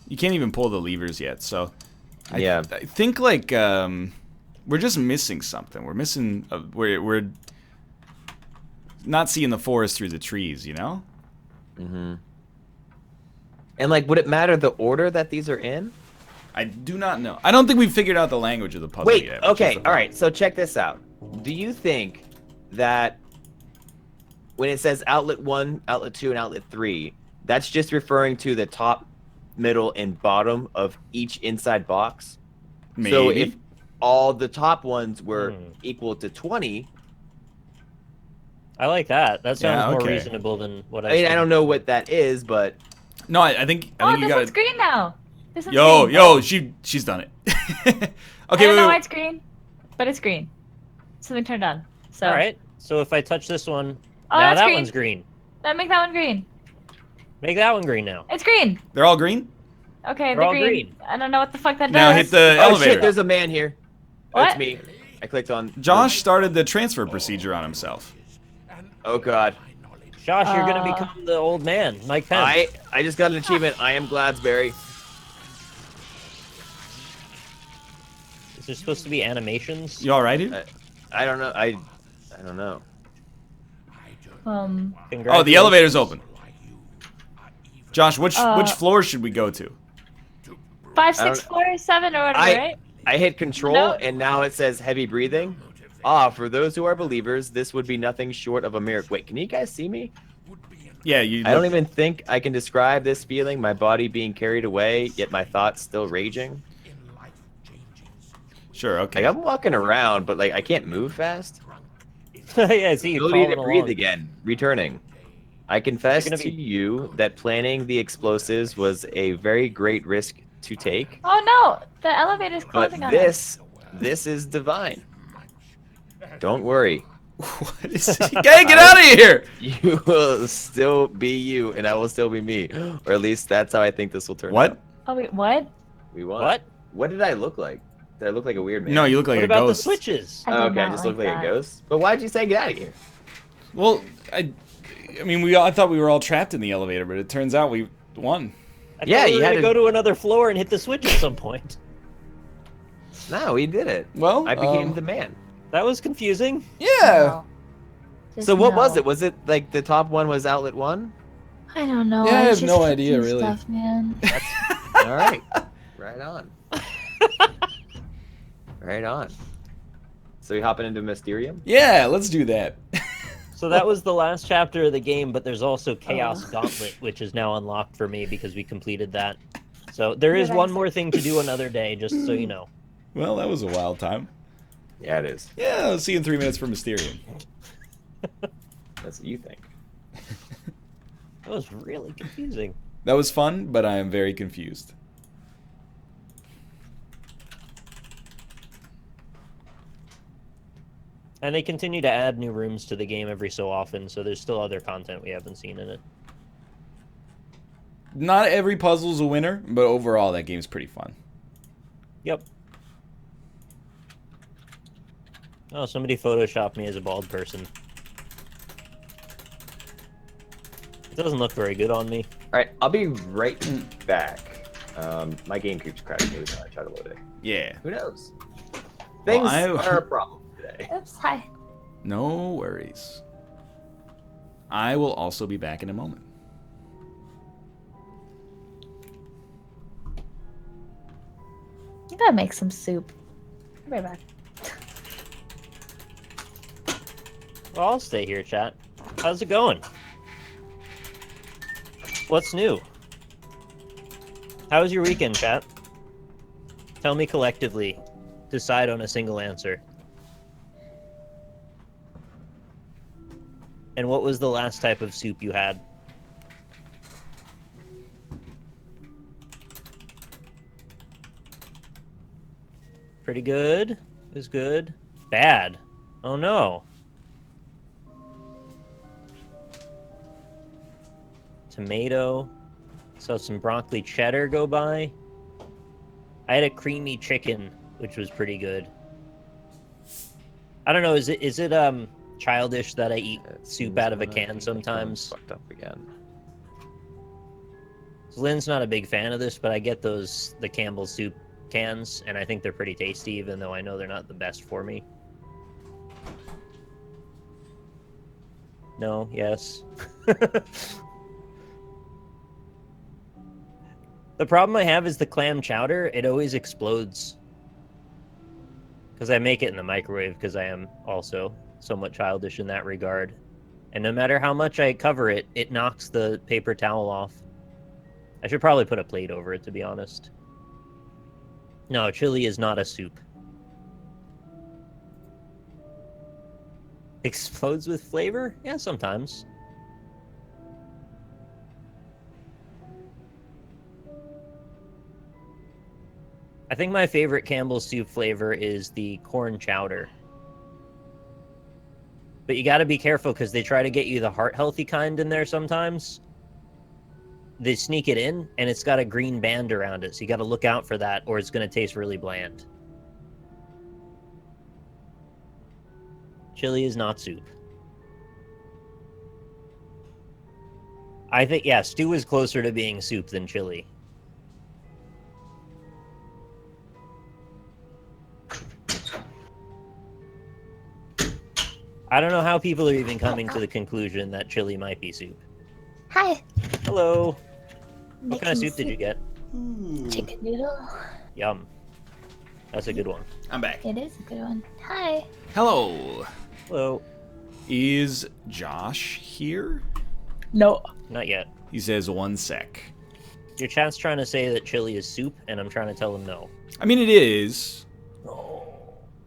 levers yet, so... Yeah. I think, like, we're just missing something. We're missing... we're not seeing the forest through the trees, you know? Mm-hmm. And, like, would it matter the order that these are in? I do not know. I don't think we've figured out the language of the puzzle Wait, yet. which is okay, the all right, so check this out. Do you think that when it says outlet 1, outlet 2, and outlet 3, that's just referring to the top, middle, and bottom of each inside box? Maybe. So if all the top ones were equal to 20... I like that. That sounds more okay. reasonable than what I mean, I said. don't know what that is, but... No, I think Oh, you this gotta... one's green now. This one's Yo, green. she's done it. I Okay, don't know why wait. it's green, but it's green. Something turned on. So. All right. So if I touch this one, Oh, now that's that green. one's green. Then make that one green. Make that one green now. It's green. They're all green? Okay, They're the all green. green. I don't know what the fuck that Now does. hit the Oh elevator. shit, there's a man here. What? That's me. I clicked on... Josh started the transfer procedure on himself. Oh god. Josh, you're gonna become the old man, Mike Pence. I just got an achievement. I am Gladsberry. Is there supposed to be animations? You alright, dude? I don't know. I don't know. Oh, the elevator's open. Josh, which floor should we go to? 5, 6, 4, 7, or whatever, right? I hit control No. and now it says heavy breathing. Ah, for those who are believers, this would be nothing short of a miracle. Wait, can you guys see me? Yeah, I don't even think I can describe this feeling, my body being carried away, yet my thoughts still raging. Sure, okay. Like, I'm walking around, but like I can't move fast. Yeah, I see you Ability crawling to breathe along. again, returning. I confess You're gonna to be- you that planning the explosives was a very great risk to take, Oh no! The elevator's but closing on us. this is divine. Don't worry. What is he? Hey, get out of here! You will still be you, and I will still be me. Or at least that's how I think this will turn What? out. Oh wait, what? We won. What? What did I look like? Did I look like a weird man? No, you look like What a about ghost. the switches? I Oh, did okay, I not just like look like that. a ghost. But why'd you say get out of here? Well, I mean, I thought we were all trapped in the elevator, but it turns out we won. I Yeah, thought we you were had gonna go to another floor and hit the switch at some point. No, we did it. Well, I became the man. That was confusing. Yeah. No. Just So what was no. it? Was it like the top one was outlet 1? I don't know. Yeah, I have just no keep idea, doing really. Stuff, man. All right. Right on. Right on. So we hopping into Mysterium? Yeah, let's do that. So that was the last chapter of the game, but there's also Chaos Gauntlet, which is now unlocked for me because we completed that. So there is one more thing to do another day, just so you know. Well, that was a wild time. Yeah, it is. Yeah, I'll see you in 3 minutes for Mysterium. That's what you think. That was really confusing. That was fun, but I am very confused. And they continue to add new rooms to the game every so often, so there's still other content we haven't seen in it. Not every puzzle's a winner, but overall that game's pretty fun. Yep. Oh, somebody photoshopped me as a bald person. It doesn't look very good on me. All right, I'll be right back. My game keeps crashing every time I try to load it. Yeah. Who knows? Things are a problem today. Oops, hi. No worries. I will also be back in a moment. You gotta make some soup. Be right back. Well, I'll stay here, chat. How's it going? What's new? How was your weekend, chat? Tell me collectively. Decide on a single answer. And what was the last type of soup you had? Pretty good. It was good. Bad. Oh no. Tomato. Saw some broccoli cheddar go by. I had a creamy chicken, which was pretty good. I don't know, is it childish that I eat soup out of a can sometimes? Fucked up again. Lynn's not a big fan of this, but I get the Campbell's soup cans, and I think they're pretty tasty, even though I know they're not the best for me. No, yes. The problem I have is the clam chowder. It always explodes. Because I make it in the microwave, because I am also somewhat childish in that regard. And no matter how much I cover it, it knocks the paper towel off. I should probably put a plate over it, to be honest. No, chili is not a soup. Explodes with flavor? Yeah, sometimes. I think my favorite Campbell's soup flavor is the corn chowder. But you gotta be careful, because they try to get you the heart-healthy kind in there sometimes. They sneak it in, and it's got a green band around it, so you gotta look out for that, or it's gonna taste really bland. Chili is not soup. I think, yeah, stew is closer to being soup than chili. I don't know how people are even coming to the conclusion that chili might be soup. Hi. Hello. What kind of Making soup did you get? Chicken noodle. Yum. That's a good one. I'm back. It is a good one. Hi. Hello. Hello. Is Josh here? No. Not yet. He says 1 sec. Your chat's trying to say that chili is soup, and I'm trying to tell them no. I mean, it is.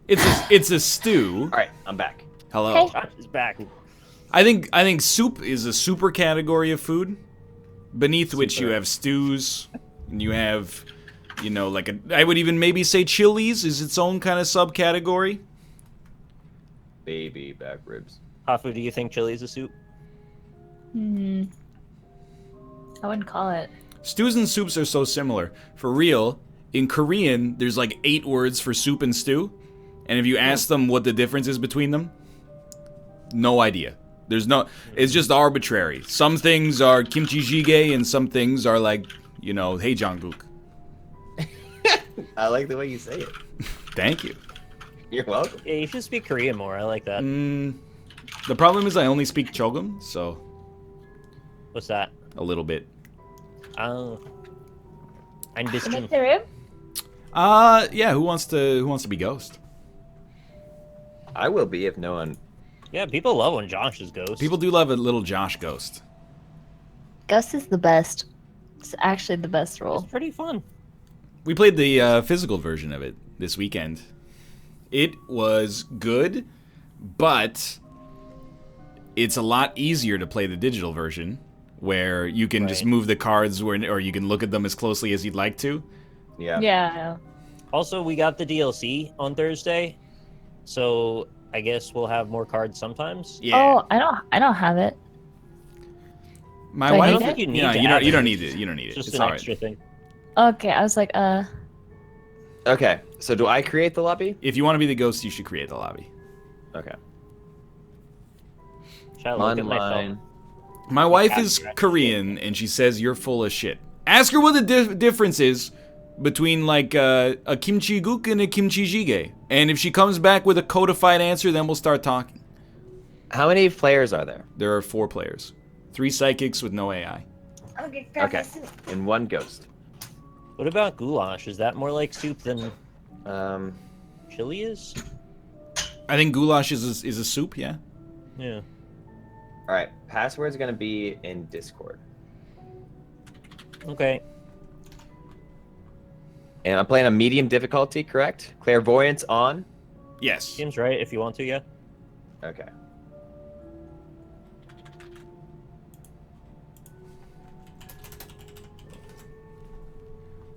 It's a stew. All right, I'm back. Hello. Hey. Josh is back. I think soup is a super category of food, beneath which you Super. have stews, and you have, you know, like I would even maybe say chilies is its own kind of subcategory. Baby back ribs. Hafu, do you think chili is a soup? I wouldn't call it. Stews and soups are so similar. For real, in Korean, there's like 8 words for soup and stew, and if you ask them what the difference is between them, no idea. There's no. It's just arbitrary. Some things are kimchi jjigae, and some things are like, you know, hey Jungkook. I like the way you say it. Thank you. You're welcome. Yeah, you should speak Korean more. I like that. The problem is I only speak Chogum, so What's that? a little bit. Oh. Ein In bisschen. Mysterium? Yeah. Who wants to be Ghost? I will be if no one. Yeah, people love when Josh is ghost. People do love a little Josh Ghost. Gus is the best. It's actually the best It's role. pretty fun. We played the physical version of it this weekend. It was good, but it's a lot easier to play the digital version, where you can just Right. move the cards, or you can look at them as closely as you'd like to. Yeah. Yeah. Also, we got the DLC on Thursday, so I guess we'll have more cards sometimes. Yeah. Oh, I don't have it. My do I wife. need I don't think you need Yeah, to you have don't. You don't it. need it. You don't need it. Just It's an all right. extra thing. Okay, I was like, Okay, so do I create the lobby? If you want to be the ghost, you should create the lobby. Okay. Shall I look at my Online. phone? My wife is abstract Korean, and she says you're full of shit. Ask her what the difference is between like a kimchi guk and a kimchi jjigae. And if she comes back with a codified answer, then we'll start talking. How many players are there? There are 4 players, 3 psychics with no AI. Okay. And 1 ghost. What about goulash? Is that more like soup than Um. chili is? I think goulash is a soup. Yeah. Yeah. All right. Password's gonna be in Discord, Okay. and I'm playing a medium difficulty. Correct? Clairvoyance on. Yes. Seems right if you want to, yeah. Okay.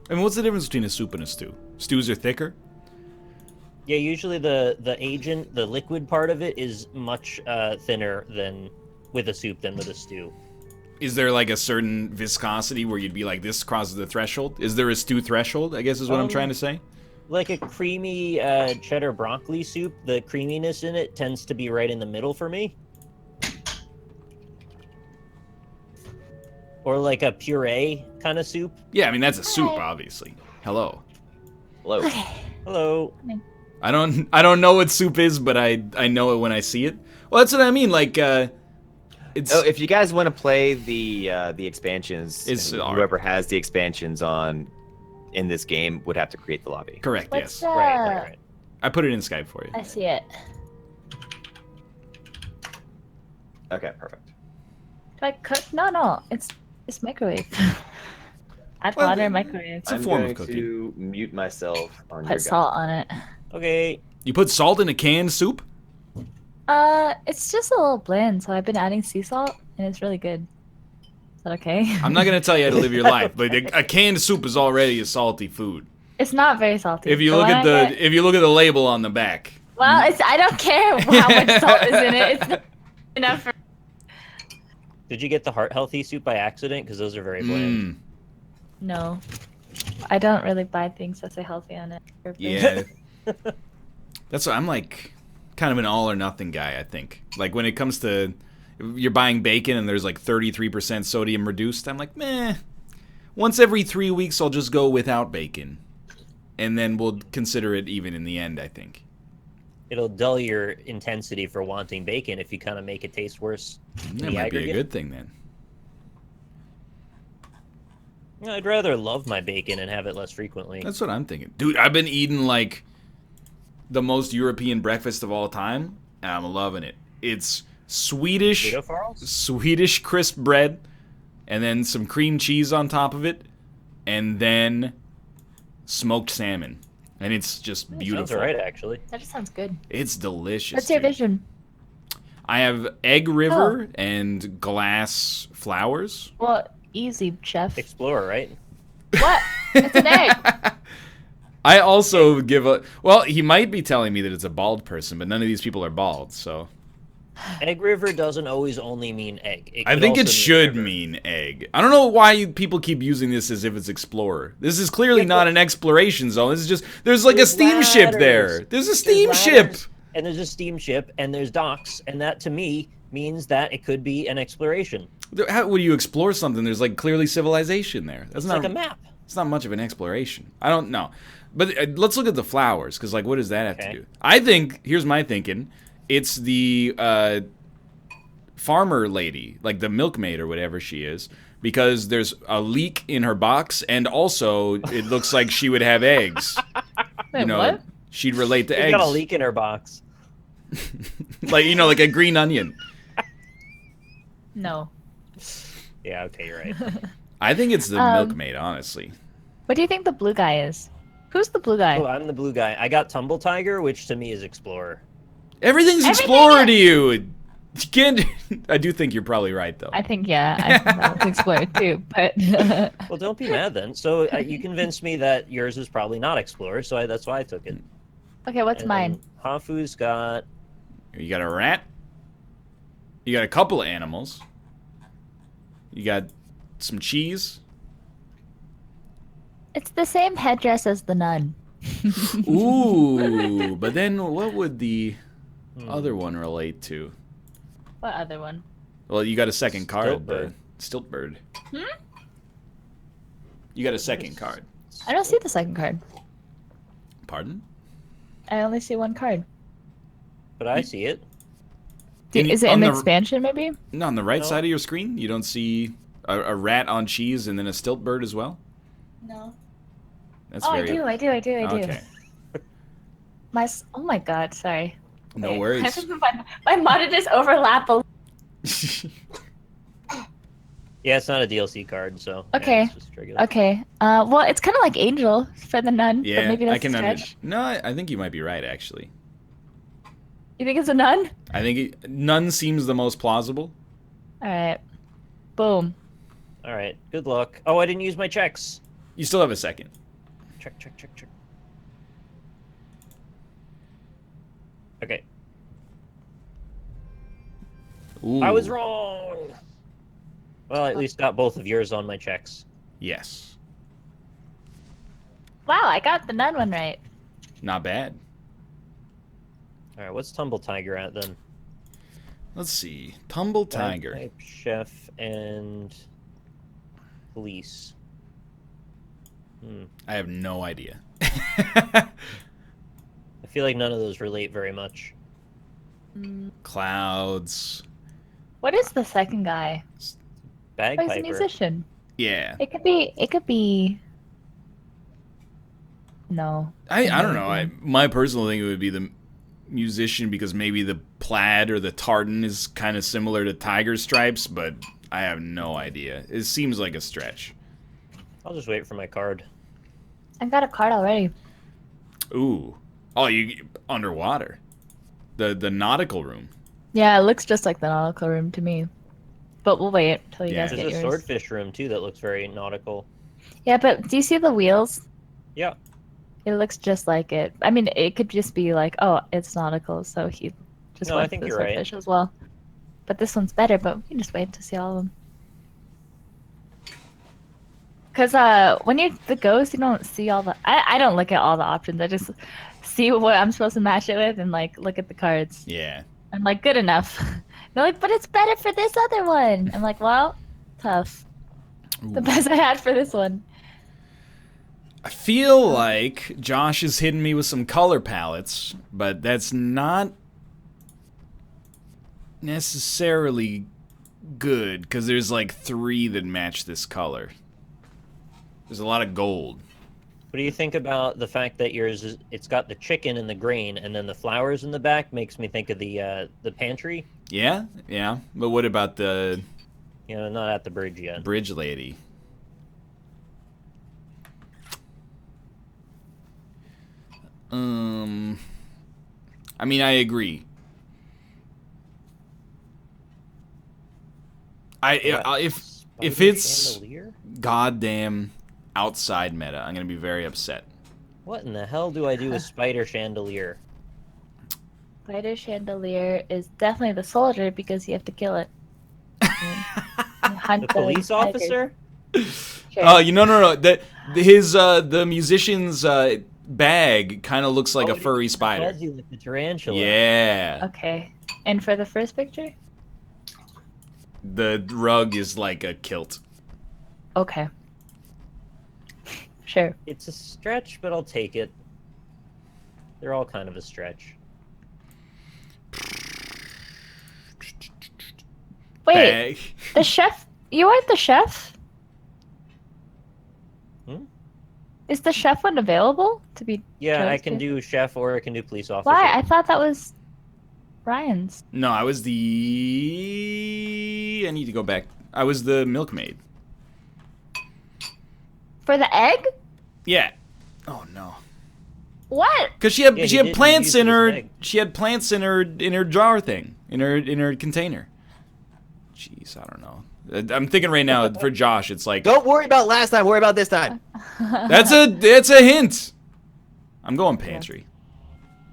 I mean, what's the difference between a soup and a stew? Stews are thicker. Yeah, usually the agent, the liquid part of it is much thinner than with a soup than with a stew. Is there like a certain viscosity where you'd be like, this crosses the threshold? Is there a stew threshold? I guess is what I'm trying to say. Like a creamy cheddar broccoli soup, the creaminess in it tends to be right in the middle for me. Or like a puree kind of soup. Yeah, I mean that's a soup, obviously. Hello. Hello. Hello. I don't know what soup is, but I know it when I see it. Well, that's what I mean. Like, it's Oh, if you guys want to play the expansions, It's and alright. whoever has the expansions on in this game would have to create the lobby. correct. What's Yes, Right. I put it in Skype for you. I see it. Okay, perfect. Do I cook? No. It's microwave. Add Well, water, microwave. It's a form of going cooking. to mute myself on your Put salt on it. Okay. You put salt in a canned soup? It's just a little bland, so I've been adding sea salt, and it's really good. Is that okay? I'm not gonna tell you how to live your life, but a canned soup is already a salty food. It's not very salty. If you The look one at I get- if you look at the label on the back, well, I don't care how much salt is in it. It's not enough for. Did you get the heart healthy soup by accident? Because those are very bland. No, I don't really buy things that say healthy on it. yeah. That's what I'm like. Kind of an all or nothing guy, I think. Like when it comes to you're buying bacon and there's like 33% sodium reduced, I'm like, meh. Once every 3 weeks, I'll just go without bacon, and then we'll consider it even in the end. I think. It'll dull your intensity for wanting bacon if you kind of make it taste worse. in That the might be a aggregate. good thing then. I'd rather love my bacon and have it less frequently. That's what I'm thinking. Dude, I've been eating like the most European breakfast of all time, and I'm loving it. It's Swedish crisp bread, and then some cream cheese on top of it, and then smoked salmon. And it's just beautiful. Sounds alright, actually. That just sounds good. It's delicious. What's your vision? I have egg river and glass flowers. Well, easy, chef. Explorer, right? What? It's an egg. I also give a... Well, he might be telling me that it's a bald person, but none of these people are bald, so... Egg river doesn't always only mean egg. I think it should mean egg. I don't know why people keep using this as if it's explorer. This is clearly not an exploration zone. This is just... There's like a steamship there. There's a steamship. And there's a steamship, and there's docks, and that, to me, means that it could be an exploration. How would you explore something? There's like clearly civilization there. That's not like a map. It's not much of an exploration. I don't know. But let's look at the flowers, because like, what does that have to do? I think, here's my thinking, it's the farmer lady, like the milkmaid or whatever she is, because there's a leak in her box, and also it looks like she would have eggs. Wait, what? She'd relate to eggs. She's got a leak in her box. Like, like a green onion. No. Yeah, okay, you're right. I think it's the milkmaid, honestly. What do you think the blue guy is? Who's the blue guy? Oh, I'm the blue guy. I got Tumble Tiger, which to me is Explorer. Everything's Explorer to you. You can't... I do think you're probably right, though. I think that was Explorer too, but... Well, don't be mad then. So you convinced me that yours is probably not Explorer, so that's why I took it. Okay, what's mine? Hafu's got... You got a rat. You got a couple of animals. You got some cheese. It's the same headdress as the nun. Ooh, but then what would the other one relate to? What other one? Well, you got a second card. Stiltbird. Stiltbird. You got a second card. I don't see the second card. Pardon? I only see one card. But I see it. Is it in the expansion, maybe? No, on the right side of your screen, you don't see a rat on cheese and then a Stiltbird as well? No. That's I do. Okay. Oh my god, sorry. No Wait, worries. my monitors overlap a Yeah, it's not a DLC card, so... Okay. Yeah, it's just regular. Okay. Well, it's kind of like Angel for the nun, Yeah, but maybe that's I can a stretch. understand. No, I think you might be right, actually. You think it's a nun? I think none seems the most plausible. Alright. Boom. Alright, good luck. Oh, I didn't use my checks. You still have a second. Check. Okay. Ooh. I was wrong! Well, I at least got both of yours on my checks. Yes. Wow, I got the nun one right. Not bad. Alright, what's Tumble Tiger at then? Let's see. Tumble Tiger. Bagpipe, chef, and police. I have no idea. I feel like none of those relate very much. Clouds. What is the second guy? Oh, he's a Bagpiper. musician. Yeah. It could be... No. I don't know. My personal thing would be the musician because maybe the plaid or the tartan is kind of similar to tiger stripes, but I have no idea. It seems like a stretch. I'll just wait for my card. I got a card already. Ooh. Oh, you underwater. The nautical room. Yeah, it looks just like the nautical room to me. But we'll wait until you Yeah. guys There's get a yours. swordfish room, too, that looks very nautical. Yeah, but do you see the wheels? Yeah. It looks just like it. I mean, it could just be like, oh, it's nautical, so he just No, I went think for the you're right. swordfish as well. But this one's better, but we can just wait to see all of them. Because when you're the ghost, you don't see all the... I don't look at all the options. I just see what I'm supposed to match it with and, like, look at the cards. Yeah. I'm like, good enough. They're like, but it's better for this other one. I'm like, well, tough. The best I had for this one. I feel like Josh has hidden me with some color palettes, but that's not necessarily good because there's like 3 that match this color. There's a lot of gold. What do you think about the fact that it's got the chicken and the grain, and then the flowers in the back makes me think of the pantry? Yeah, yeah. But what about the Not at the bridge yet. bridge lady? I mean, I agree. If it's Chandelier? goddamn outside meta, I'm gonna be very upset. What in the hell do I do with spider chandelier? Spider chandelier is definitely the soldier because you have to kill it. The police officer? Sure. Oh, no. The musician's bag kind of looks like a furry spider. Fuzzy like the tarantula. Yeah. Okay. And for the first picture? The rug is like a kilt. Okay. Sure. It's a stretch, but I'll take it. They're all kind of a stretch. Wait, Bag. the chef? You aren't the chef? Is the chef one available to be? Yeah, I chose can to? do chef or I can do police officer. Why? I thought that was Ryan's. No, I was I need to go back. I was the milkmaid. For the egg? Yeah. Oh no. What? Because she had Yeah, she he had did plants use in it as her an egg. she had plants in her jar thing in her container. Jeez, I don't know. I'm thinking right now for Josh, it's like Don't worry about last time. Worry about this time. that's a hint. I'm going pantry.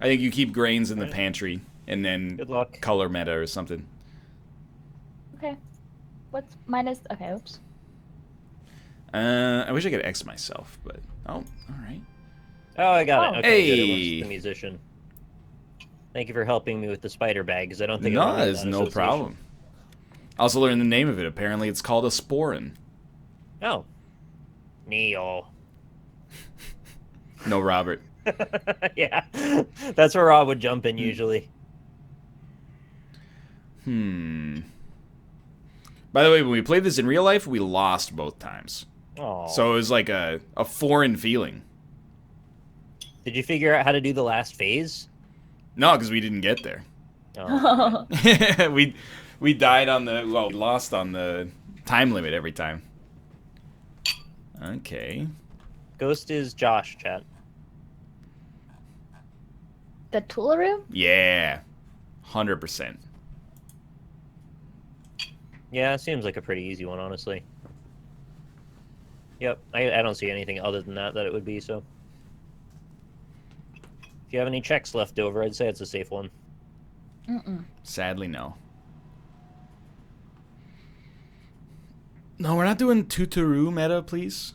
I think you keep grains in the pantry and then Good luck. color meta or something. Okay. What's minus? Okay, oops. I wish I could X myself, but all right. Oh, I got it. Okay, good. It Hey. looks the musician. Thank you for helping me with the spider bag, because I don't think No, I it's no problem. I also learned the name of it. Apparently, it's called a sporin. Oh. Neo. No, Robert. Yeah. That's where Rob would jump in usually. By the way, when we played this in real life, we lost both times. Oh. So it was like a foreign feeling. Did you figure out how to do the last phase? No, because we didn't get there. Oh. we died on we lost on the time limit every time. Okay. Ghost is Josh, chat. The tool room? Yeah. 100%. Yeah, it seems like a pretty easy one, honestly. Yep, I don't see anything other than that it would be, so. If you have any checks left over, I'd say it's a safe one. Sadly, no. No, we're not doing Tutoru meta, please.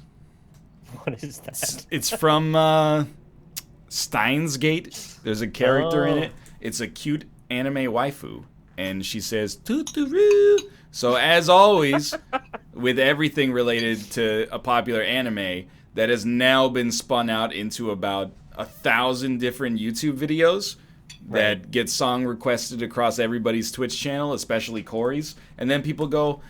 What is that? It's from Steins Gate. There's a character in it. It's a cute anime waifu. And she says, Tutoru. So as always, with everything related to a popular anime, that has now been spun out into about 1,000 different YouTube videos that get song requested across everybody's Twitch channel, especially Corey's. And then people go,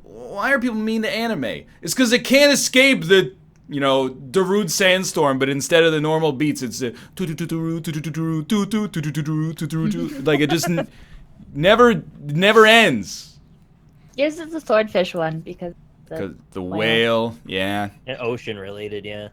why are people mean to anime? It's because it can't escape the, Darude Sandstorm, but instead of the normal beats, it's like it just never ends. Yours is the swordfish one because The whale, yeah. And ocean related, yeah.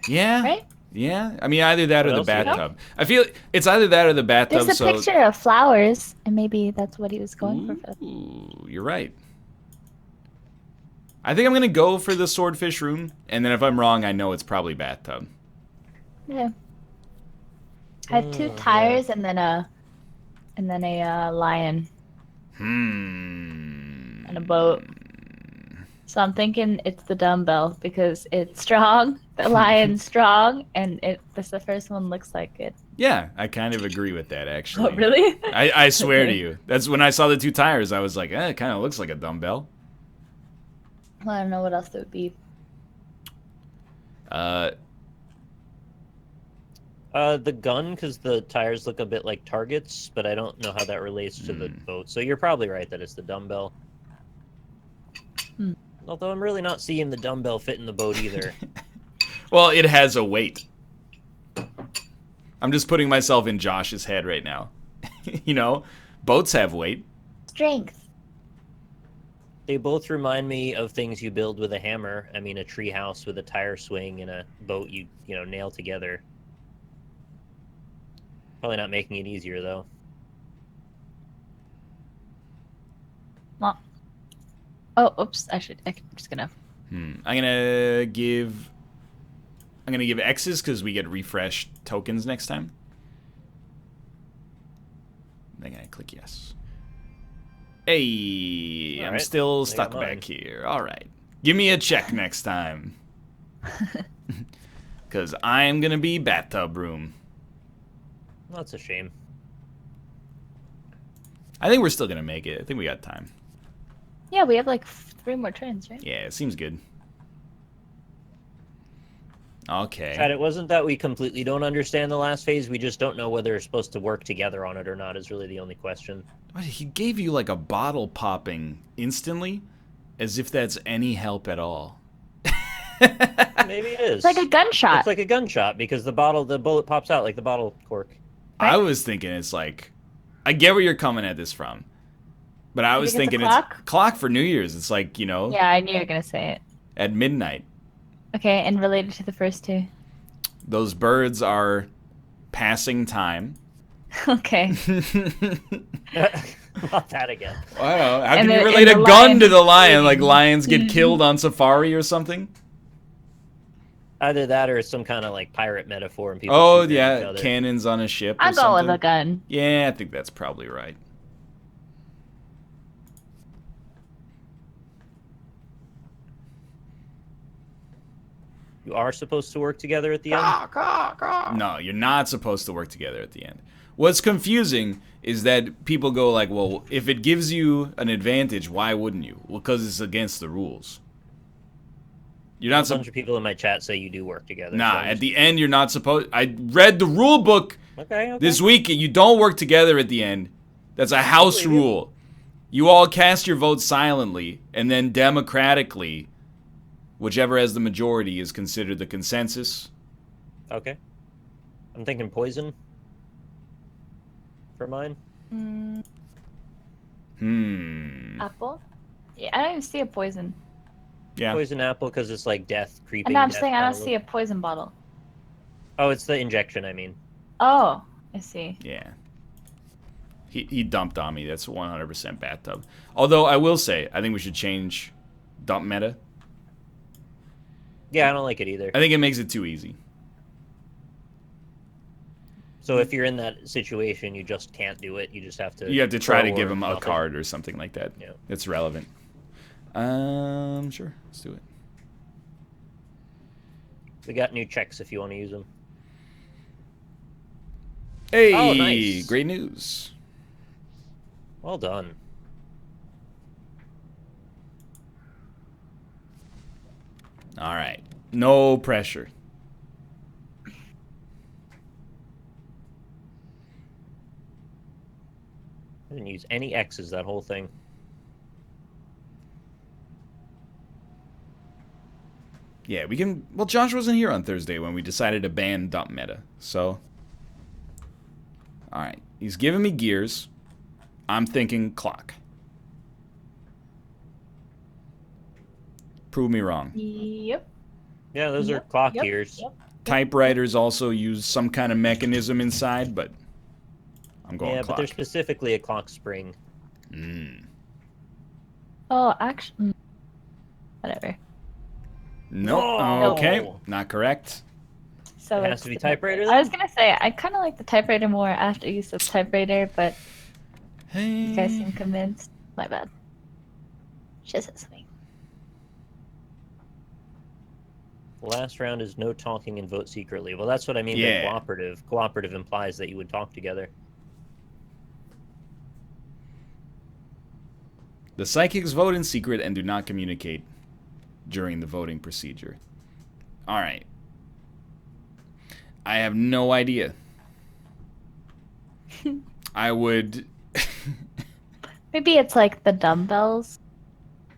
Yeah. Right? Yeah. I mean, either that What or the else do you have? bathtub. I feel it's either that or the bathtub. There's a picture of flowers, and maybe that's what he was going for. Ooh, you're right. I think I'm going to go for the swordfish room, and then if I'm wrong, I know it's probably bathtub. Yeah. I have two tires and then a lion and a boat. So I'm thinking it's the dumbbell because it's strong. The lion's strong, and this the first one looks like it. Yeah, I kind of agree with that, actually. Oh, really? I swear to you. That's when I saw the two tires, I was like, it kind of looks like a dumbbell. Well, I don't know what else it would be. The gun, because the tires look a bit like targets, but I don't know how that relates to the boat. So you're probably right that it's the dumbbell. Although I'm really not seeing the dumbbell fit in the boat either. Well, it has a weight. I'm just putting myself in Josh's head right now. You know, boats have weight. Strength. They both remind me of things you build with a hammer. I mean, a tree house with a tire swing and a boat you nail together. Probably not making it easier, though. Well, oh, oops. I'm just gonna. I'm gonna give X's because we get refreshed tokens next time. Then I click yes. Hey, All I'm right. still I stuck got mine. back here. All right, give me a check next time. Because I'm gonna be bathtub room. Well, that's a shame. I think we're still gonna make it. I think we got time. Yeah, we have like 3 more turns, right? Yeah, it seems good. Okay. Chad, it wasn't that we completely don't understand the last phase. We just don't know whether we're supposed to work together on it or not is really the only question. He gave you like a bottle popping instantly, as if that's any help at all. Maybe it is. It's like a gunshot. It's like a gunshot because the bullet pops out like the bottle cork. I was thinking it's like, I get where you're coming at this from, but I was think it's a thinking it's clock for New Year's. It's like, you know, Yeah, I knew you were gonna say it. at midnight. Okay, and related to the first 2. Those birds are passing time. Okay. Not that again. I don't know. How And can you the- relate a and the gun lion to the lion? is Like bleeding. lions get killed on safari or something? Either that or some kind of like pirate metaphor and people. Oh, shooting at each yeah, other. cannons on a ship or I'll go something. with a gun. Yeah, I think that's probably right. You are supposed to work together at the end. No, you're not supposed to work together at the end. What's confusing is that people go like, well, if it gives you an advantage, why wouldn't you? Well, because it's against the rules. You're not A bunch of people in my chat say you do work together. Nah, so I'm at the end, you're not supposed... I read the rule book okay. this week. You don't work together at the end. That's a house believe you. rule. You all cast your vote silently, and then democratically, whichever has the majority is considered the consensus. Okay. I'm thinking poison. For mine. Apple? Yeah, I don't even see a poison. Yeah. Poison apple because it's like death creeping. And I'm death saying I don't kind of see a poison bottle. Oh, it's the injection. I mean. Oh, I see. Yeah. He dumped on me. That's 100% bathtub. Although I will say, I think we should change dump meta. Yeah, I don't like it either. I think it makes it too easy. So if you're in that situation, you just can't do it. You just have to. You have to try to throw give or him a nothing. card or something like that. Yeah. That's relevant. Sure. Let's do it. We got new checks if you want to use them. Hey, Oh, nice. great news. Well done. All right. No pressure. I didn't use any X's that whole thing. Yeah, we can... Well, Josh wasn't here on Thursday when we decided to ban dump meta, so... Alright, he's giving me gears. I'm thinking clock. Prove me wrong. Yep. Yeah, those are Yep, clock yep, gears. yep. Typewriters also use some kind of mechanism inside, but... I'm going Yeah, clock. but they're specifically a clock spring. Oh, actually, whatever. Nope. No. Okay, not correct. So It has it's to be the typewriter, I was gonna say I kind of like the typewriter more after use of typewriter, but you guys seem convinced. My bad. Just said something. Last round is no talking and vote secretly. Well, that's what I mean Yeah. by cooperative. Cooperative implies that you would talk together. The psychics vote in secret and do not communicate during the voting procedure. All right. I have no idea. I would... Maybe it's like the dumbbells.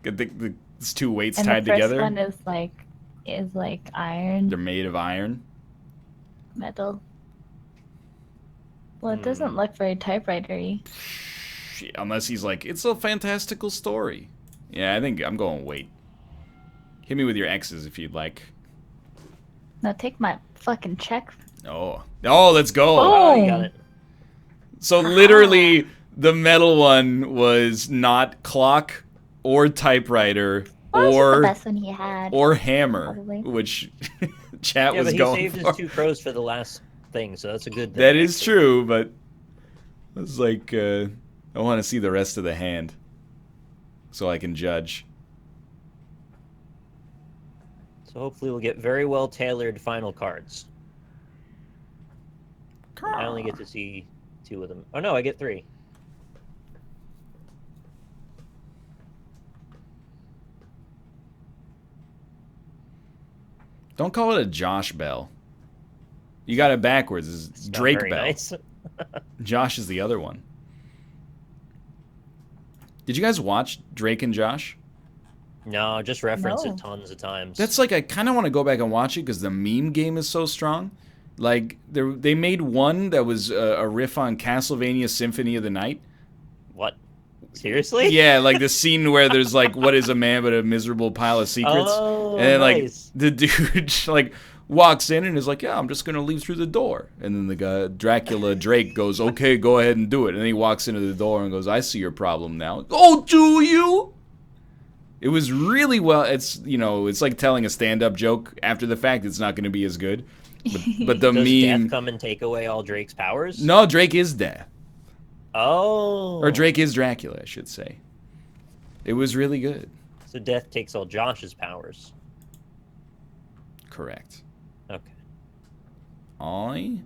the It's two weights And tied the first together. one is like iron, They're made of iron. metal. Well, it doesn't look very typewriter-y. Shit, unless he's like, it's a fantastical story. Yeah, I think I'm going weight. Hit me with your X's if you'd like. Now take my fucking check. Oh, let's go. Oh, you Boom. got it. So literally, the metal one was not clock or typewriter What was the or best one he had? hammer, Probably. which chat Yeah, was but he going saved for. his 2 crows for the last thing, so that's a good thing. That is actually. true, but it's like I want to see the rest of the hand so I can judge. So hopefully we'll get very well tailored final cards. I only get to see 2 of them. Oh no, I get 3. Don't call it a Josh Bell. You got it backwards. It's Not Drake very Bell. nice. Josh is the other one. Did you guys watch Drake and Josh? No, just reference No. it tons of times. That's like, I kind of want to go back and watch it because the meme game is so strong. Like, they made one that was a riff on Castlevania Symphony of the Night. What? Seriously? Yeah, like the scene where there's like, what is a man but a miserable pile of secrets? Oh, And then, like, nice. the dude, like, walks in and is like, yeah, I'm just going to leave through the door. And then the guy, Dracula Drake, goes, okay, go ahead and do it. And then he walks into the door and goes, I see your problem now. Oh, do you? It was really well. It's, you know, it's like telling a stand-up joke after the fact. It's not going to be as good. But the Does meme. death come and take away all Drake's powers? No, Drake is death. Oh. Or Drake is Dracula, I should say. It was really good. So death takes all Josh's powers. Correct. Okay. I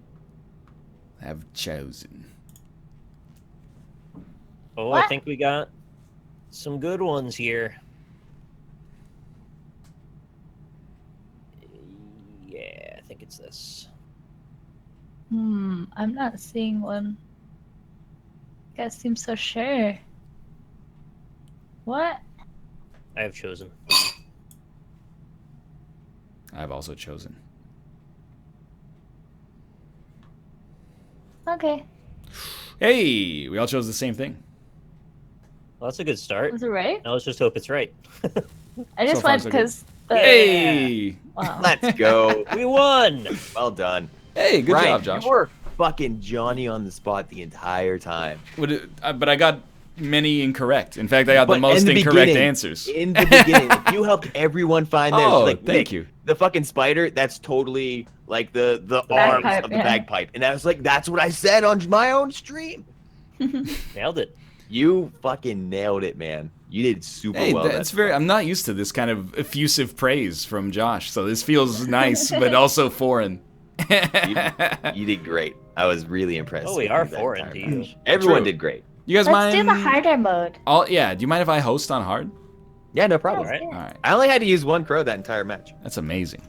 have chosen. Oh, What? I think we got some good ones here. Yeah, I think it's this. I'm not seeing one. You guys seem so sure. What? I have chosen. I've also chosen. Okay. Hey, we all chose the same thing. Well, that's a good start. Was it right? Now let's just hope it's right. I just So far, went so good. because. Hey! Wow. Let's go. We won! Well done. Hey, good Ryan, job, Josh. You were fucking Johnny on the spot the entire time. But I got many incorrect. In fact, I got the But most in the incorrect beginning- answers. In the beginning, like, you helped everyone find theirs. Oh, Like, thank Nick, you. The fucking spider, that's totally like the arms bagpipe, of the yeah. bagpipe. And I was like, that's what I said on my own stream. Nailed it. You fucking nailed it, man. You did super Hey, well. that's very. I'm not used to this kind of effusive praise from Josh, so this feels nice, but also foreign. You did great. I was really impressed. Oh, we with are you that foreign entire to you. match. Everyone True. did great. You guys Let's mind? do the harder mode. Yeah. Do you mind if I host on hard? Yeah, no problem. Alright. All right. I only had to use one crow that entire match. That's amazing.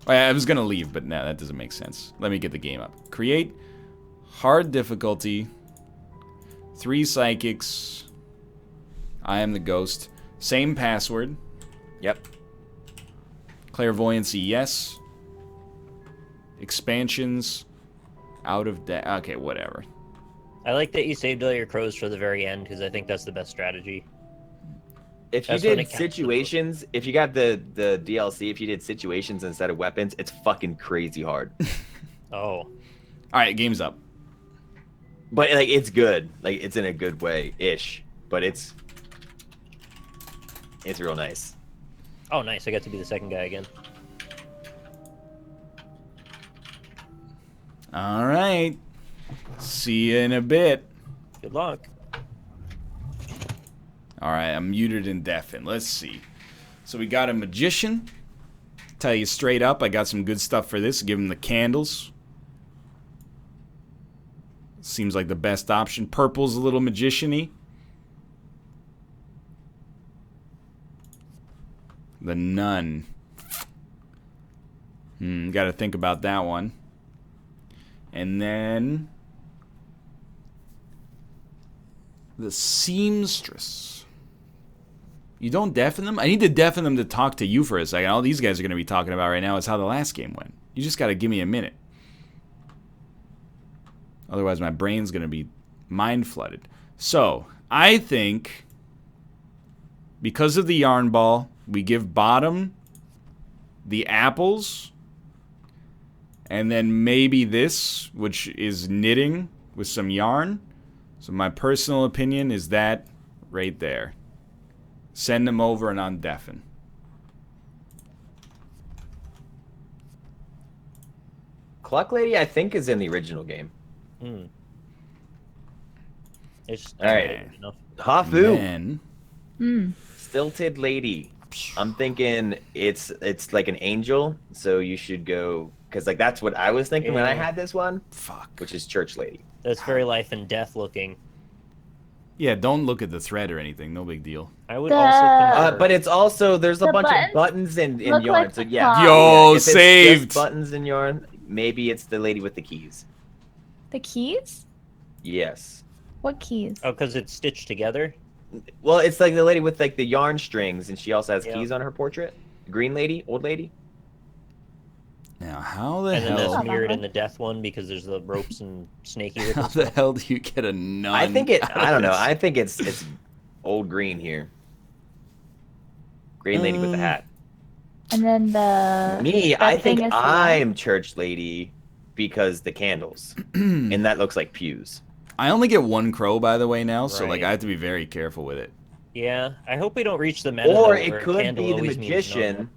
I was gonna leave, but no, that doesn't make sense. Let me get the game up. Create hard difficulty. 3 psychics. I am the ghost. Same password. Yep. Clairvoyancy, yes. Expansions. Out of date. Okay, whatever. I like that you saved all your crows for the very end because I think that's the best strategy. If you That's when did it counts. situations, if you got the DLC, if you did situations instead of weapons, it's fucking crazy hard. Oh. All right, game's up. But like it's good. Like it's in a good way ish. But it's real nice. Oh, nice. I got to be the second guy again. All right. See you in a bit. Good luck. All right, I'm muted and deafened. Let's see. So we got a magician. Tell you straight up, I got some good stuff for this. Give him the candles. Seems like the best option. Purple's a little magician-y. The nun. Got to think about that one. And then the seamstress. You don't deafen them? I need to deafen them to talk to you for a second. All these guys are going to be talking about right now is how the last game went. You just got to give me a minute. Otherwise, my brain's going to be mind flooded. So, I think because of the yarn ball, we give bottom the apples, and then maybe this, which is knitting with some yarn. So my personal opinion is that right there. Send them over and undeafen. Clock Lady, I think, is in the original game. It's All right. enough. Hafu, Then, Stilted Lady. I'm thinking it's like an angel, so you should go because like that's what I was thinking when I had this one, fuck. which is Church Lady. That's very life and death looking. Yeah, don't look at the thread or anything. No big deal. I would The- also concur. But it's also there's a The bunch buttons of buttons in look yarn, like so the yeah. top. Yo, if it's just saved. buttons in yarn. Maybe it's the lady with the keys. The keys? Yes. What keys? Oh, because it's stitched together? Well, it's like the lady with like the yarn strings, and she also has Yeah. keys on her portrait. Green lady, old lady. Now, how the And then hell? that's mirrored in the death one because there's the ropes and snaky looking How the stuff. hell do you get a nun? I think it. out I of don't know. this? I think it's old green here. Green lady with the hat. And then the Me, that I thing think is the I'm church lady because the candles, and that looks like pews. I only get one crow, by the way, now, so like Right. I have to be very careful with it. Yeah, I hope we don't reach the meta. Or though, it where could candle be the always means magician none,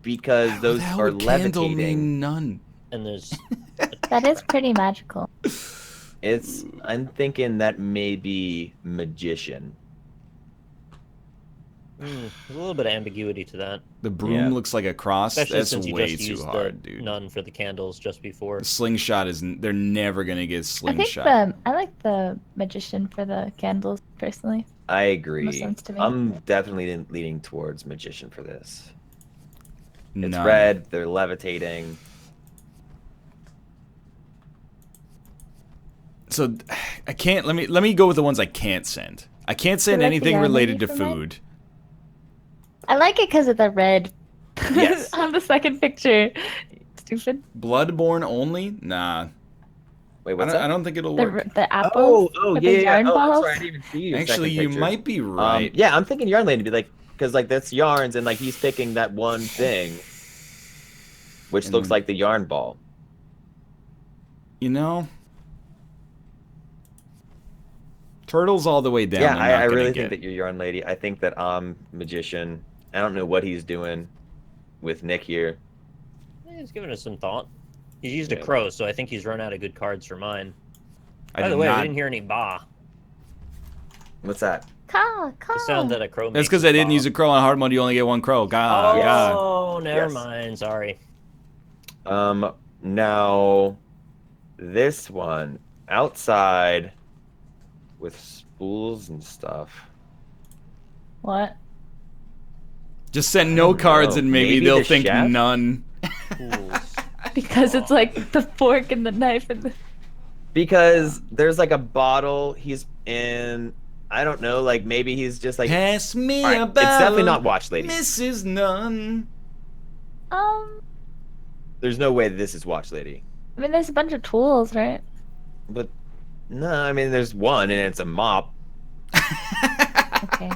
because How those the hell are would candle levitating. mean none? and there's That is pretty magical. It's. I'm thinking that may be magician. there's a little bit of ambiguity to that, The broom Yeah. looks like a cross. especially That's since you way just too used hard, the dude. none for the candles just before. The slingshot is. They're never gonna get I think slingshot. I like the magician for the candles personally. I agree. Makes sense to me. I'm definitely leaning towards magician for this. It's None. red. They're levitating. So I can't. Let me go with the ones I can't send. I can't send like the anything yarn related lady to for mine? food. I like it because of the red Yes. on the second picture. Stupid. Bloodborne only? Nah. Wait, I what's don't, that? I don't think it'll work. The apples. with the yarn Oh, I'm balls. sorry, I didn't even see your Actually, second you picture. might be right. Yeah, I'm thinking yarn lady, like, because like that's yarns, and like he's picking that one thing, which And looks then- like the yarn ball. You know, turtles all the way down. Yeah, they're I not gonna really get. think that you're yarn lady. I think that I'm magician. I don't know what he's doing with Nick here. He's giving us some thought. He's used Yeah. a crow, so I think he's run out of good cards for mine. I By the did way, not. we didn't hear any ba. What's that? Caw, caw. The sound that a crow makes. That's because is I didn't ba. use a crow on hard mode. You only get one crow. God, Oh, God. never Yes. mind. Sorry. Now this one outside with spools and stuff. What? Just send no don't cards, know. and maybe Maybe they'll the think chef? none. Fools. Because it's like the fork and the knife and the. Because there's like a bottle he's in. I don't know, like maybe he's just like. Pass me Alright, a it's definitely bottle, not Watch Lady. Mrs. Nunn. There's no way this is Watch Lady. I mean, there's a bunch of tools, right? But no, I mean there's one and it's a mop. Okay.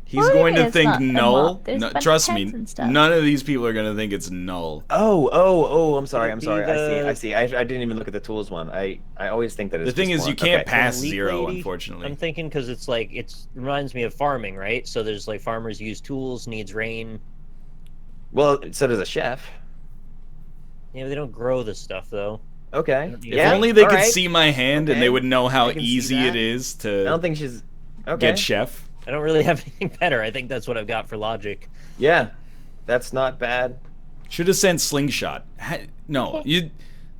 He's What do you going mean to it's think not a null. mop? There's No, a bunch of trust me, pens and stuff. none of these people are going to think it's null. Oh, I'm sorry. Could be I see. I didn't even look at the tools one. I always think that it's The thing just is, you one. can't Okay. pass Leaf zero, lady, unfortunately. I'm thinking because it's like it reminds me of farming, right? So there's like farmers use tools, needs rain. Well, so does a chef. Yeah, they don't grow this stuff though. Okay. If If Yeah. only they could alright. see my hand and they Okay. would know how I can see easy it that. is I to don't think she's. Okay. get chef. I don't really have anything better. I think that's what I've got for logic. Yeah, that's not bad. Should have sent slingshot. No,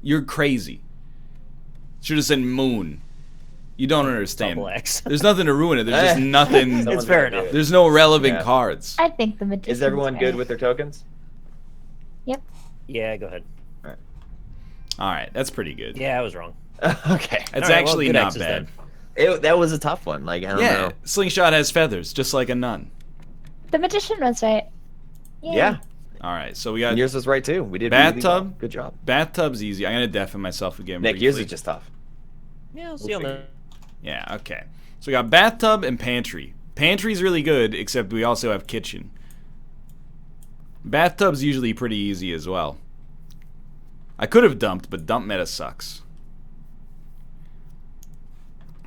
you're crazy. Should have sent moon. You don't understand. Double X. There's nothing to ruin it. There's just nothing. Someone's It's fair gotta do enough. it. There's no relevant Yeah. cards. I think the magician. Is everyone good with their tokens? Yep. Yeah, go ahead. All right, that's pretty good. Yeah, I was wrong. Okay. It's All right, well, actually good not X's bad. then. That was a tough one. Like, I don't Yeah, know. slingshot has feathers, just like a nun. The magician was right. Yay. Yeah. All right, so we got And yours was right, too. We did really well. bathtub. Good job. Bathtub's easy. I'm gonna deafen myself again. Nick, briefly. yours is just tough. Yeah, we'll see on that. Yeah, okay. So we got bathtub and pantry. Pantry's really good, except we also have kitchen. Bathtub's usually pretty easy as well. I could have dumped, but dump meta sucks.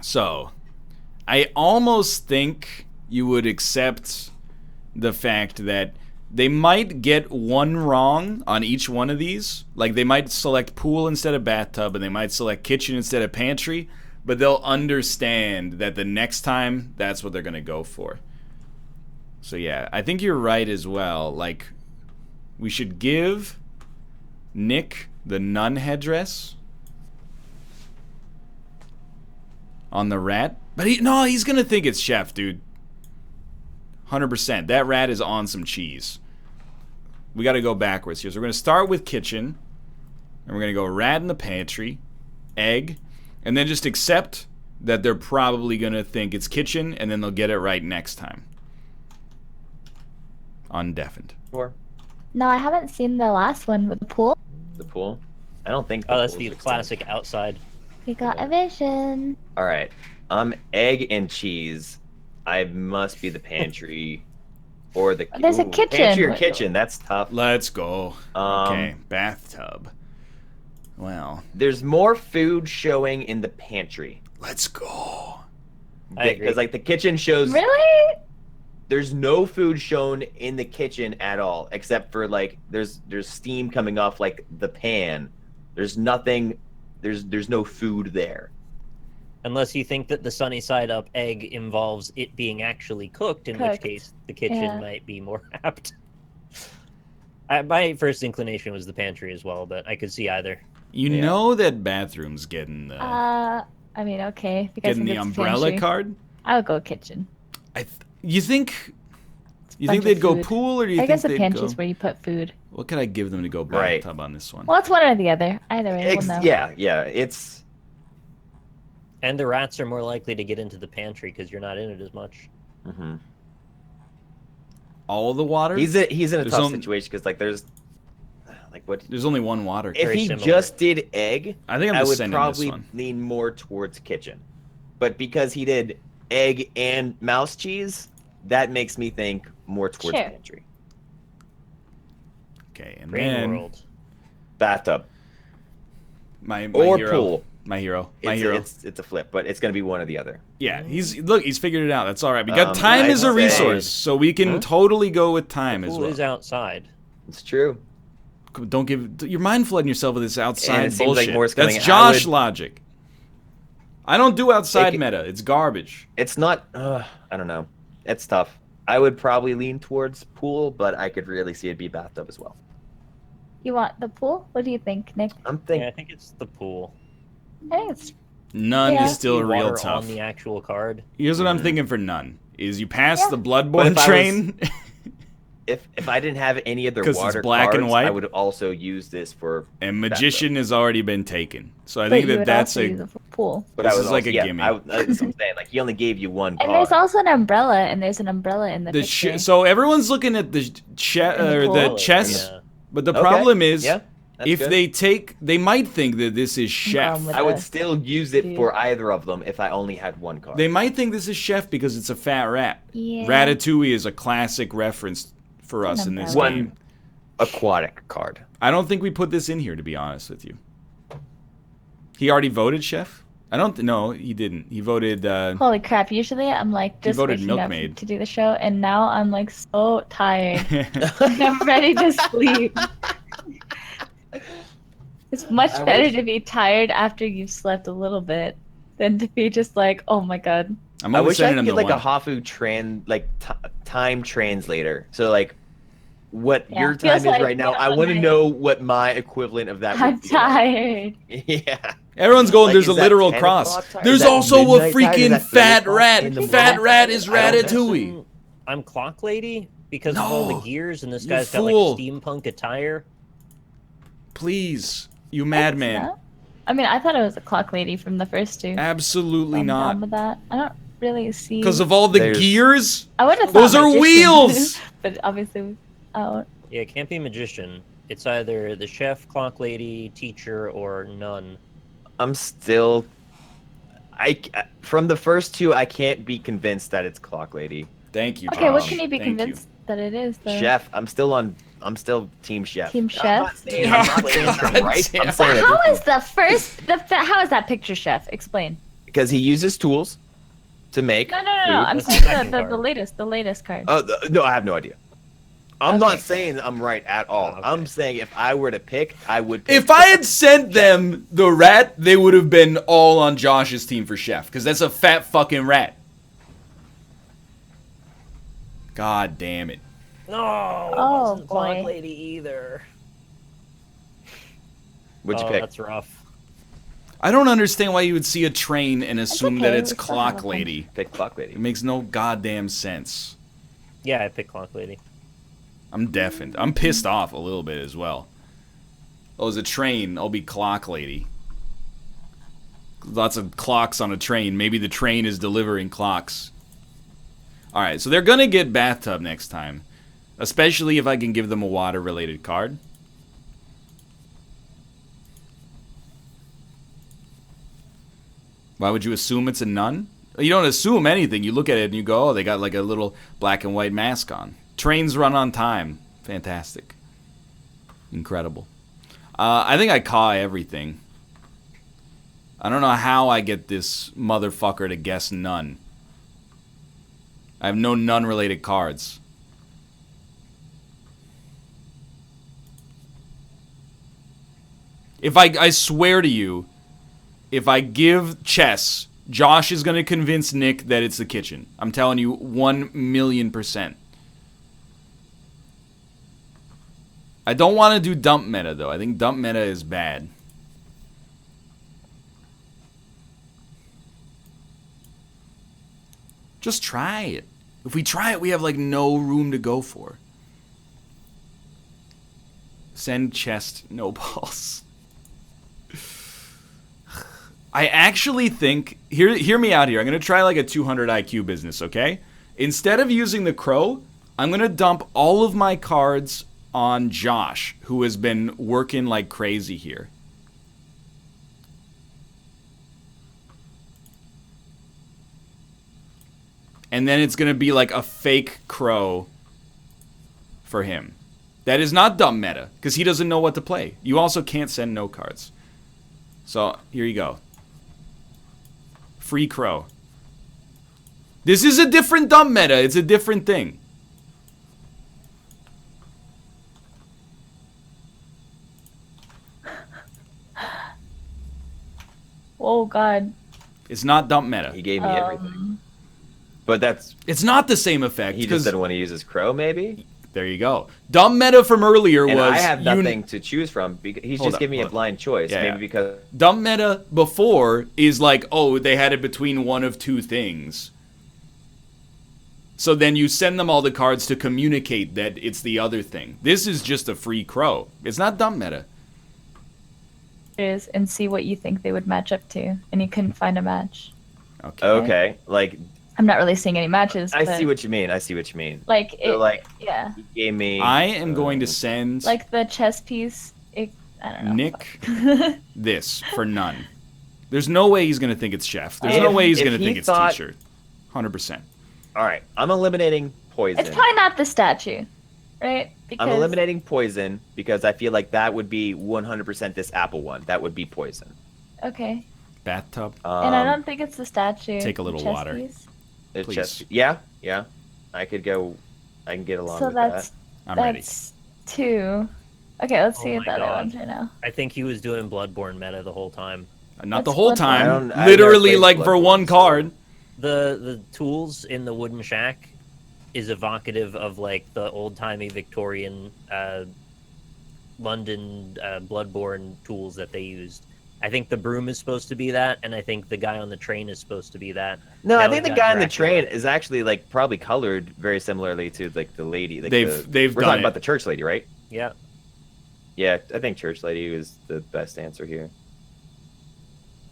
So, I almost think you would accept the fact that they might get one wrong on each one of these. Like, they might select pool instead of bathtub, and they might select kitchen instead of pantry, but they'll understand that the next time, that's what they're going to go for. So, yeah, I think you're right as well. Like, we should give Nick the nun headdress on the rat. But he's going to think it's chef, dude. 100%. That rat is on some cheese. We got to go backwards here. So we're going to start with kitchen. And we're going to go rat in the pantry. Egg. And then just accept that they're probably going to think it's kitchen. And then they'll get it right next time. Undeafened. Sure. No, I haven't seen the last one with the pool. The pool? I don't think. Oh, that's pool's the extended. classic outside. We got a vision. All right. Egg and cheese. I must be the pantry or the. There's a kitchen. Pantry or kitchen? That's tough. Let's go. Okay. Bathtub. Well. There's more food showing in the pantry. Let's go. I agree. Because like the kitchen shows. Really? There's no food shown in the kitchen at all, except for like there's steam coming off like the pan. There's nothing. There's no food there. Unless you think that the sunny side up egg involves it being actually cooked, in which case the kitchen might be more apt. My first inclination was the pantry as well, but I could see either. You know that bathroom's getting the I mean, okay. If you guys getting think the it's umbrella pantry, card. I'll go kitchen. You think Bunch they'd of go food. pool, or do you I think guess the they'd pantry's go? where you put food. What could I give them to go Right. bathtub on this one? Well, it's one or the other. Either way, we'll know. Yeah. It's And the rats are more likely to get into the pantry because you're not in it as much. All the water? he's in a There's tough only- situation because like there's like what There's only one water. if Very he similar. just did egg. I think I'm I just would sending probably this one. lean more towards kitchen, but because he did egg and mouse cheese, that makes me think more towards Sure. pantry. Okay, and Brain then world. Bathtub my or hero. pool. My hero. It's a flip, but it's gonna be one or the other. Yeah, he's figured it out. That's all right. We got time I'd as a say- resource, so we can totally go with time as Pool well. is outside. It's true. Don't give. You're mind flooding yourself with this outside it seems like bullshit. more's That's coming. Josh logic. I don't do outside It- meta. It's garbage. It's not. I don't know. It's tough. I would probably lean towards pool, but I could really see it be bathtub as well. You want the pool? What do you think, Nick? I'm thinking. Yeah, I think it's the pool. I think it's None Yeah. is still The real water tough. on the actual card. Here's what I'm thinking for none: is you pass Yeah. the But Bloodborne if I train. If I didn't have any other 'Cause it's water black and cards, white? I would also use this for. And magician has already been taken, so I but think you that would that's also a. use it for pool. But This I would is like also, a yeah, gimme. that's what I'm saying. Like he only gave you one And card. there's also an umbrella, and there's an umbrella in the picture. So everyone's looking at the pool? chess, Yeah. but the Okay, problem is, yeah, that's if good. they might think that this is chef. with I would the- still use it Dude. for either of them if I only had one card. They might think this is chef because it's a fat rat. Yeah. Ratatouille is a classic reference for us in this umbrella. game. One aquatic card. I don't think we put this in here, to be honest with you. He already voted chef? I don't know. He didn't. He voted. Holy crap! Usually I'm like just voted waking up milkmaid. to do the show, and now I'm like so tired. I'm ready to sleep. It's much I better wish- to be tired after you've slept a little bit than to be just like, oh my god. I'm I only wish I sending could him get the like one. a Hafu time translator. So like, what Yeah, your feels time is like right now. you're I want to on know what my equivalent of that I'm would be. tired. Yeah. Everyone's going. Like, there's a is that literal 10 cross. o'clock time? There's Is that also a midnight time? Is freaking that 3 fat o'clock rat. in the Fat morning? rat is I don't know. Ratatouille. I'm Clock Lady because of all No, the gears, and this you guy's got fool. like steampunk attire. Please, you madman. No? I mean, I thought it was a clock lady from the first two. Absolutely I'm not. down with that. I don't really see. Because of all the There's- gears? I would have Those thought are magician, wheels! but obviously, oh, Yeah, it can't be magician. It's either the chef, clock lady, teacher, or nun. I'm still. From the first two, I can't be convinced that it's Clock Lady. Thank you, okay. What Josh. can you be Thank convinced that it is? Though? Chef, I'm still Team Chef. Team Chef. I'm not saying I'm right. I'm saying that How is the first? How is that picture, Chef? Explain. because he uses tools to make. No. food. I'm That's the saying second the card. latest card. Oh no, I have no idea. I'm not Okay. saying I'm right at all. Okay. I'm saying if I were to pick, I would. Pick If I had sent them the rat, they would have been all on Josh's team for chef, because that's a fat fucking rat. God damn it. No, it Oh, wasn't clock boy. lady either. Would you Oh, pick? that's rough. I don't understand why you would see a train and assume that okay, it's we still Clock have a Lady. Pick Clock Lady. It makes no goddamn sense. Yeah, I picked clock lady. I'm deafened. I'm pissed off a little bit as well. Oh, it's a train. I'll be Clock Lady. Lots of clocks on a train. Maybe the train is delivering clocks. Alright, so they're gonna get bathtub next time. Especially if I can give them a water-related card. Why would you assume it's a nun? You don't assume anything. You look at it and you go, oh, they got like a little black and white mask on. Trains run on time. Fantastic. Incredible. I think I caw everything. I don't know how I get this motherfucker to guess nun. I have no nun-related cards. If I swear to you, if I give chess, Josh is going to convince Nick that it's the kitchen. I'm telling you 1,000,000%. I don't want to do dump meta, though. I think dump meta is bad. Just try it. If we try it, we have, like, no room to go for. Send chest, no balls. I actually think... Hear me out here. I'm going to try, like, a 200 IQ business, okay? Instead of using the crow, I'm going to dump all of my cards on Josh, who has been working like crazy here. And then it's going to be like a fake crow for him. That is not dumb meta, because he doesn't know what to play. You also can't send no cards. So, here you go. Free crow. This is a different dumb meta. It's a different thing. Oh God. It's not dump meta. He gave me everything. But that's... It's not the same effect. He just 'cause- didn't want to use his crow, maybe? There you go. Dumb meta from earlier And was... I have nothing to choose from. Because he's Hold just up, giving me a hold up. blind choice. Yeah, maybe yeah. because... Dumb meta before is like, oh, they had it between one of two things. So then you send them all the cards to communicate that it's the other thing. This is just a free crow. It's not dumb meta. Is and see what you think they would match up to, and you couldn't find a match. Okay. Okay, like... I'm not really seeing any matches. I but, see what you mean. I see what you mean. Like it. So, like, Yeah. he gave me... I am going to send Like the chess piece. I don't know. Nick this for none. There's no way he's going to think it's chef. There's no If- way he's if going to he think it's thought- teacher. 100%. Alright, I'm eliminating poison. It's probably not the statue, right? I'm eliminating poison because I feel like that would be 100% this apple one. That would be poison. Okay. Bathtub. And I don't think it's the statue. take a little chess water. piece. It's Please. just... Yeah. I can get along So with that's I'm ready. that's two. Okay, let's see Oh what the my other God. ones are now. I think he was doing Bloodborne meta the whole time. Not the That's whole Bloodborne. time. I've Literally, never played like, for Bloodborne, one so- card. The tools in the wooden shack is evocative of like the old-timey Victorian London Bloodborne tools that they used. I think the broom is supposed to be that, and I think the guy on the train is supposed to be that. No, Now I we think the got guy on the Dracula. train is actually like probably colored very similarly to like the lady. Like They've we're done talking it. about the church lady, right? Yeah. Yeah, I think church lady was the best answer here.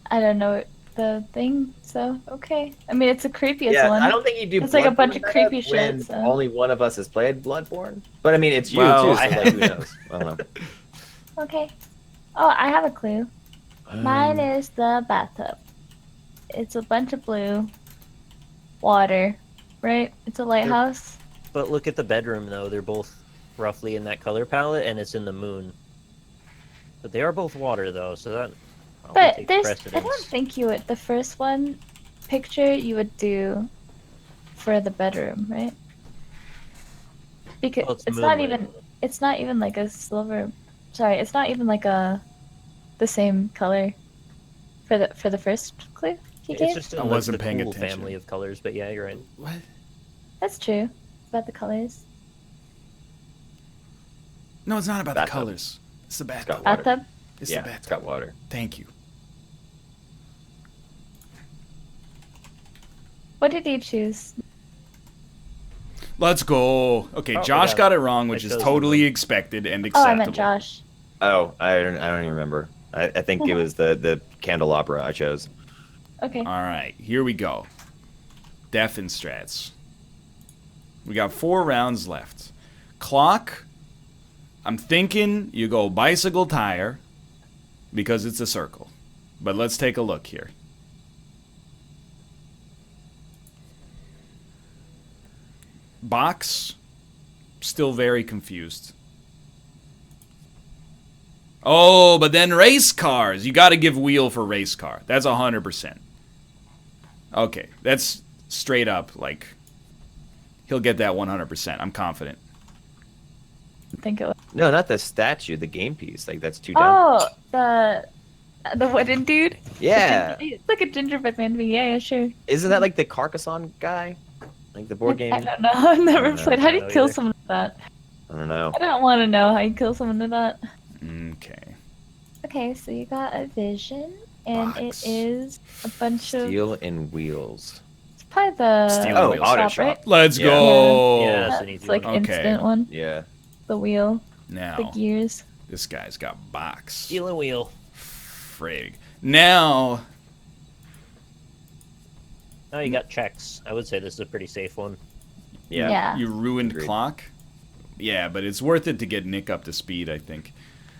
I don't know the thing, so okay. I mean, it's the creepiest Yeah, one. I don't think you do. It's like a bunch Bloodborne of creepy meta when shit, so. only one of us has played Bloodborne. But I mean, it's you Well, too. So like, who knows? I don't know. Okay. Oh, I have a clue. Mine is the bathtub. It's a bunch of blue water, right? It's a lighthouse. But look at the bedroom, though. They're both roughly in that color palette, and it's in the moon. But they are both water, though, so that probably But takes there's, I precedence. don't think you would. The first one picture you would do for the bedroom, right? Because Well, it's it's not moonlit. even. It's not even like a silver. Sorry, it's not even like the same color for the first clue he It's gave. just I in wasn't the paying cool attention. family of colors, but yeah, you're right. What? That's true. About the colors. No, it's not about the Bathtub. colors. It's the bathtub. got water. Bathtub. It's Yeah, the it's bathtub. got water. Thank you. What did he choose? Let's go. Okay, Oh, Josh yeah. got it wrong, which I is chose totally something. expected and Oh, acceptable. I meant Josh. Oh, I don't even remember. I think it was the candelabra I chose. Okay. All right, here we go. Def and strats. We got 4 rounds left. Clock. I'm thinking you go bicycle tire because it's a circle. But let's take a look here. Box. Still very confused. Oh, but then race cars. You got to give wheel for race car. That's 100%. Okay, that's straight up like he'll get that 100%. I'm confident. I think it was. No, not the statue, the game piece. Like that's 2 down. Oh, the wooden dude. Yeah. It's like a gingerbread man to me. Yeah, sure. Isn't that like the Carcassonne guy? Like the board game? I don't know. I've never don't know. played. How do I you don't kill either. someone with that? I don't know. I don't want to know how you kill someone with that. Okay. Okay, so you got a vision, and Box. it is a bunch of. Steel and wheels. It's probably the Steel Oh, wheels. auto shop, shop. right? Let's Yeah. go. Yeah. That's an It's easy like one. Okay. instant one. Yeah. The wheel, the Now, gears. this guy's got box. Steal a wheel. Frig. Now, Oh, you got checks. I would say this is a pretty safe one. Yeah. you ruined Agreed. clock. Yeah, but it's worth it to get Nick up to speed, I think.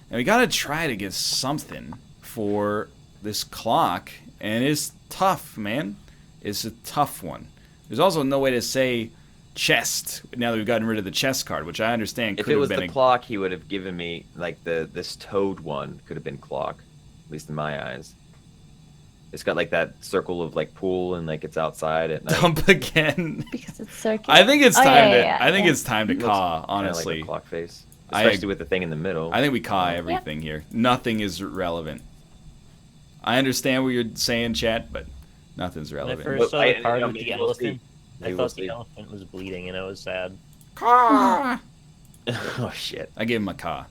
And we gotta try to get something for this clock, and it's tough, man. It's a tough one. There's also no way to say chest now that we've gotten rid of the chest card, which I understand If could it have was been the a clock, he would have given me like this toad one could have been clock, at least in my eyes. It's got like that circle of like pool and like it's outside at night. dump again. Because it's circular. I think it's Oh, time yeah, to. yeah, I think yeah. it's time to It looks caw. Kinda Honestly, like a clock face, I- especially with the thing in the middle. I think we caw everything here. Nothing is relevant. I understand what you're saying, chat, but nothing's When I relevant. first But saw I- the card you know, with the maybe we'll see. elephant, I Maybe we'll thought the see. elephant was bleeding, and I was sad. Caw. Oh shit! I gave him a caw.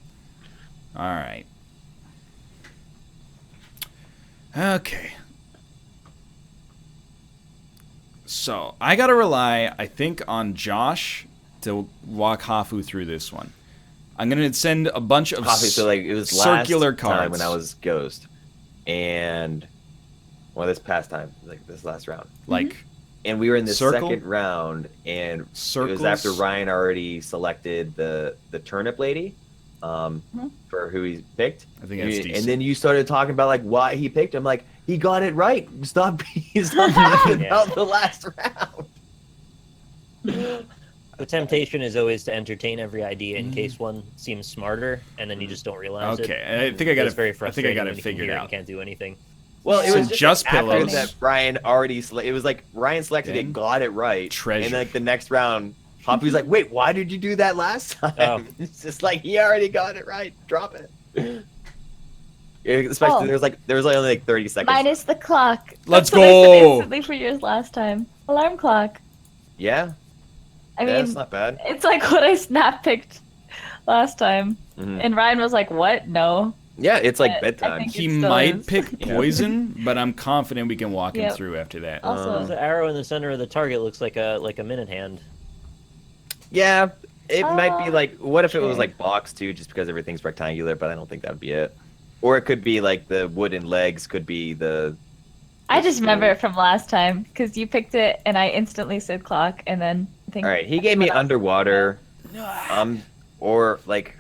All right. Okay. So I gotta rely, I think, on Josh to walk Hafu through this one. I'm gonna send a bunch of Coffee. So like it was circular last time when cards. I was Ghost, and well, this past time, like this last round, like and we were in the Circle? second round, and circles. it was after Ryan already selected the turnip lady, for who he picked. I think that's and decent. then you started talking about like why he picked him. Like he got it right. Stop talking Yeah. about the last round. The temptation is always to entertain every idea in case one seems smarter, and then you just don't realize it. Okay, I think I got It's very it. I think I got frustrating it when you figured hear it out. and can't do anything. Well, it So was just after pillows. that Ryan already. It was like Ryan selected Then it, got it right, treasure. and then like the next round, Poppy was like, "Wait, why did you do that last time?" Oh. It's just like he already got it right. Drop it. Yeah, especially Oh. there was only like 30 seconds. Minus the clock. Let's That's what I said go. instantly for yours last time. Alarm clock. Yeah, I yeah, mean, that's not bad. it's like what I snap picked last time, Mhm. and Ryan was like, "What? No." Yeah, it's like I bedtime. think- He It still might is. pick Yeah. poison, but I'm confident we can walk him Yep. through after that. Also, The arrow in the center of the target looks like a minute hand. Yeah, it might be like, what if it was sure. like box too, just because everything's rectangular, but I don't think that would be it. Or it could be like the wooden legs could be the I just remember it from last time because you picked it and I instantly said clock, and then I think. All right, he gave me underwater, or like,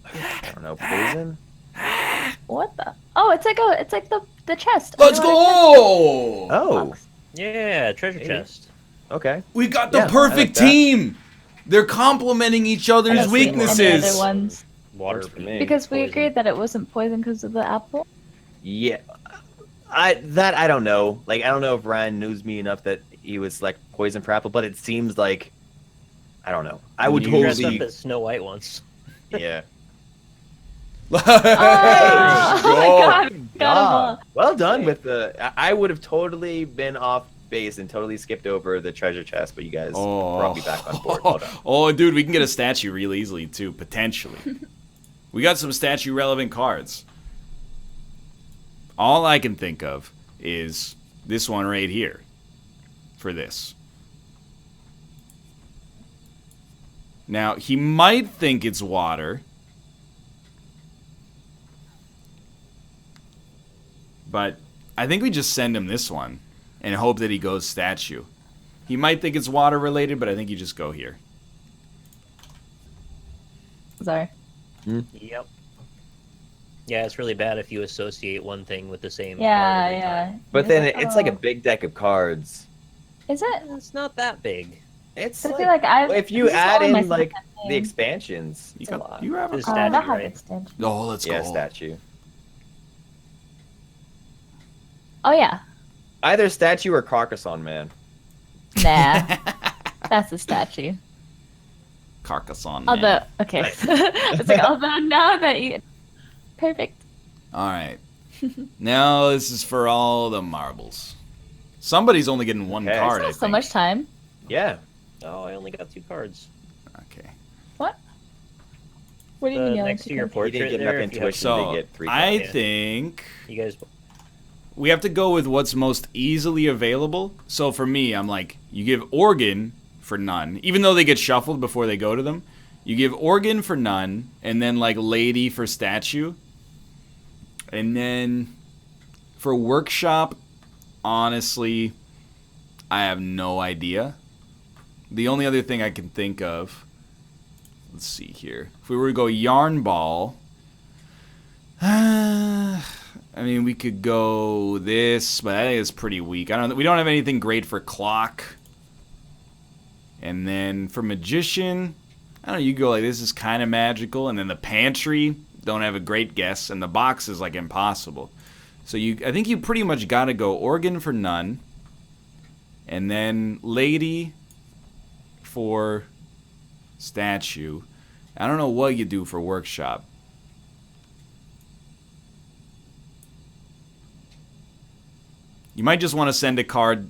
I don't know, poison. What the? Oh, it's like the chest. Let's go! Oh, Yeah, treasure chest. okay. We got the Yeah, I perfect like that. team. They're complementing each other's Any weaknesses. other ones? Water Works for me. Because we poison. agreed that it wasn't poison because of the apple. Yeah, I don't know. Like, I don't know if Ryan knows me enough that he would select poison for apple, but it seems like, I don't know. I would You dressed up totally. as Snow White once. Yeah. Oh, oh my god! Got 'em all. Well done with the. I would have totally been off base and totally skipped over the treasure chest, but you guys brought me back on board. Well done. Oh, dude, we can get a statue real easily too, potentially. We got some statue relevant cards. All I can think of is this one right here. For this. Now, he might think it's water. But I think we just send him this one and hope that he goes statue. He might think it's water related, but I think you just go here. Sorry. Yep. Yeah, it's really bad if you associate one thing with the same. Yeah, card every yeah. time. But then like, it's like a oh. big deck of cards. Is it? It's not that big. It's I like, feel like I've. if you this is add only my in like second the game. expansions, You it's a got lot. you have a Just I statue, don't have right? extension. Oh, let's Yeah, go. statue. Oh yeah. Either statue or Carcassonne Man. Nah, that's a statue. Carcassonne. Although, Man. okay. It's like, although now that you. Perfect. All right. Now this is for all the marbles. Somebody's only getting one Okay. card, I Not think. so much time. Yeah. Oh, I only got 2 cards. Okay. What? What do you mean? you Next like to your to He didn't portrait get there. enough if you have- intuition So to get 3 I cards. think You guys. we have to go with what's most easily available. So for me, I'm like, you give organ for none, even though they get shuffled before they go to them. You give organ for none, and then like lady for statue. And then for workshop, honestly, I have no idea. The only other thing I can think of, let's see here. If we were to go yarn ball, I mean, we could go this, but I think it's pretty weak. We don't have anything great for clock. And then for magician, I don't know, you go like this is kind of magical, and then the pantry, don't have a great guess, and the box is like impossible. So I think you pretty much got to go organ for none, and then lady for statue. I don't know what you do for workshop. You might just want to send a card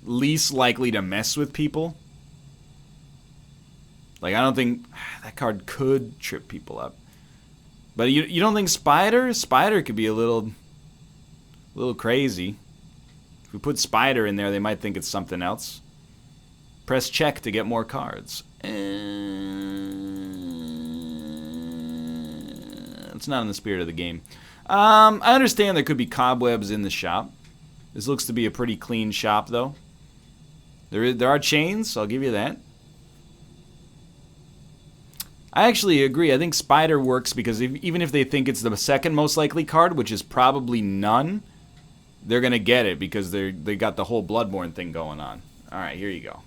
least likely to mess with people. Like, I don't think that card could trip people up. But you don't think Spider? Spider could be a little crazy. If we put Spider in there, they might think it's something else. Press check to get more cards. It's not in the spirit of the game. I understand there could be cobwebs in the shop. This looks to be a pretty clean shop, though. There are chains, I'll give you that. I actually agree. I think Spider works because even if they think it's the second most likely card, which is probably none, they're going to get it because they got the whole Bloodborne thing going on. All right, here you go.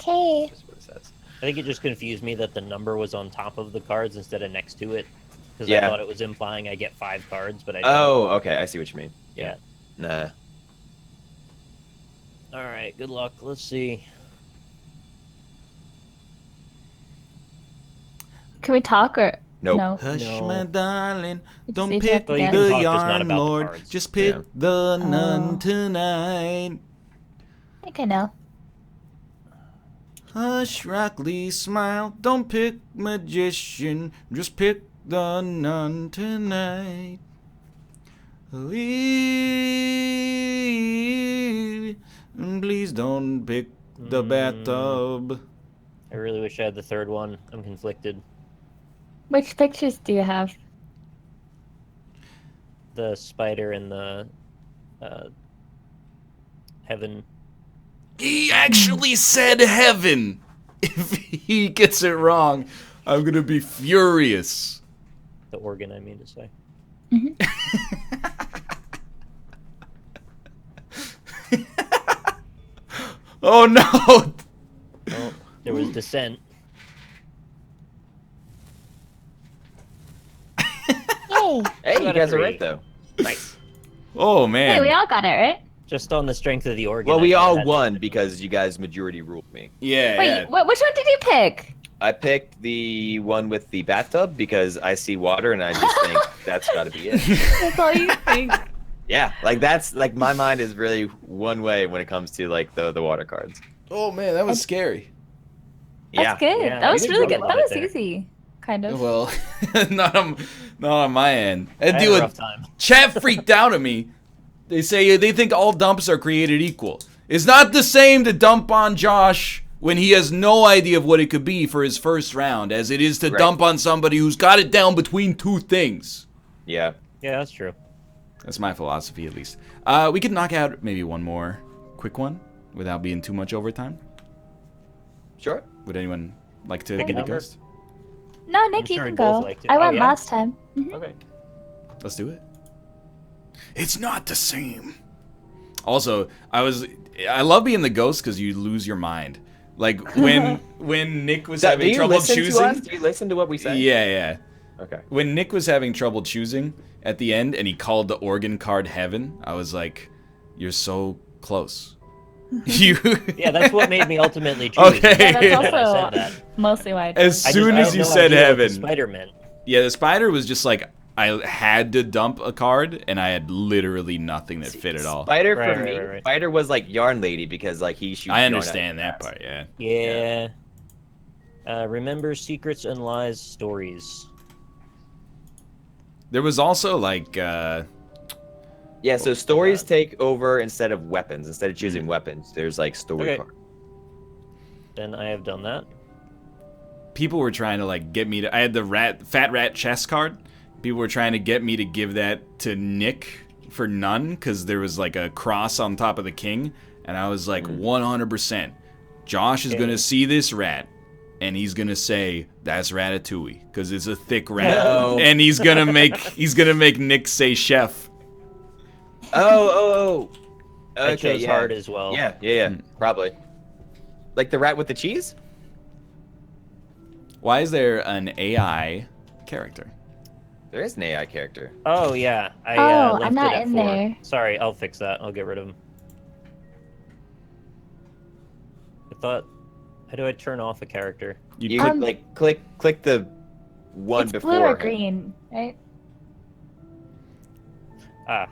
Okay. That's what it says. I think it just confused me that the number was on top of the cards instead of next to it. Because Yeah. I thought it was implying I get 5 cards, but I don't. Oh, okay. I see what you mean. Yeah. Nah. All right, good luck. Let's see. Can we talk or Nope. no? Hush, No. my darling, We just don't need to pick have to Well, you get- can the talk, just not yarn, about the Lord. cards. Just pick Yeah. the nun Oh. tonight. I think I know. Hush, Rockley, smile. Don't pick magician. Just pick the nun tonight. Please don't pick the bathtub. I really wish I had the third one. I'm conflicted. Which pictures do you have? the spider in the heaven. He actually said heaven. If he gets it wrong, I'm gonna be furious. The organ, I mean to say. Oh no! Oh, there was dissent. Yay! Hey, you Got a guys are 3. right though. Nice. Oh man. Hey, we all got it, right? Just on the strength of the organ. Well, I we kinda all had to- won because you guys majority ruled me. Yeah, Wait, yeah. which one did you pick? I picked the one with the bathtub because I see water and I just think that's got to be it. That's all you think. Yeah, like that's like my mind is really one way when it comes to like the water cards. Oh man, that was scary. Yeah. That's good. Yeah, that you was did really really good. well That was right there. easy, kind of. Well, not on my end. I had Dude, a rough time. chat freaked out at me. They say they think all dumps are created equal. It's not the same to dump on Josh when he has no idea of what it could be for his first round as it is to Right. dump on somebody who's got it down between two things. Yeah. Yeah, that's true. That's my philosophy, at least. We could knock out maybe one more quick one without being too much overtime. Sure. Would anyone like to Pick a be the number. ghost? No, Nick, sure you we can both go. liked it. I Oh, went yeah? last time. Okay. Let's do it. It's not the same. Also, I love being the ghost because you lose your mind. Like when Nick was Do having you trouble listen choosing. to us? Do you listen to what we say? Yeah, yeah. Okay. When Nick was having trouble choosing at the end and he called the organ card heaven, I was like, "You're so close." You. Yeah, that's what made me ultimately choose. Okay. Yeah, that's when I said also that. mostly why I did. As I soon just- as I you had no said idea what the heaven, spider meant. yeah, the spider was just like I had to dump a card and I had literally nothing that fit at all. Spider Right, for right, me. right, right. Spider was like yarn lady because like he shoots. I yarn understand out that of his part, yeah. Yeah. Remember secrets and lies stories. There was also like Yeah, so stories take over instead of weapons. Instead of choosing weapons, there's like story Okay. card. Then I have done that. people were trying to like get me to. I had the fat rat chess card. People were trying to get me to give that to Nick for none because there was like a cross on top of the king, and I was like 100%. Josh is gonna see this rat, and he's gonna say that's Ratatouille because it's a thick rat, No. and he's gonna make Nick say chef. Oh. I Okay, chose yeah. hard as well. Yeah, probably. Like the rat with the cheese? Why is there an AI character? There is an AI character. Oh yeah. I Oh, left I'm not it at in 4. there. Sorry, I'll fix that. I'll get rid of him. I thought. How do I turn off a character? You Um, click the one It's before. blue or him. green, right? Ah.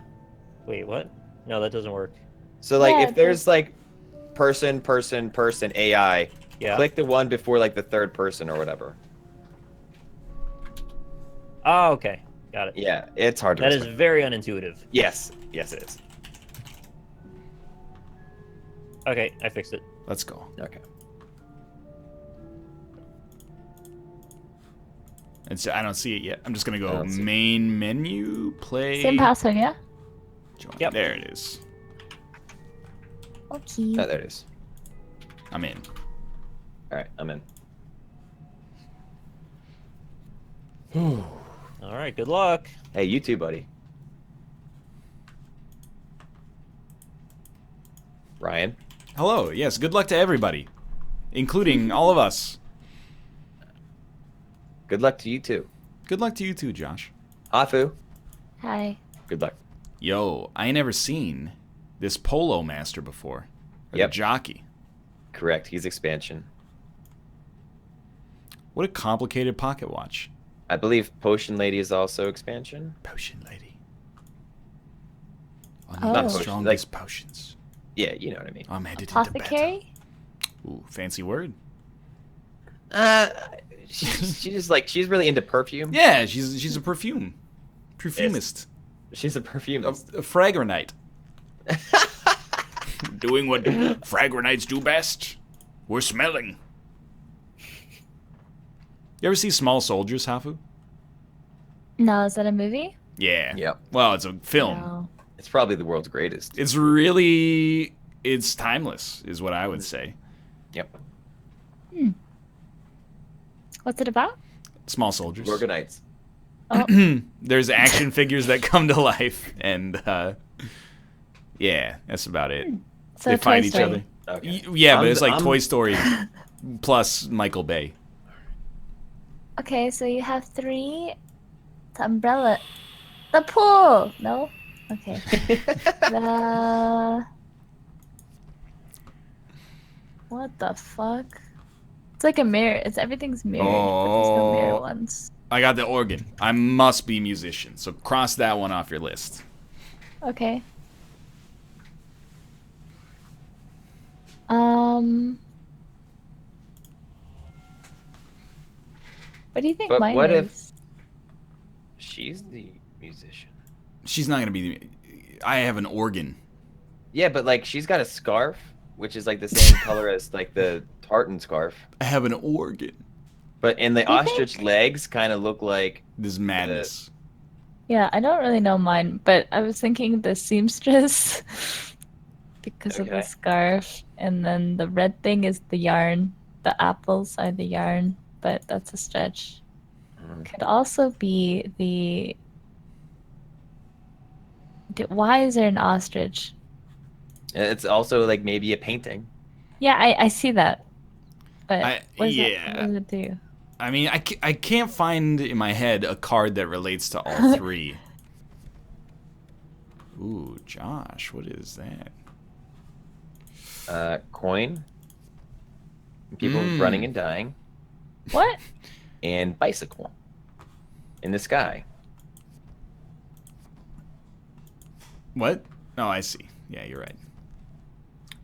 Wait, what? No, that doesn't work. So like Yeah, if there's like person AI, Yeah. click the one before like the third person or whatever. Oh, okay. Got it. Yeah, it's hard to That is explain. very unintuitive. Yes it is. Okay, I fixed it. Let's go. Okay. I don't see it yet. I'm just gonna I go don't see it. main menu, play. Same password, yeah? Join. Yep. There it is. Okay. Oh, there it is. I'm in. All right, I'm in. All right, good luck. Hey, you too, buddy. Ryan. Hello. Yes. Good luck to everybody, including all of us. Good luck to you too. Good luck to you too, Josh. Afu. Hi. Good luck. Yo, I ain't never seen this polo master before. Or Yep. the jockey. Correct. He's expansion. What a complicated pocket watch. I believe Potion Lady is also expansion. Potion lady. Oh. Not Not the potion, strongest potions. Yeah, you know what I mean. I'm headed into battle. Apothecary? Ooh, fancy word. She just like she's really into perfume. Yeah, she's a perfumist. She's a A perfumist. fragranite. Doing what fragranites do best. We're smelling. You ever see Small Soldiers, Hafu? No, is that a movie? Yeah. Yep. Well, it's a film. No. It's probably the world's greatest. It's timeless, is what I would say. Yep. What's it about? Small soldiers. Gorgonites. Oh, There's action figures that come to life, and yeah, that's about it. so They Toy fight each Story. other. Okay. Yeah, but it's like I'm- Toy Story plus Michael Bay. Okay, so you have 3. The umbrella. The pool! No? Okay. What the fuck? It's like a mirror. Everything's mirrored, but there's no mirror ones. I got the organ. I must be musician, so cross that one off your list. Okay. What do you think But mine what is? if she's the musician? She's not gonna be. I have an organ. Yeah, but like she's got a scarf, which is like the same color as like the tartan scarf. I have an organ. But and the You think- ostrich legs kind of look like This is madness. Yeah, I don't really know mine, but I was thinking the seamstress because of the Okay. scarf, and then the red thing is the yarn. The apples are the yarn, but that's a stretch. Could also be why is there an ostrich? it's also like maybe a painting. Yeah, I see that. But what does yeah. it do? I mean, I can't find in my head a card that relates to all 3. Ooh, Josh, what is that? Coin. People Mm. running and dying, What? and bicycle in the sky. What? Oh, I see. Yeah, you're right.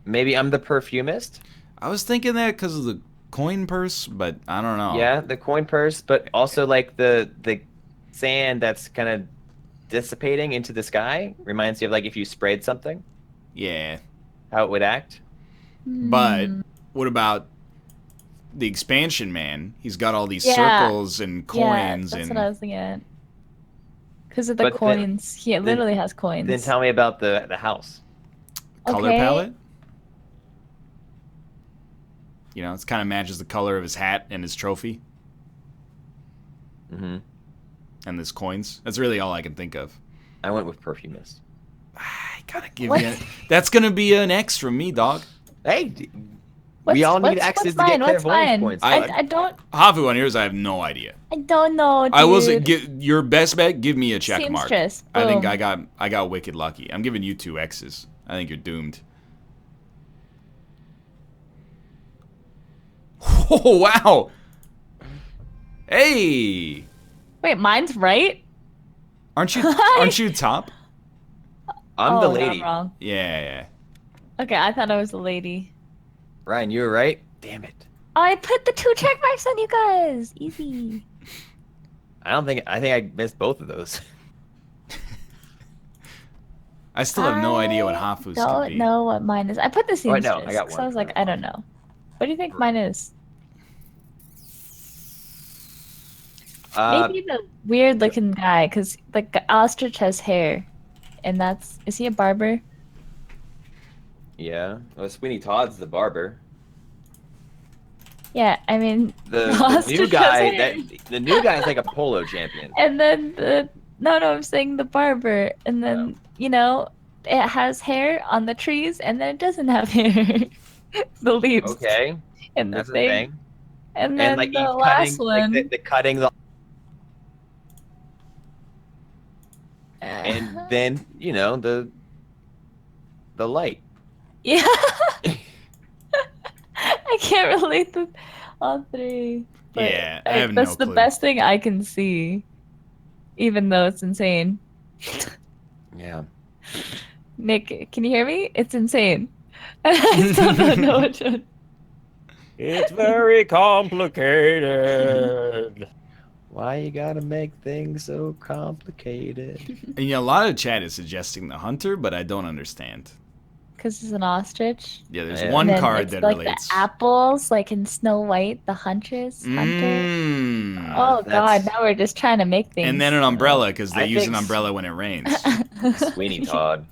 Maybe I'm the perfumist. I was thinking that because of the coin purse, but I don't know. Yeah, the coin purse, but also like the sand that's kind of dissipating into the sky reminds you of like if you sprayed something, Yeah. how it would act. But Hmm. what about the expansion man? He's got all these Yeah. circles and Yeah, coins that's and what I was thinking. Because of the But then- coins, he literally has coins. Then tell me about the house. color Okay. palette. You know, it kind of matches the color of his hat and his trophy Hmm and his coins. That's really all I can think of. I went with perfumist. I gotta give What? you. That's gonna be an X from me, dog. Hey, we all need what's X's to mine? get What's clairvoyance mine? points. I don't Hafu on yours, I have no idea. know. Dude. I wasn't. Your best bet. Give me a check mark. Seamstress. I think Boom. I got wicked lucky. I'm giving you 2 X's. I think you're doomed. Oh wow! Hey, Wait, mine's right. aren't you top? I'm oh, the no, lady. I'm wrong. Yeah. Okay, I thought I was the lady. Ryan, you were right. Damn it. Oh, I put the 2 check marks on you guys. Easy. I think I missed both of those. I still have no idea what Hafu's could Don't be. know what mine is. I put the Oh, I seamstress. know, I got 'cause one. I was like, I don't know. What do you think mine is? Maybe the weird looking guy, because like the ostrich has hair, and is he a barber? Yeah. Well, Sweeney Todd's the barber. Yeah, I mean The ostrich new has guy hair. the new guy is like a polo champion. And then I'm saying the barber, and then it has hair on the trees, and then it doesn't have hair. The leaves. Okay, And the that's the thing. thing. And then And like the he's last cutting, one. like the cutting the, and then the light. Yeah. I can't relate to all 3. But Yeah, I have that's no the clue. best thing I can see, even though it's insane. Yeah. Nick, can you hear me? It's insane. I still don't know which one. It's very complicated. Why you gotta make things so complicated? And a lot of chat is suggesting the hunter, but I don't understand. Because it's an ostrich. Yeah, there's Yeah. one And then card it's that like relates. the apples, like in Snow White, the hunter. Mm. Oh That's- God! Now we're just trying to make things. And then an umbrella because they I use an think umbrella when it rains. Sweeney Todd.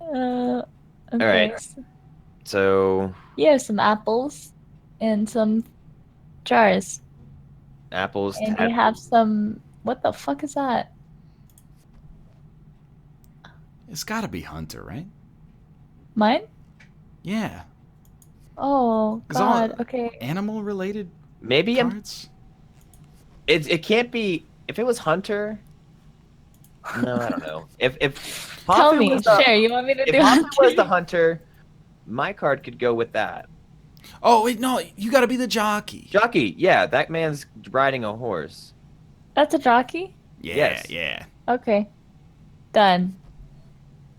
Okay. right. So You have some apples and some jars, apples. and you have some. What the fuck is that? It's got to be Hunter, right? Mine? Yeah. Oh Is all God. Okay. animal related Maybe cards? it can't be. If it was Hunter. No, I don't know. If Tell Hoffman me. was the- Sure. You want me to if do Hoffman was hunting? the hunter, my card could go with that. Oh wait, no, you got to be the jockey. Jockey, yeah, that man's riding a horse. That's a jockey. Yeah, Yes. yeah, Okay. Done.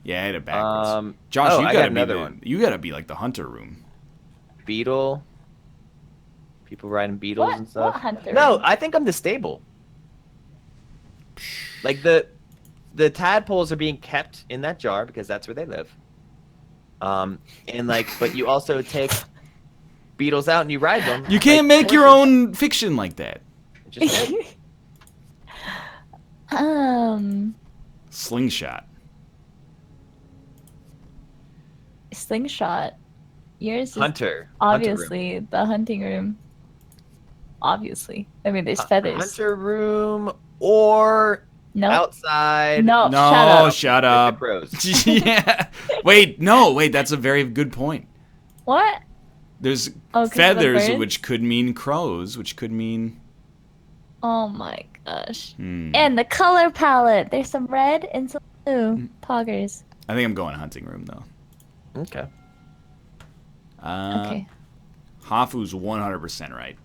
yeah. I had it backwards. I Josh, you got gotta be another one. You gotta be like the hunter room. Beetle. People riding beetles What? and stuff. What hunter? No, I think I'm the stable. Like the tadpoles are being kept in that jar because that's where they live. And like, but you also take beetles out and you ride them. You can't like make your horses. own fiction like that. Just Slingshot. Slingshot. Yours is hunter. obviously the hunting room. Obviously. I mean, there's feathers. Hunter room or No. outside. No. No, Shut shut up. with the up. crows. Yeah. Wait, that's a very good point. What? There's 'Cause of the feathers, birds? which could mean crows, which could mean. Oh my gosh. Hmm. And the color palette. There's some red and some blue. Poggers. I think I'm going hunting room though. Okay. Okay. Hafu's 100% right.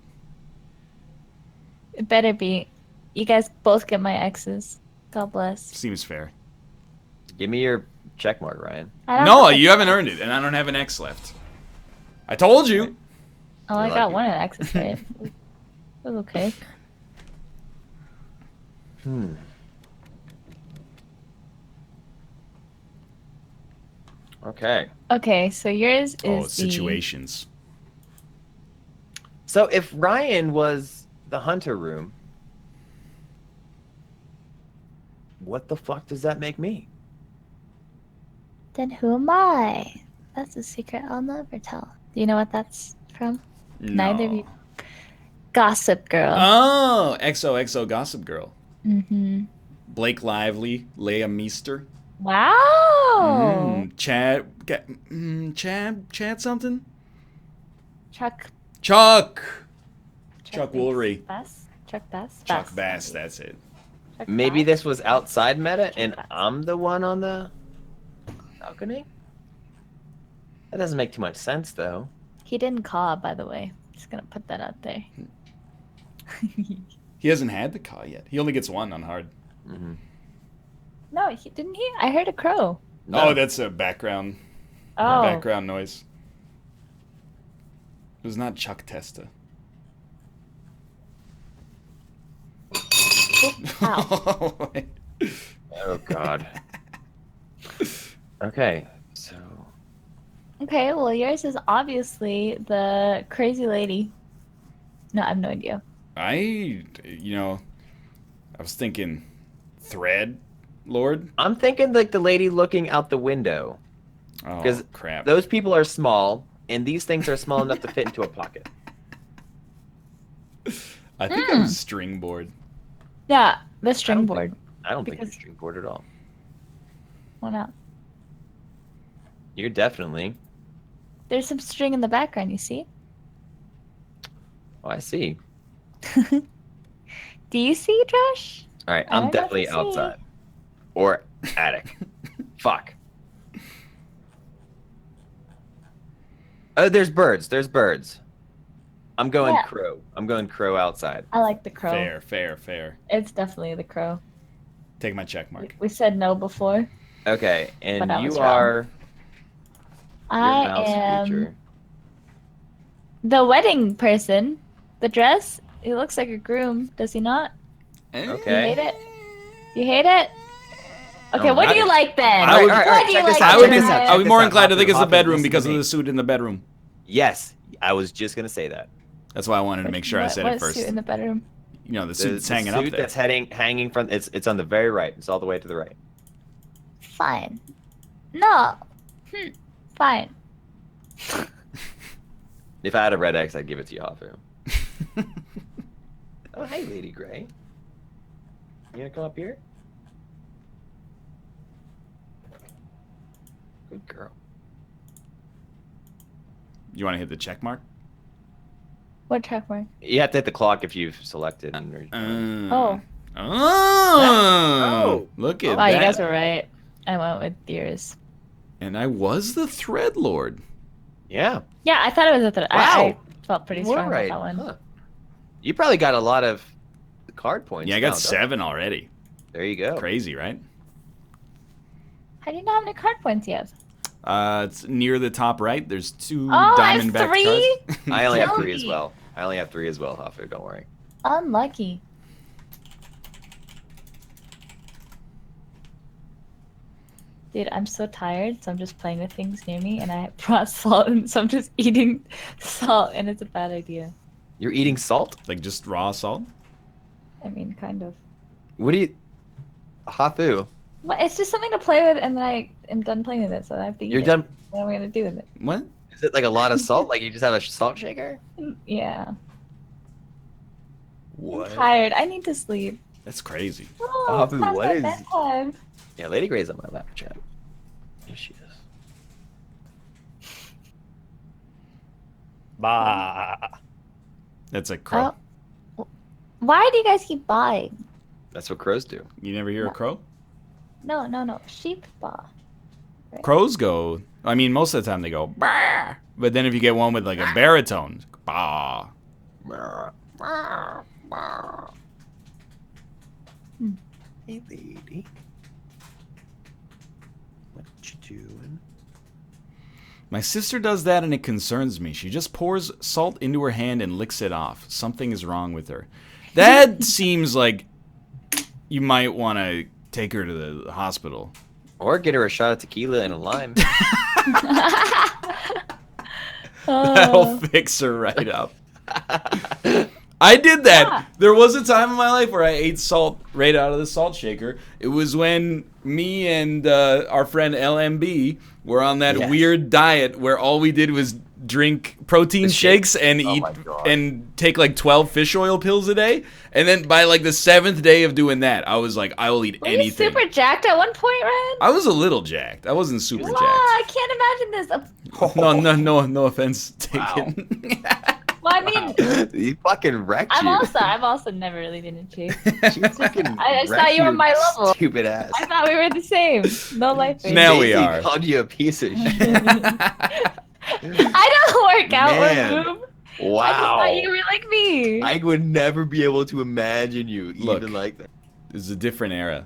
It better be. You guys both get my X's. God bless. Seems fair. Give me your check mark, Ryan. I don't No, have a- you haven't earned it, and I don't have an X left. I told you. Oh, I You're got lucky. one of the X's right. It was okay. Okay. Okay, so yours is Oh, the... situations. So if Ryan was the hunter room, what the fuck does that make me? Then who am I? That's a secret I'll never tell. Do you know what that's from? Neither of No. you. Gossip Girl. Oh, XOXO Gossip Girl. Mm-hmm. Blake Lively, Leah Meester. Wow. Chad something? Chuck Chuck Woolery. Bass? Chuck Bass? Chuck Bass, that's it. Chuck Maybe Bass? this was outside meta and I'm the one on the balcony? That doesn't make too much sense though. He didn't call, by the way. Just gonna put that out there. He hasn't had the call yet. He only gets one on hard. Mm-hmm. No, didn't he? I heard a crow. Oh, that's a background Oh. noise. It was not Chuck Testa. Ow. Oh god. Okay, so Okay, well, yours is obviously the crazy lady. No, I have no idea. I was thinking Thread Lord. I'm thinking like the lady looking out the window. Oh, 'Cause crap. Those people are small, and these things are small enough to fit into a pocket. I think I was string board. Yeah, the string think- board. I don't think Because- you're string board at all. Why not? You're definitely. There's some string in the background, you see? Oh, I see. Do you see, Josh? All right, I I'm don't know if definitely you see. outside or attic. Fuck. Oh, there's birds. There's birds. I'm going Yeah. crow. I'm going crow outside. I like the crow. Fair. It's definitely the crow. Take my check mark. We said no before. Okay, and But I you was wrong. are your I mouse am creature. the wedding person. The dress, he looks like a groom, does he not? Eh? You Okay. hate it? You hate it? Okay, Oh, what do I- you like then? I would- All right, What do you check this like out, I check would this be, out, then? I would be more check this out. inclined to think it's the Hoppy, bedroom listen to because of me. the suit in the bedroom. Yes, I was just gonna say that. That's why I wanted to make sure I said it What first. suit in the bedroom? You know, the suit's hanging suit up there. that's hanging from. It's on the very right. It's all the way to the right. Fine. No. Fine. If I had a red X, I'd give it to you, Hafu. Oh, hey, Lady Gray. You gonna come up here? Good girl. You want to hit the check mark? What check mark? You have to hit the clock if you've selected. Oh. Oh. Look at Wow, that. you guys were right. I went with yours. And I was the Thread Lord. Yeah. Yeah, I thought it was a thread. Wow. I felt pretty You were strong right. about that one. Huh. You probably got a lot of card points. Yeah, I now, got don't 7 already. There you go. Crazy, right? How do you know how many card points you have? It's near the top right. There's 2 Oh, I have Diamondback 3? cards. I only have Tell 3 as me. well. I only have 3 as well, Hafu. Don't worry. Unlucky. Dude, I'm so tired, so I'm just playing with things near me, and I brought salt, and so I'm just eating salt, and it's a bad idea. You're eating salt? Like just raw salt? I mean, kind of. What do you... Hafu, Well, it's just something to play with, and then I am done playing with it, so I have to eat you're it. done... What am I gonna do with it? What? Is it like a lot of salt? Like you just have a salt shaker? Yeah. What? I'm tired. I need to sleep. That's crazy. Oh, it's Hafu, past what my is- bedtime. Yeah, Lady Gray's on my lap chat. Here she is. Bah. That's a crow. Oh. Why do you guys keep buying? That's what crows do. You never hear a crow? No. Sheep baa. Crows go. I mean, most of the time they go bah. But then if you get one with like a baritone, bah. Hey, lady. What you doing? My sister does that and it concerns me. She just pours salt into her hand and licks it off. Something is wrong with her. That seems like you might want to take her to the hospital. Or get her a shot of tequila and a lime. That'll fix her right up. I did that. Yeah. There was a time in my life where I ate salt right out of the salt shaker. It was when me and our friend LMB were on that Yes. weird diet where all we did was drink protein shakes and Oh eat my God. and take like 12 fish oil pills a day. And then by like the 7th day of doing that, I was like, I will eat Were you anything. super jacked at one point, Ryan? I was a little jacked. I wasn't super Wow, jacked. I can't imagine this. No offense taken. Well, I mean, You fucking wrecked I've you. also never really been in shape. She fucking I just wrecked thought you were my level. Stupid ass. I thought we were the same. No life. Now we Daisy are. called you a piece of shit. I don't work out Man. or move. I just Wow. thought you were like me. I would never be able to imagine you Look. even like that. This is a different era.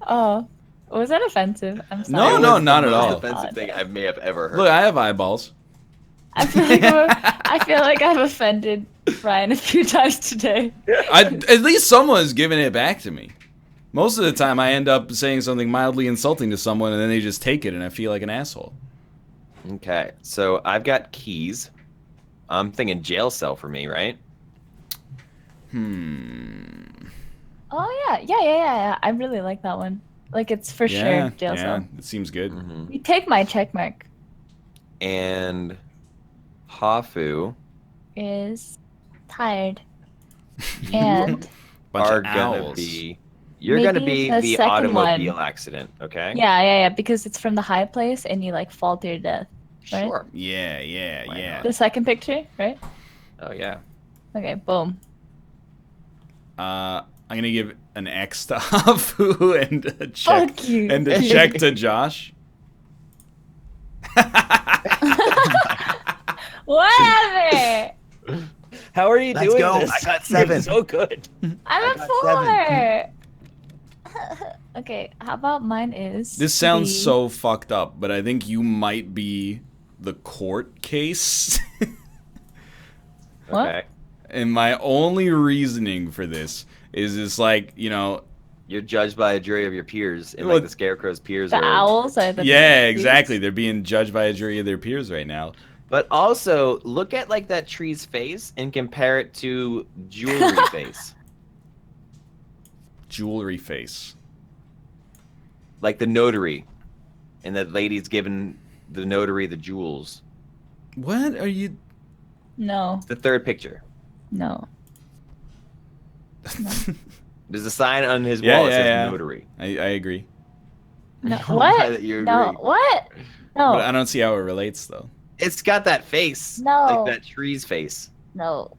Oh, was that offensive? I'm sorry. No, It no, was not the at most all. offensive thing I may have ever heard. Look, I have eyeballs. I feel like I've offended Ryan a few times today. At least someone's giving it back to me. Most of the time, I end up saying something mildly insulting to someone, and then they just take it, and I feel like an asshole. Okay, so I've got keys. I'm thinking jail cell for me, right? Oh yeah. I really like that one. Like it's for sure jail cell. It seems good. Mm-hmm. You take my check mark. And Hafu Is tired and Bunch are of gonna owls. be. You're gonna Maybe be the the second automobile one. accident, okay? yeah, because it's from the high place and you like fall to your death. Right? Sure. Yeah. not? The second picture, right? Oh yeah. Okay, boom. I'm gonna give an X to Hafu and a check Fuck you. and a check to Josh. Whatever. How are you Let's doing go. this? I got You're 7. so good. I'm got a 4. Okay, how about mine is This sounds the- so fucked up, but I think you might be the court case. What? Okay. And my only reasoning for this is it's like, you know, You're judged by a jury of your peers, and Well, like the scarecrow's peers the are. owls are the yeah, exactly. They're being judged by a jury of their peers right now. But also look at like that tree's face and compare it to jewelry face. Jewelry face. Like the notary, and that lady's giving the notary the jewels. What are you? No. It's the third picture. No. There's a sign on his wall that says notary. I agree. No. I don't know What? that you No. agree. What? No. But I don't see how it relates though. It's got that face. No. Like that tree's face. No.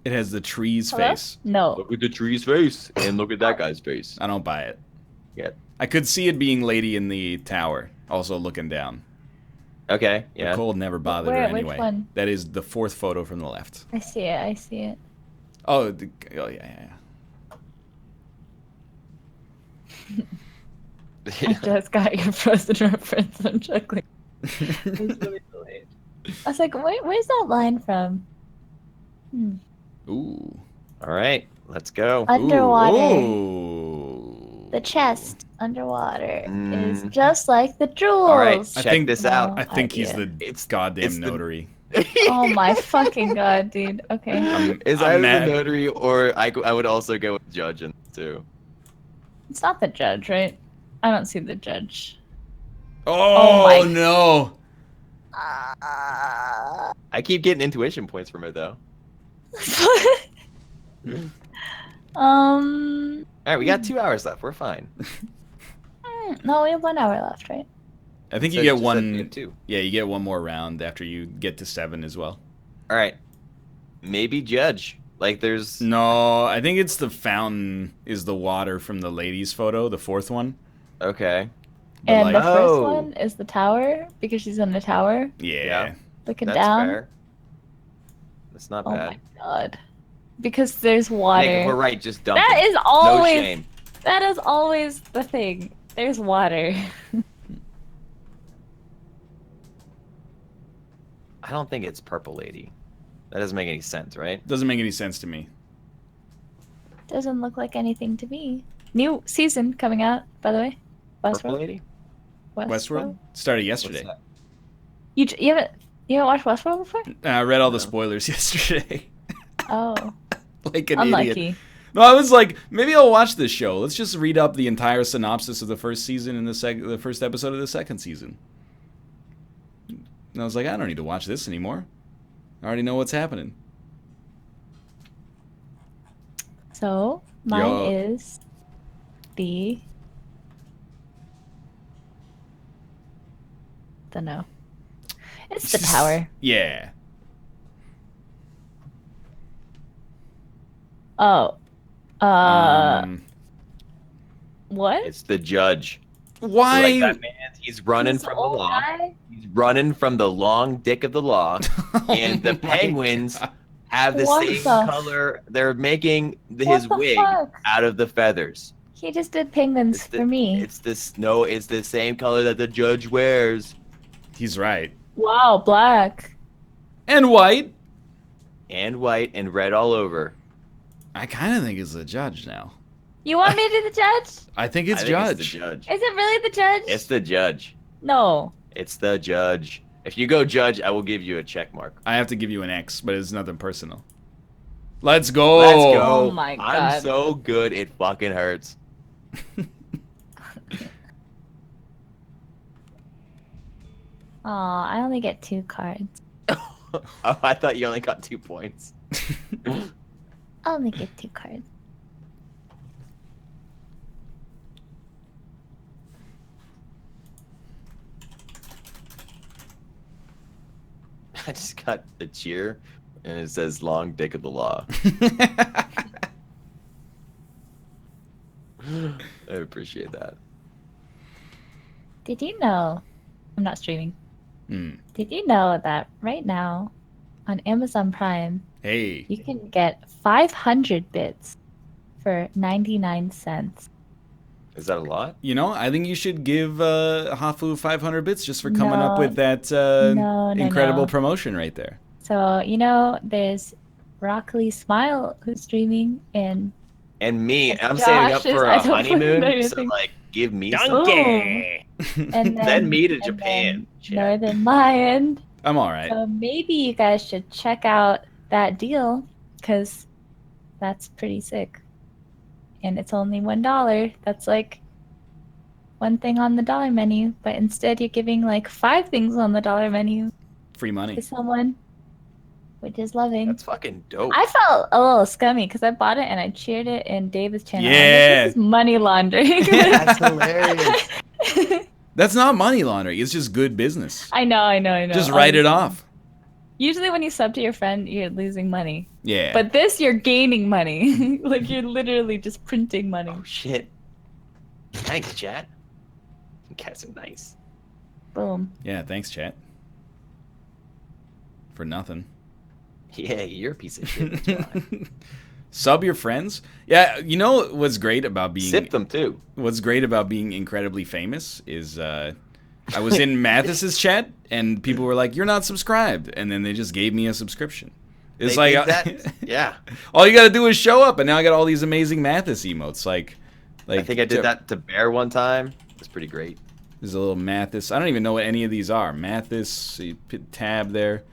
It has the tree's Hello? face. No. Look at the tree's face, and look at that guy's face. I don't buy it. Yeah. I could see it being lady in the tower, also looking down. Okay. The Yeah. cold never bothered Where- her which anyway. one? That is the fourth photo from the left. I see it. I see it. Oh, yeah. I just got your Frozen reference. I'm chuckling. It was really delayed. I was like, where's that line from? Ooh. All right. Let's go. Underwater. Ooh. The chest underwater is Mhm. just like the jewels. All right. I Check think- this out. I think he's the It's- goddamn it's the- notary. Oh my fucking god, dude. Okay. Is I'm either mad. the notary or I would also go with judge in too. It's not the judge, right? I don't see the judge. Oh, my- no. I keep getting intuition points from it though. All right, we got 2 hours left. We're fine. No, we have 1 hour left, right? I think So you it get just said we one. had 2. Yeah, you get one more round after you get to 7 as well. All right. Maybe judge. Like there's No, I think it's the fountain is the water from the lady's photo, the fourth one. okay. But And like, the first Oh. one is the tower because she's in the tower yeah. looking That's down. fair. That's not Oh bad. my god. Because there's water. Nick, if we're right, just dump That it. is No always shame. that is always the thing. There's water. I don't think it's Purple Lady. That doesn't make any sense, right? Doesn't make any sense to me. Doesn't look like anything to me. New season coming out, by the way. Purple Westworld. Lady? Westworld started yesterday. What's that? You haven't watched Westworld before? I read all the No. spoilers yesterday. Oh, Like an unlucky. idiot. No, I was like, maybe I'll watch this show. Let's just read up the entire synopsis of the first season and the first episode of the second season. And I was like, I don't need to watch this anymore. I already know what's happening. So mine Yo. is the no. It's the tower. Yeah. Oh. Um, What? It's the judge. why? Like that man, he's running This from the old law. guy? He's running from the long dick of the law. And the Oh my penguins God. have the What same the color. They're making What his the wig fuck? out of the feathers. He just did penguins It's the- for me. It's the same color that the judge wears. He's right. Wow, black. And white. And white and red all over. I kind of think it's the judge now. You want me to be the judge? I think it's I think judge. It's the judge. Is it really the judge? It's the judge. No. It's the judge. If you go judge, I will give you a check mark. I have to give you an X, but it's nothing personal. Let's go. Let's go. Oh my God. I'm so good, it fucking hurts. Aw, I only get 2 cards. Oh, I thought you only got 2 points. I only get 2 cards. I just got the cheer, and it says "Long Dick of the Law." I appreciate that. Did you know? I'm not streaming. Hmm. Did you know that right now on Amazon Prime Hey. you can get 500 bits for 99 cents? Is that a lot? You know, I think you should give Hafu 500 bits just for coming up No. with that No, incredible no. promotion right there. So, you know, there's Broccoli Smile who's streaming and And me, I'm Josh saving up is- for I a don't fucking know honeymoon, so anything. like, give me some. Donkey! and then, Send me to and Japan. then Northernlion I'm all right. So maybe you guys should check out that deal, because that's pretty sick. And it's only $1. That's like one thing on the dollar menu, but instead you're giving like 5 things on the dollar menu Free money. to someone, which is loving. That's fucking dope. I felt a little scummy because I bought it and I cheered it in David's channel. Yeah. I was like, this is money laundering. That's hilarious. That's not money laundering. It's just good business. I know. Just write it off. Usually when you sub to your friend, you're losing money. Yeah. But this, you're gaining money. Like, you're literally just printing money. Oh shit. Thanks, chat. You guys are nice. Boom. Yeah, thanks, chat. For nothing. Yeah, you're a piece of shit. That's why. Sub your friends. Yeah, you know what's great about being Sip them too. What's great about being incredibly famous is I was in Mathis's chat and people were like, "You're not subscribed," and then they just gave me a subscription. It's They like think that, yeah. all you gotta do is show up, and now I got all these amazing Mathis emotes. Like I think I did that to Bear one time. It's pretty great. There's a little Mathis. I don't even know what any of these are. Mathis, so you put tab there.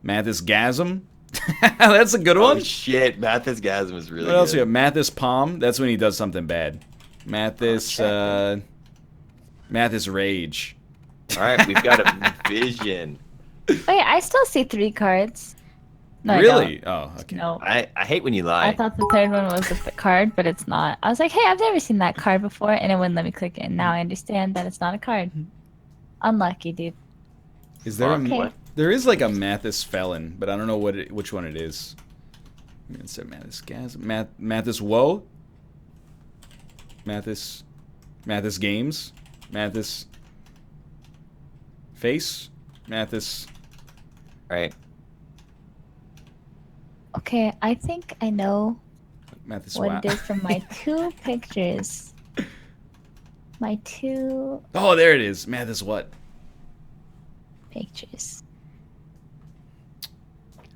Mathis Gasm. That's a good one. Oh shit, Mathis Gasm is really What else good. we have? Mathis Palm. That's when he does something bad. Mathis, Mathis Rage. All right, we've got a vision. Wait, I still see 3 cards. No, Really? I don't. Oh, okay. No. I hate when you lie. I thought the third one was a card, but it's not. I was like, hey, I've never seen that card before, and it wouldn't let me click it. And now I understand that it's not a card. Unlucky, dude. Is there Okay. there is like a Mathis Felon, but I don't know which one it is. I'm gonna say Mathis Gasm. Mathis Woe. Mathis Games. Mathis Face. Mathis. All right. Okay, I think I know Mathis what Wow. it is from my 2 pictures. My 2 Oh, there it is. Mathis what? pictures.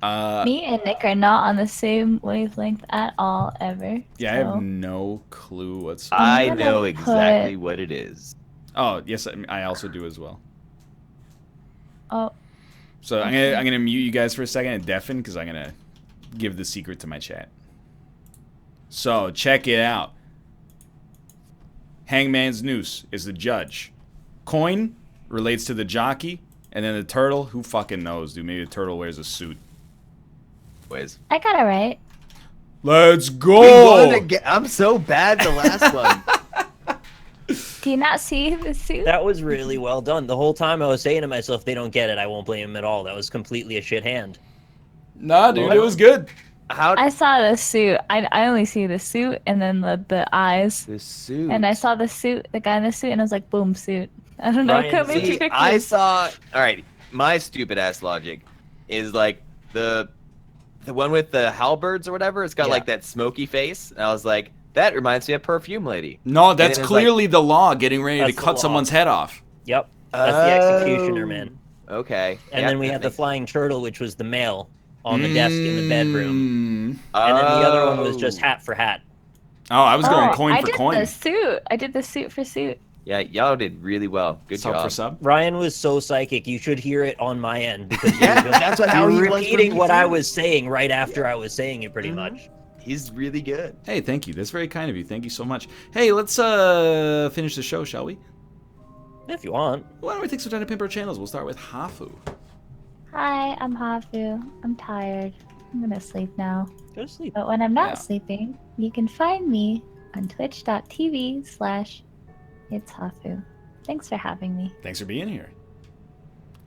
Uh, Me and Nick are not on the same wavelength at all, ever. yeah, I so- have no clue whatsoever. I gonna know put- exactly what it is. Oh, yes, I also do as well. Oh, So Okay. I'm gonna mute you guys for a second and deafen because I'm gonna give the secret to my chat. So check it out. Hangman's noose is the judge. Coin relates to the jockey, and then the turtle. Who fucking knows, dude? Maybe the turtle wears a suit. Ways. I got it right. Let's We go. won again. I'm so bad the last one. Do you not see the suit? That was really well done. The whole time I was saying to myself, they don't get it, I won't blame them at all. That was completely a shit hand. Nah, dude, it was good. How I saw the suit. I only see the suit and then the eyes. the suit? And I saw the suit, the guy in the suit, and I was like, boom, suit. I don't know. Ryan, Cut me see, two See, pictures. I saw. All right, my stupid ass logic is like the one with the halberds or whatever. It's got Yeah. like that smoky face. And I was like, that reminds me of Perfume Lady. No, that's then it's clearly the law getting ready to That's the cut law. someone's head off. Yep. That's the executioner, man. Okay. And Yeah, then we that had the makes- flying turtle, which was the male on the desk in the bedroom. Mm. And then the other one was just hat for hat. Oh, I was going Oh, coin I for did coin. the suit. I did the suit for suit. Yeah, y'all did really well. Good Sub job. for sub. Ryan was so psychic. You should hear it on my end because you Yeah, were just- that's what you how were he was for repeating me what I too. was saying right after I was saying it, pretty Mhm. much. He's really good. Hey, thank you. That's very kind of you. Thank you so much. Hey, let's finish the show, shall we? If you want. Why don't we take some time to pimp our channels? We'll start with Hafu. Hi, I'm Hafu. I'm tired. I'm gonna sleep now. Go to sleep. But when I'm not Yeah. sleeping, you can find me on twitch.tv/itshafu. Thanks for having me. Thanks for being here.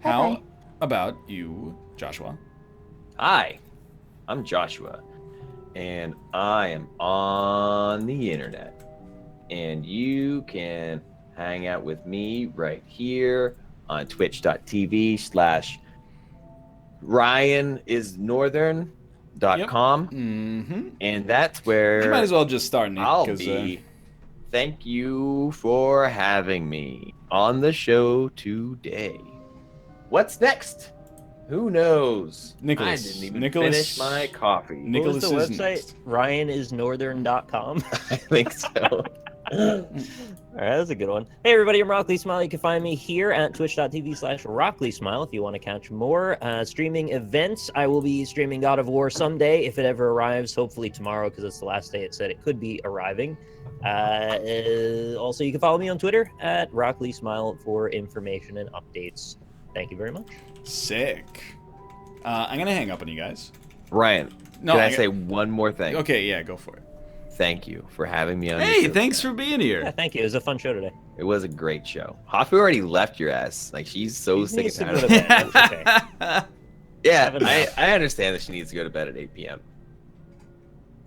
Bye-bye. How about you, Joshua? Hi, I'm Joshua, and I am on the internet. And you can hang out with me right here on twitch.tv/RyanIsNorthern.com. Mm-hmm. And that's You where might as well just start, Nick. I'll 'cause, be. Thank you for having me on the show today. What's next? Who knows? Nicholas. I didn't even Nicholas- finish my coffee. Nicholas What was is the website? next. RyanIsNorthern.com. I think so. All right, that's a good one. Hey, everybody, I'm Rockley Smile. You can find me here at twitch.tv/RockleySmile if you want to catch more streaming events. I will be streaming God of War someday if it ever arrives, hopefully tomorrow because it's the last day it said it could be arriving. Also, you can follow me on Twitter at RockleySmile for information and updates. Thank you very much. Sick. I'm going to hang up on you guys. Ryan, No, can I say one more thing? Okay, yeah, go for it. Thank you for having me on. Hey, thanks for being here. Yeah, thank you. It was a fun show today. It was a great show. Hoffy already left your ass. Like, she's so She sick needs and to go tired to of bed. it. That's okay. Yeah, I understand that she needs to go to bed at 8 p.m.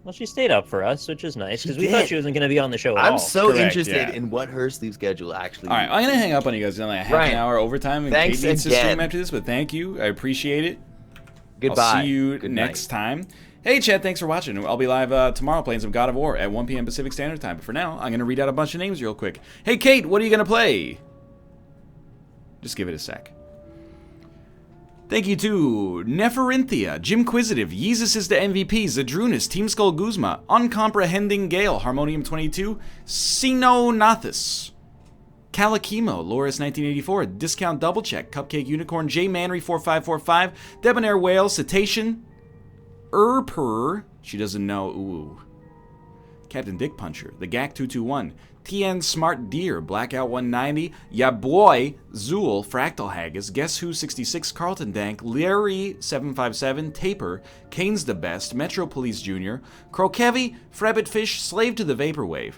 Well, she stayed up for us, which is nice, because we did. thought she wasn't going to be on the show at all. I'm so Correct, interested yeah. in what her sleep schedule actually All right, I'm going to hang up on you guys. It's only a half Ryan, an hour overtime, and thanks Kate needs to again. stream after this, but thank you. I appreciate it. Goodbye. I'll see you Good next night. time. Hey, Chad, thanks for watching. I'll be live tomorrow playing some God of War at 1 p.m. Pacific Standard Time. But for now, I'm going to read out a bunch of names real quick. Hey, Kate, what are you going to play? Just give it a sec. Thank you to Nepherinthia, Jimquisitive, Yeezus is the MVP, Zadrunas, Team Skull Guzma, Uncomprehending Gale, Harmonium 22, Sinonathus, Kalakimo, Loris 1984, Discount Double Check, Cupcake Unicorn, J Manry 4545, Debonair Whale, Cetacean, she doesn't know, ooh. Captain Dick Puncher, The Gak 221, TN Smart Deer, Blackout 190, Ya Boy, Zool, Fractal Haggis, Guess Who 66, Carlton Dank, Larry 757, Taper, Kane's the Best, Metro Police Jr., Crokevi, Frabbit Fish, Slave to the Vaporwave,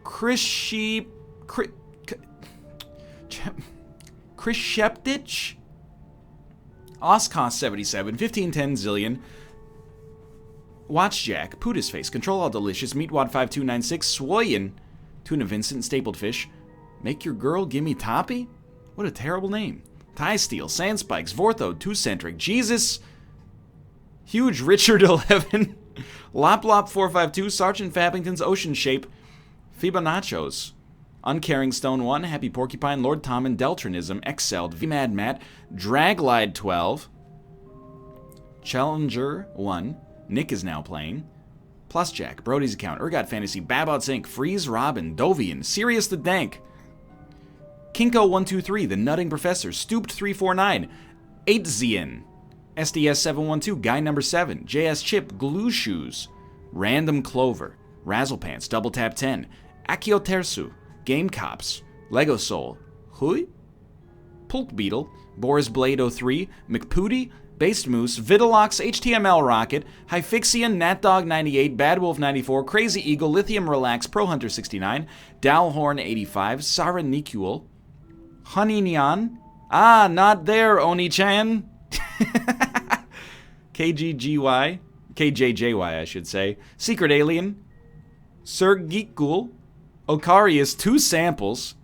Krisheptich, Oscos 77, 1510 Zillion, Watchjack, Putis Face, Control All Delicious, Meatwad 5296, Swoyen, Tuna Vincent, Stapled Fish, Make Your Girl Gimme Toppy? What a terrible name. Tie Steel, Sand Spikes, Vortho, Two Centric, Jesus, Huge Richard 11, Lop Lop 452, Sergeant Fabbington's Ocean Shape, Fibonaccios, Uncaring Stone 1, Happy Porcupine, Lord Tommen, Deltrinism, Excelled, VMad Matt, Draglide 12, Challenger 1, Nick is now playing, Plus Jack, Brody's Account, Urgot Fantasy, Babot Sync, Freeze Robin, Dovian, Sirius the Dank, Kinko123, The Nutting Professor, Stooped 349, 8Zian, SDS 712, Guy Number 7, JS Chip, Glue Shoes, Random Clover, Razzlepants, Double Tap 10, Akio Tersu, Game Cops, Lego Soul, Hui, Pulk Beetle, Boris Blade 03, McPooty, Based Moose, Vitalox, HTML Rocket, Hyfixian, NatDog 98, Bad Wolf 94, Crazy Eagle, Lithium Relax, Pro Hunter 69, Dalhorn 85, Sarah Nikul, Honey Neon, not there, Oni-chan, KJJY, I should say, Secret Alien, Sir Geekghoul, Okarius, 2 Samples,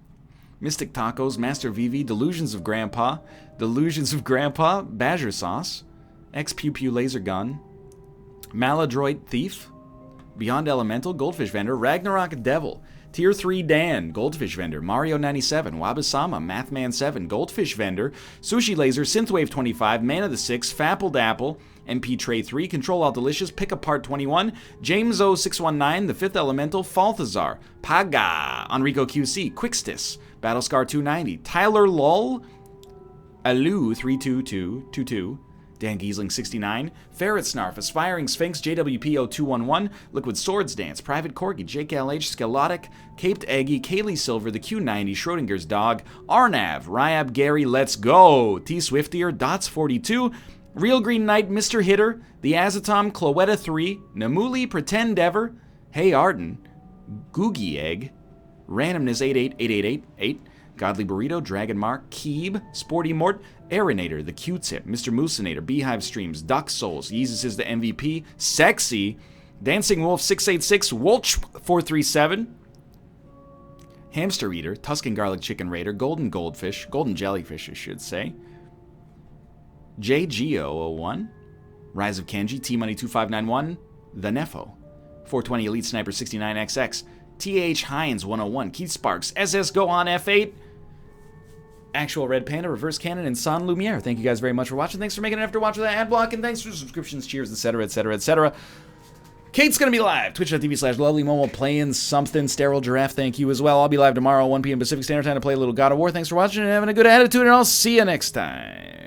Mystic Tacos, Master VV, Delusions of Grandpa, Badger Sauce, X-Pew Pew Laser Gun, Maladroit Thief, Beyond Elemental, Goldfish Vendor, Ragnarok Devil, Tier 3 Dan, Goldfish Vendor, Mario 97, Wabasama, Mathman 7, Goldfish Vendor, Sushi Laser, Synthwave 25, Mana the 6, Fappled Apple, MP Tray 3, Control All Delicious, Pick Apart 21, James 0619, The Fifth Elemental, Falthazar, Paga, Enrico QC, Quickstis, Battlescar 290, Tyler Lull, Alu 32222, Dan Giesling 69, Ferret Snarf, Aspiring Sphinx, JWPO 211, Liquid Swords Dance, Private Corgi, Jake LH, Skeletic, Caped Eggy, Kaylee Silver, The Q90, Schrodinger's Dog, Arnav, Ryab Gary, Let's Go, T Swiftier, Dots 42, Real Green Knight, Mr. Hitter, The Azatom, Cloetta 3, Namuli, Pretend Ever, Hey Arden, Googie Egg, Randomness 888888, Godly Burrito, Dragon Mark, Keeb, Sporty Mort, Aeronator, The Q-Tip, Mr. Moosinator, Beehive Streams, Duck Souls, Yeezus is the MVP, Sexy, Dancing Wolf 686, Wolch 437, Hamster Eater, Tuscan Garlic Chicken Raider, Golden Goldfish, Golden Jellyfish I should say, JGO01, Rise of Kenji, T-Money 2591, The Nefo, 420 Elite Sniper 69XX, TH Hines 101, Keith Sparks, SS Go on F8, Actual Red Panda, Reverse Cannon, and San Lumiere. Thank you guys very much for watching. Thanks for making it after watching that ad block, and thanks for subscriptions, cheers, etc., etc., etc. Kate's going to be live. Twitch.tv/lovelymomo playing something. Sterile Giraffe, thank you as well. I'll be live tomorrow, 1 p.m. Pacific Standard Time to play a little God of War. Thanks for watching and having a good attitude, and I'll see you next time.